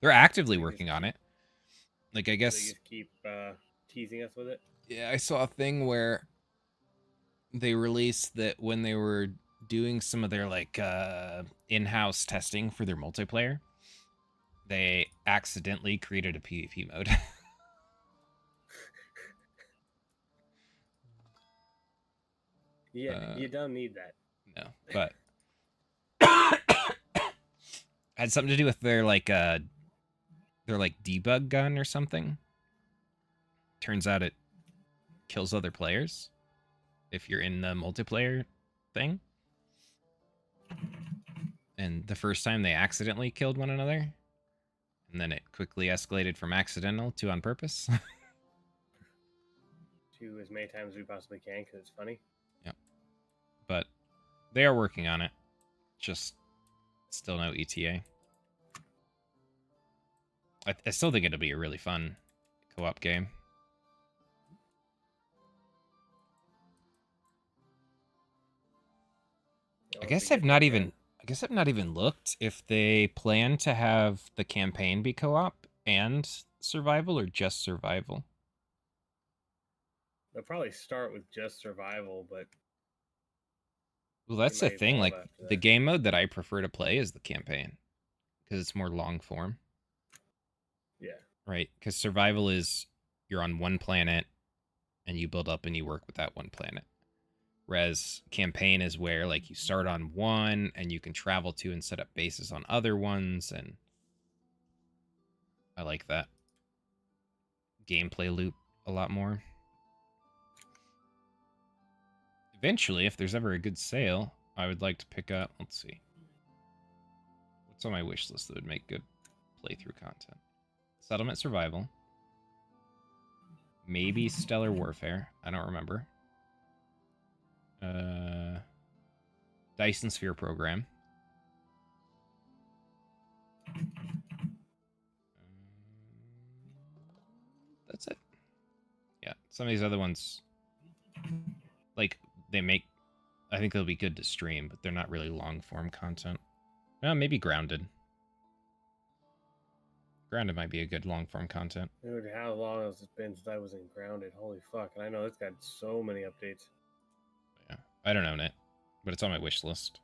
They're actively working on it. Like, I guess... They just keep teasing us with it? Yeah, I saw a thing where they released that when they were doing some of their, like, in-house testing for their multiplayer, they accidentally created a PvP mode. Yeah, you don't need that. No, but had something to do with their debug gun or something. Turns out it kills other players if you're in the multiplayer thing. And the first time they accidentally killed one another, and then it quickly escalated from accidental to on purpose. To as many times as we possibly can because it's funny. Yep. But they are working on it. Just still no ETA. I still think it'll be a really fun co-op game. I guess I've not even looked if they plan to have the campaign be co-op and survival or just survival. They'll probably start with just survival, but well, that's the thing. Like the game mode that I prefer to play is the campaign because it's more long form. Yeah. Right, because survival is you're on one planet and you build up and you work with that one planet. Whereas campaign is where like you start on one and you can travel to and set up bases on other ones, and I like that gameplay loop a lot more. Eventually, if there's ever a good sale, I would like to pick up, let's see. What's on my wish list that would make good playthrough content? Settlement Survival. Maybe Stellar Warfare. I don't remember. Dyson Sphere Program. That's it. Yeah, some of these other ones, like, they make... I think they'll be good to stream, but they're not really long-form content. Well, maybe Grounded. Grounded might be a good long-form content. Dude, how long has it been since I was in Grounded? Holy fuck. And I know it's got so many updates. Yeah, I don't own it, but it's on my wish list.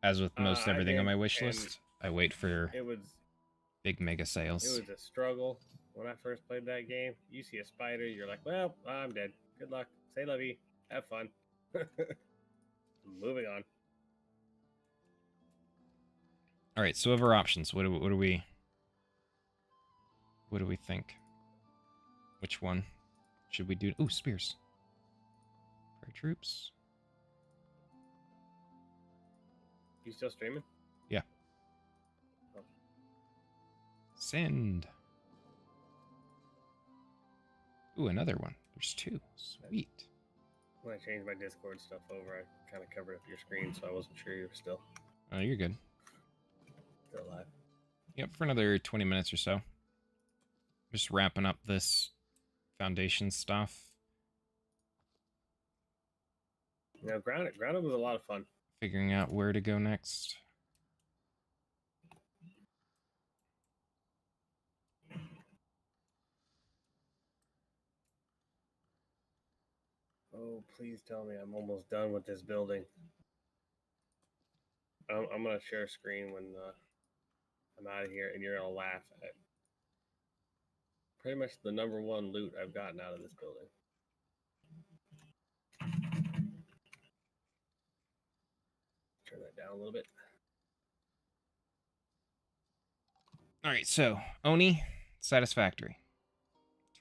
As with most everything on my wish list, I wait for big mega sales. It was a struggle when I first played that game. You see a spider, you're like, well, I'm dead. Good luck. Say lovey. Have fun. Moving on. All right, so of our options, what do we think? Which one should we do? Ooh, spears. Paratroops. You still streaming? Yeah. Oh. Send. Ooh, another one. There's 2. Sweet. When I changed my Discord stuff over, I kind of covered up your screen, so I wasn't sure you were still. Oh, you're good. Still alive. Yep, for another 20 minutes or so. Just wrapping up this foundation stuff. You know, Grounded was a lot of fun. Figuring out where to go next. Oh, please tell me I'm almost done with this building. I'm going to share a screen when I'm out of here, and you're going to laugh at pretty much the number 1 loot I've gotten out of this building. Turn that down a little bit. All right, so Oni, Satisfactory,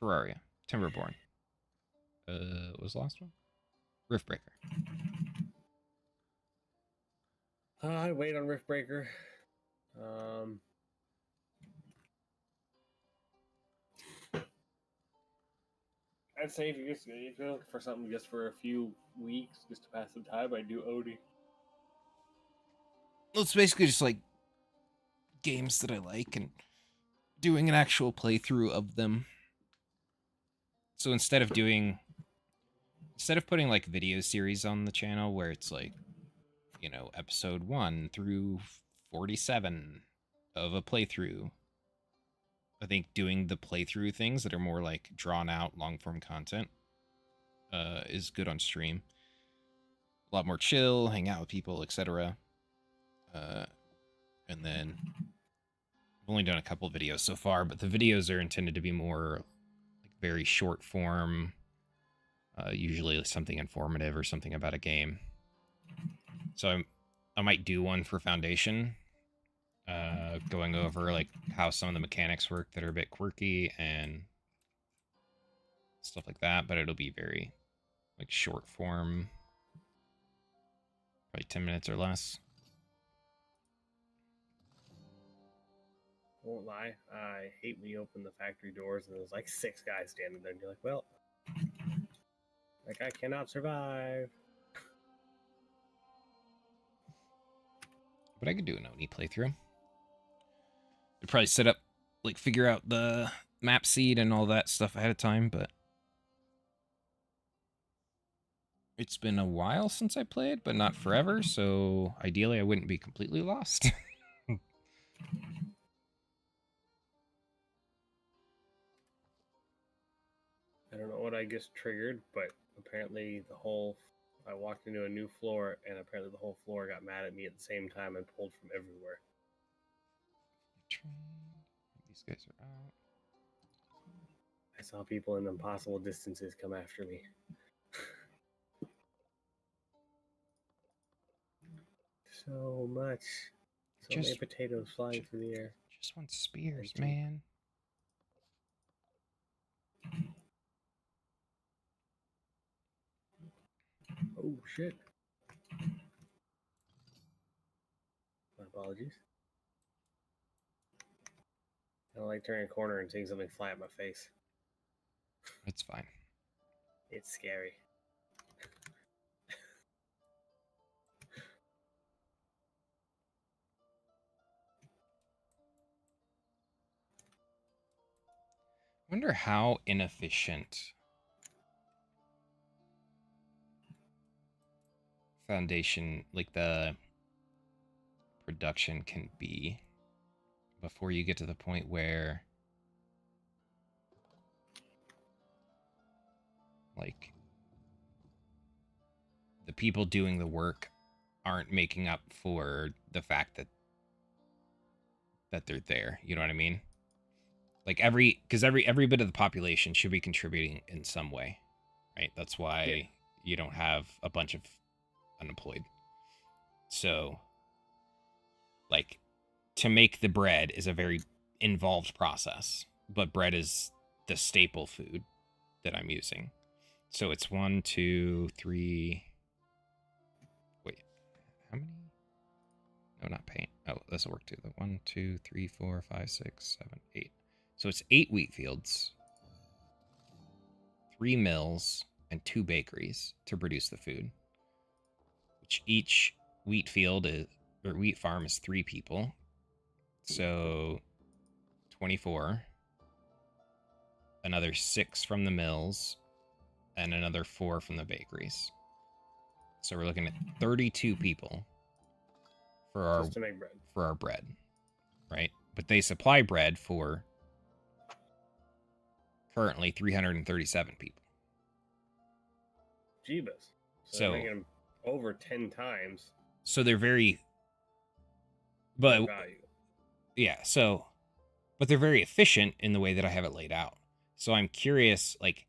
Terraria, Timberborn. What was the last one? Riftbreaker. I'd wait on Riftbreaker. I'd say if you're looking for something just for a few weeks, just to pass the time, I'd do Odie. Well, it's basically just like games that I like and doing an actual playthrough of them. So instead of putting like video series on the channel where it's like, you know, episode 1 through 47 of a playthrough, I think doing the playthrough things that are more like drawn out long form content is good on stream. A lot more chill, hang out with people, etc. And then I've only done a couple videos so far, but the videos are intended to be more like very short form, usually something informative or something about a game. So I might do one for Foundation, going over like how some of the mechanics work that are a bit quirky and stuff like that, but it'll be very like short form, probably 10 minutes or less. I won't lie, I hate when you open the factory doors and there's like 6 guys standing there and you're like, well, like I cannot survive. But I could do an Oni playthrough. I'd probably set up, like figure out the map seed and all that stuff ahead of time, but it's been a while since I played, but not forever, so ideally I wouldn't be completely lost. I don't know what I just triggered, but apparently I walked into a new floor and apparently the whole floor got mad at me at the same time and pulled from everywhere. These guys are out. I saw people in impossible distances come after me. So much. So many potatoes flying through the air. Just want spears, man. Oh, shit. My apologies. I don't like turning a corner and seeing something fly at my face. It's fine. It's scary. I wonder how inefficient Foundation, like the production, can be before you get to the point where like the people doing the work aren't making up for the fact that they're there. You know what I mean? Like every bit of the population should be contributing in some way, right? That's why you don't have a bunch of unemployed. So like to make the bread is a very involved process, but bread is the staple food that I'm using. So it's 1, 2, 3. Wait, how many? No, not paint. Oh, this will work too. The 1, 2, 3, 4, 5, 6, 7, 8. So it's 8 wheat fields, 3 mills, and 2 bakeries to produce the food. Which each wheat field or wheat farm is 3 people. So 24. Another 6 from the mills, and another 4 from the bakeries. So we're looking at 32 people for our bread, right? But they supply bread for currently 337 people. Jeebus. So they're making them over 10 times. So they're very, but value. Yeah. So, but they're very efficient in the way that I have it laid out. So I'm curious, like,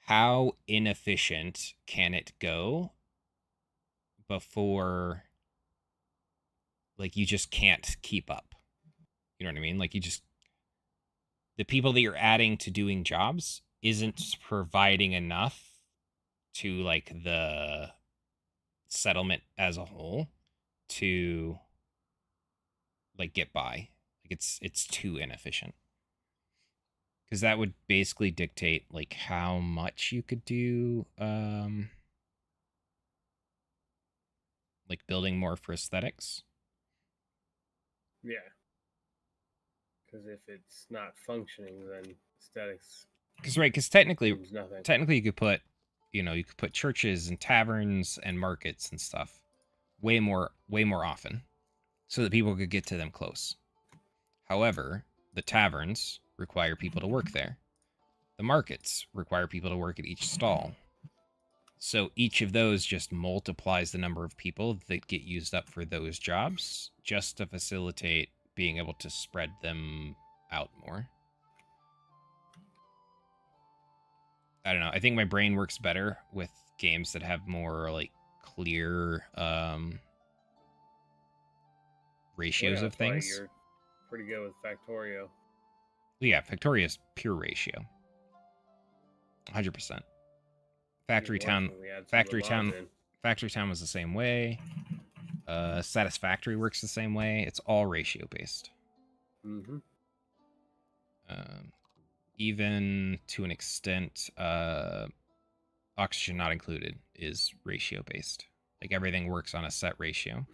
how inefficient can it go before, like, you just can't keep up? You know what I mean? Like, the people that you're adding to doing jobs isn't providing enough to, like, the settlement as a whole to, like, get by. Like, it's too inefficient. Because that would basically dictate like how much you could do like building more for aesthetics. Yeah. Because if it's not functioning, then aesthetics. Because technically nothing. Technically you could put, you could put churches and taverns and markets and stuff way more often so that people could get to them close. However, the taverns require people to work there. The markets require people to work at each stall. So each of those just multiplies the number of people that get used up for those jobs just to facilitate being able to spread them out more. I don't know. I think my brain works better with games that have more like clear ratios of things. You're pretty good with Factorio. Yeah, Factoria's pure ratio. 100%. Factory Town was the same way. Satisfactory works the same way. It's all ratio based. Mm-hmm. Even to an extent, Oxygen Not Included is ratio based. Like everything works on a set ratio.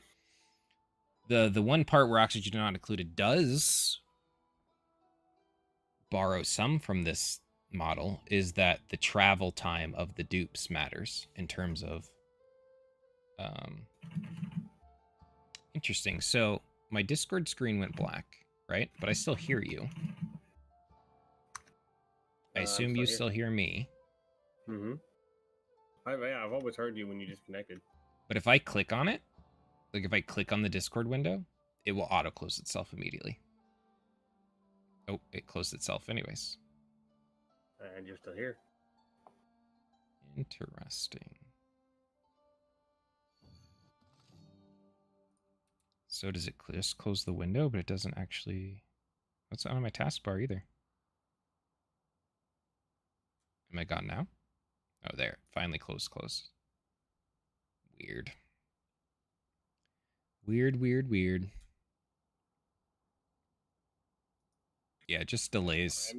The one part where Oxygen Not Included does borrow some from this model is that the travel time of the dupes matters in terms of interesting. So my Discord screen went black, right? But I still hear you. I assume you still hear me. Mm-hmm. I've always heard you when you disconnected. But if I click on it, like if I click on the Discord window, it will auto-close itself immediately. Oh, it closed itself anyways. And you're still here. Interesting. So does it just close the window, but it doesn't actually... What's on my taskbar either? Am I gone now? Oh, there. Finally close. Weird. Weird. Yeah, it just delays.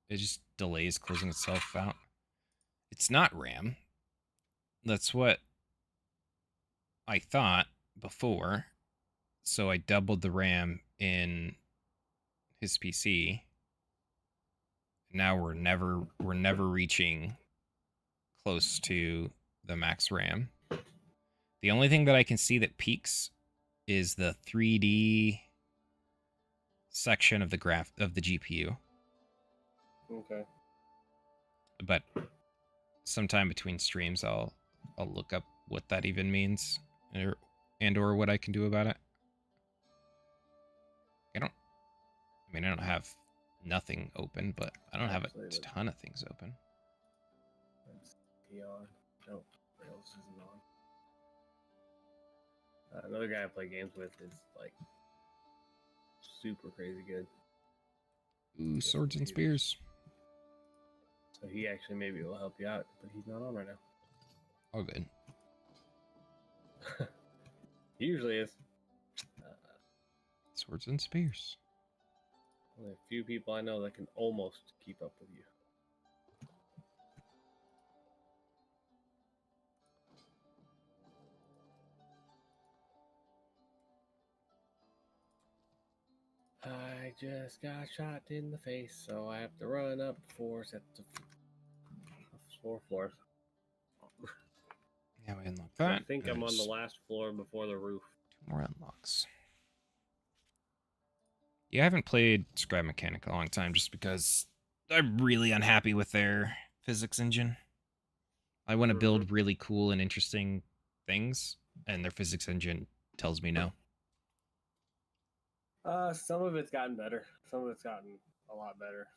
It just delays closing itself out. It's not RAM. That's what I thought before. So I doubled the RAM in his PC. Now we're never reaching close to the max RAM. The only thing that I can see that peaks is the 3D section of the GPU. Okay. But sometime between streams I'll look up what that even means or what I can do about it. I don't have nothing open, but I don't have a ton of things open. That's beyond. Nope, Rails isn't on. Another guy I play games with is like super crazy good. Ooh, Swords and Spears. So he actually maybe will help you out, but he's not on right now. All good. He usually is. Swords and Spears. Only a few people I know that can almost keep up with you. I just got shot in the face, so I have to run up 4 sets of 4 floors. Yeah, we unlock that. I think I'm on the last floor before the roof. 2 more unlocks. Yeah, I haven't played Scribe Mechanic in a long time just because I'm really unhappy with their physics engine. I want to build really cool and interesting things, and their physics engine tells me no. Some of it's gotten better. Some of it's gotten a lot better.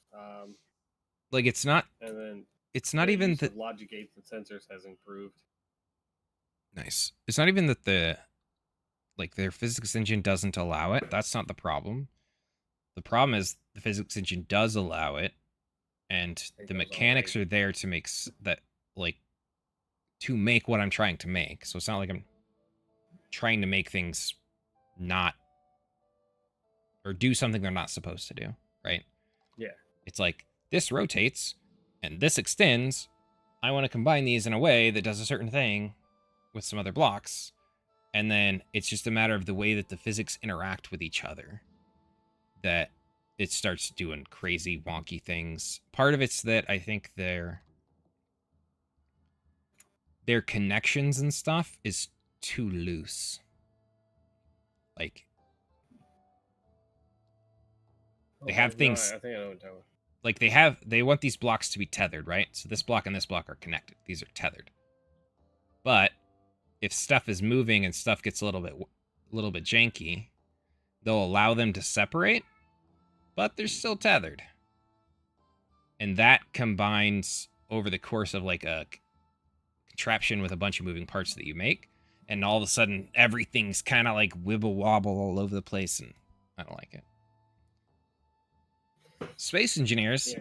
Like it's not. And then it's not even that logic gates and sensors has improved. Nice. It's not even that their physics engine doesn't allow it. That's not the problem. The problem is the physics engine does allow it, and the mechanics are there to make that to make what I'm trying to make. So it's not like I'm trying to make things not or do something they're not supposed to do, right? Yeah. It's like, this rotates and this extends. I want to combine these in a way that does a certain thing with some other blocks. And then it's just a matter of the way that the physics interact with each other that it starts doing crazy, wonky things. Part of it's that I think their connections and stuff is too loose. Like, they have things. I think I know what you're talking about. Like they want these blocks to be tethered, right? So this block and this block are connected. These are tethered. But if stuff is moving and stuff gets a little bit janky, they'll allow them to separate, but they're still tethered. And that combines over the course of like a contraption with a bunch of moving parts that you make, and all of a sudden everything's kind of like wibble wobble all over the place, and I don't like it. Space Engineers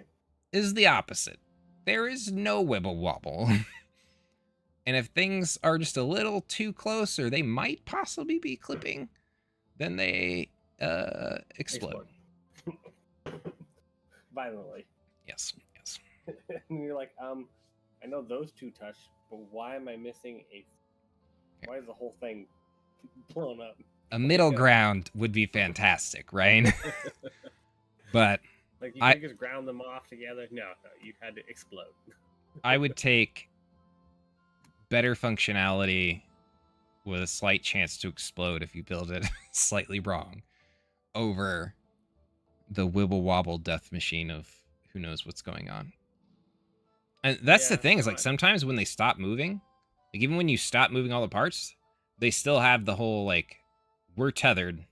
is the opposite. There is no wibble wobble. And if things are just a little too close, or they might possibly be clipping, then they explode. Violently. Yes. And you're like, I know those two touch, but why am I missing why is the whole thing blown up? A middle ground would be fantastic, right? But like, you could just ground them off together. No, you had to explode. I would take better functionality with a slight chance to explode if you build it slightly wrong over the wibble wobble death machine of who knows what's going on. And that's the thing, is like sometimes when they stop moving, like even when you stop moving all the parts, they still have the whole like, we're tethered,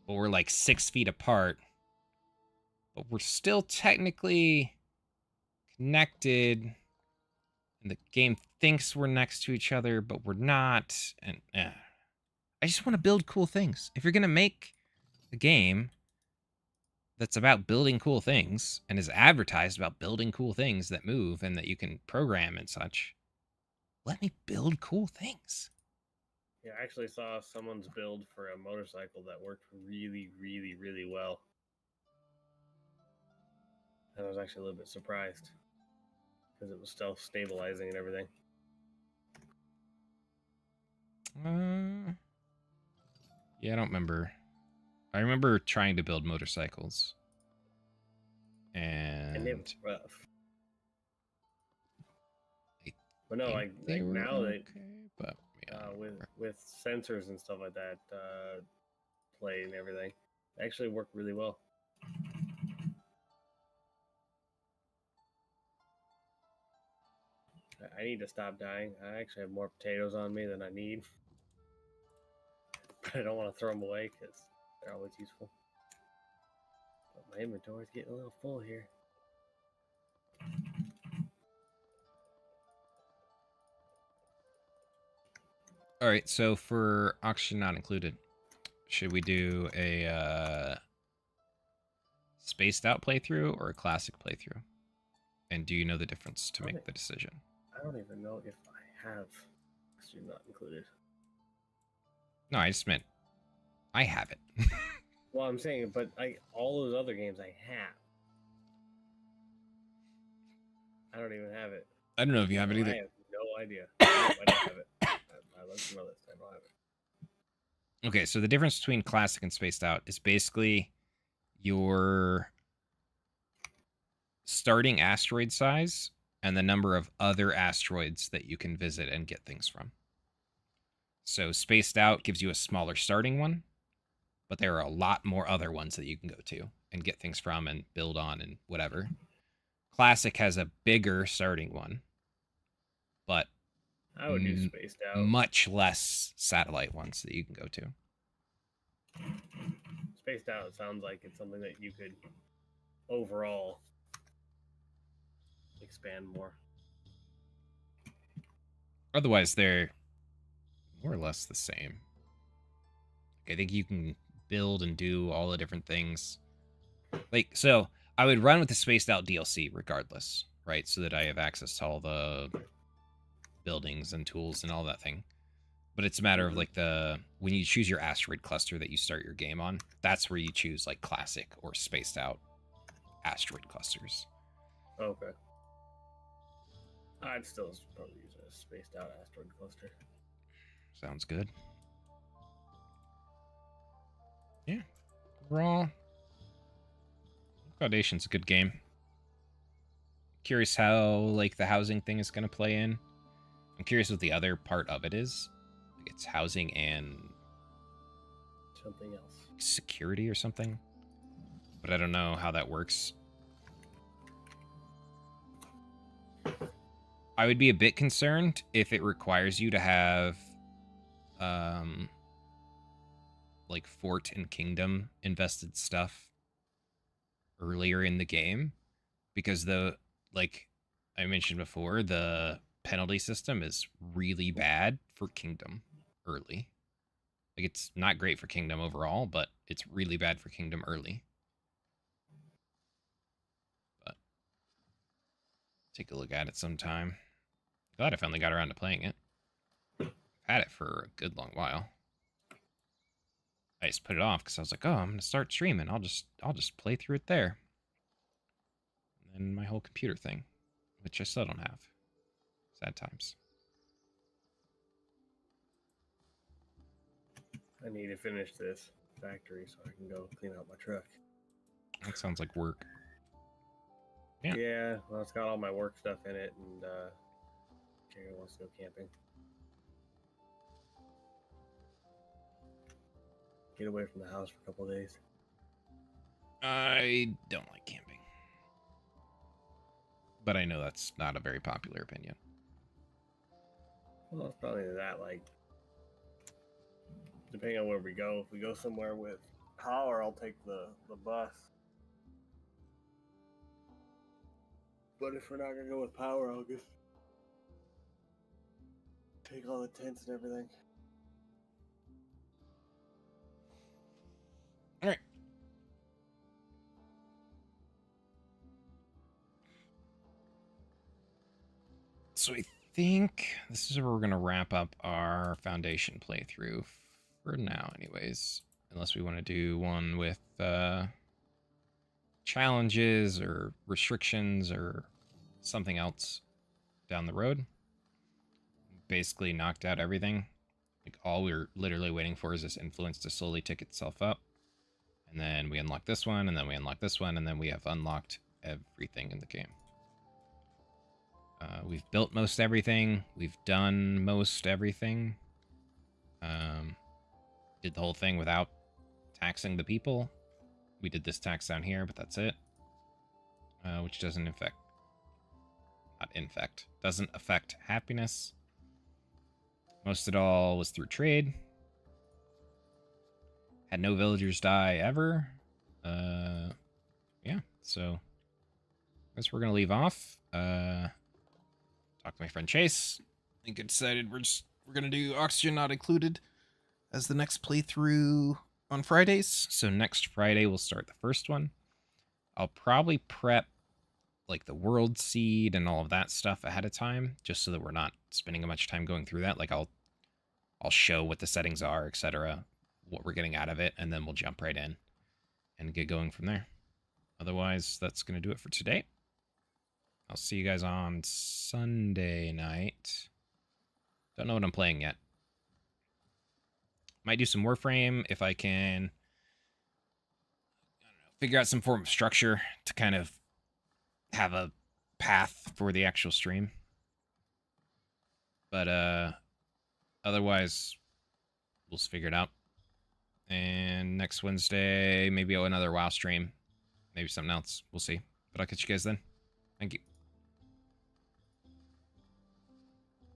but we're like 6 feet apart, but we're still technically connected, and the game thinks we're next to each other, but we're not. And I just want to build cool things. If you're gonna make a game that's about building cool things and is advertised about building cool things that move and that you can program and such, let me build cool things. Yeah, I actually saw someone's build for a motorcycle that worked really, really, really well. And I was actually a little bit surprised because it was self-stabilizing and everything. Yeah, I don't remember. I remember trying to build motorcycles. And it was rough. But no, like now okay, but yeah, with sensors and stuff like that, play and everything, they actually work really well. I need to stop dying. I actually have more potatoes on me than I need. But I don't want to throw them away because they're always useful. But my inventory's getting a little full here. All right, so for oxygen not included, should we do a spaced out playthrough or a classic playthrough? And do you know the difference to make the decision? I don't even know if I have oxygen not included. No, I just meant I have it. Well, I'm saying, but all those other games I have. I don't even have it. I don't know if you have it either. I have no idea. I don't have it. I looked at my list. I don't have it. Okay, so the difference between classic and spaced out is basically your starting asteroid size and the number of other asteroids that you can visit and get things from. So spaced out gives you a smaller starting one, but there are a lot more other ones that you can go to and get things from and build on and whatever. Classic has a bigger starting one, but I would do spaced out. Much less satellite ones that you can go to. Spaced out sounds like it's something that you could overall expand more. Otherwise, they're more or less the same. I think you can build and do all the different things. Like, so I would run with the spaced out DLC regardless, right? So that I have access to all the buildings and tools and all that thing. But it's a matter of like when you choose your asteroid cluster that you start your game on, that's where you choose like classic or spaced out asteroid clusters. Okay. I'd still probably use a spaced out asteroid cluster. Sounds good. Yeah. Overall, Foundation's a good game. Curious how like the housing thing is going to play in. I'm curious what the other part of it is. Like it's housing and something else. Security or something. But I don't know how that works. I would be a bit concerned if it requires you to have like fort and kingdom invested stuff earlier in the game, because the, like I mentioned before, the penalty system is really bad for kingdom early. Like it's not great for kingdom overall, but it's really bad for kingdom early. But take a look at it sometime. Glad I finally got around to playing it. I've had it for a good long while. I just put it off because I was like, oh, I'm gonna start streaming. I'll just play through it there. And then my whole computer thing, which I still don't have. Sad times. I need to finish this factory so I can go clean out my truck. That sounds like work. Yeah, well, it's got all my work stuff in it, and Kara wants to go camping. Get away from the house for a couple of days. I don't like camping. But I know that's not a very popular opinion. Well, it's probably that, like, depending on where we go. If we go somewhere with power, I'll take the bus. But if we're not going to go with power, I'll just take all the tents and everything. All right. So I think this is where we're going to wrap up our Foundation playthrough for now anyways. Unless we want to do one with challenges or restrictions or something else down the road. Basically knocked out everything. Like all we're literally waiting for is this influence to slowly tick itself up. And then we unlock this one, and then we unlock this one, and then we have unlocked everything in the game. We've built most everything. We've done most everything. Did the whole thing without taxing the people. We did this tax down here, but that's it. Which doesn't doesn't affect happiness. Most of it all was through trade. Had no villagers die ever. Yeah, so I guess we're gonna leave off. Talk to my friend Chase. I think I decided we're gonna do Oxygen Not Included as the next playthrough on Fridays. So next Friday we'll start the first one. I'll probably prep like the world seed and all of that stuff ahead of time, just so that we're not spending much time going through that. Like I'll show what the settings are, etc., what we're getting out of it, and then we'll jump right in and get going from there. Otherwise, that's going to do it for today. I'll see you guys on Sunday night. Don't know what I'm playing yet. Might do some Warframe if I can, I don't know, figure out some form of structure to kind of have a path for the actual stream. But otherwise, we'll just figure it out. And next Wednesday, maybe another WoW stream. Maybe something else. We'll see. But I'll catch you guys then. Thank you.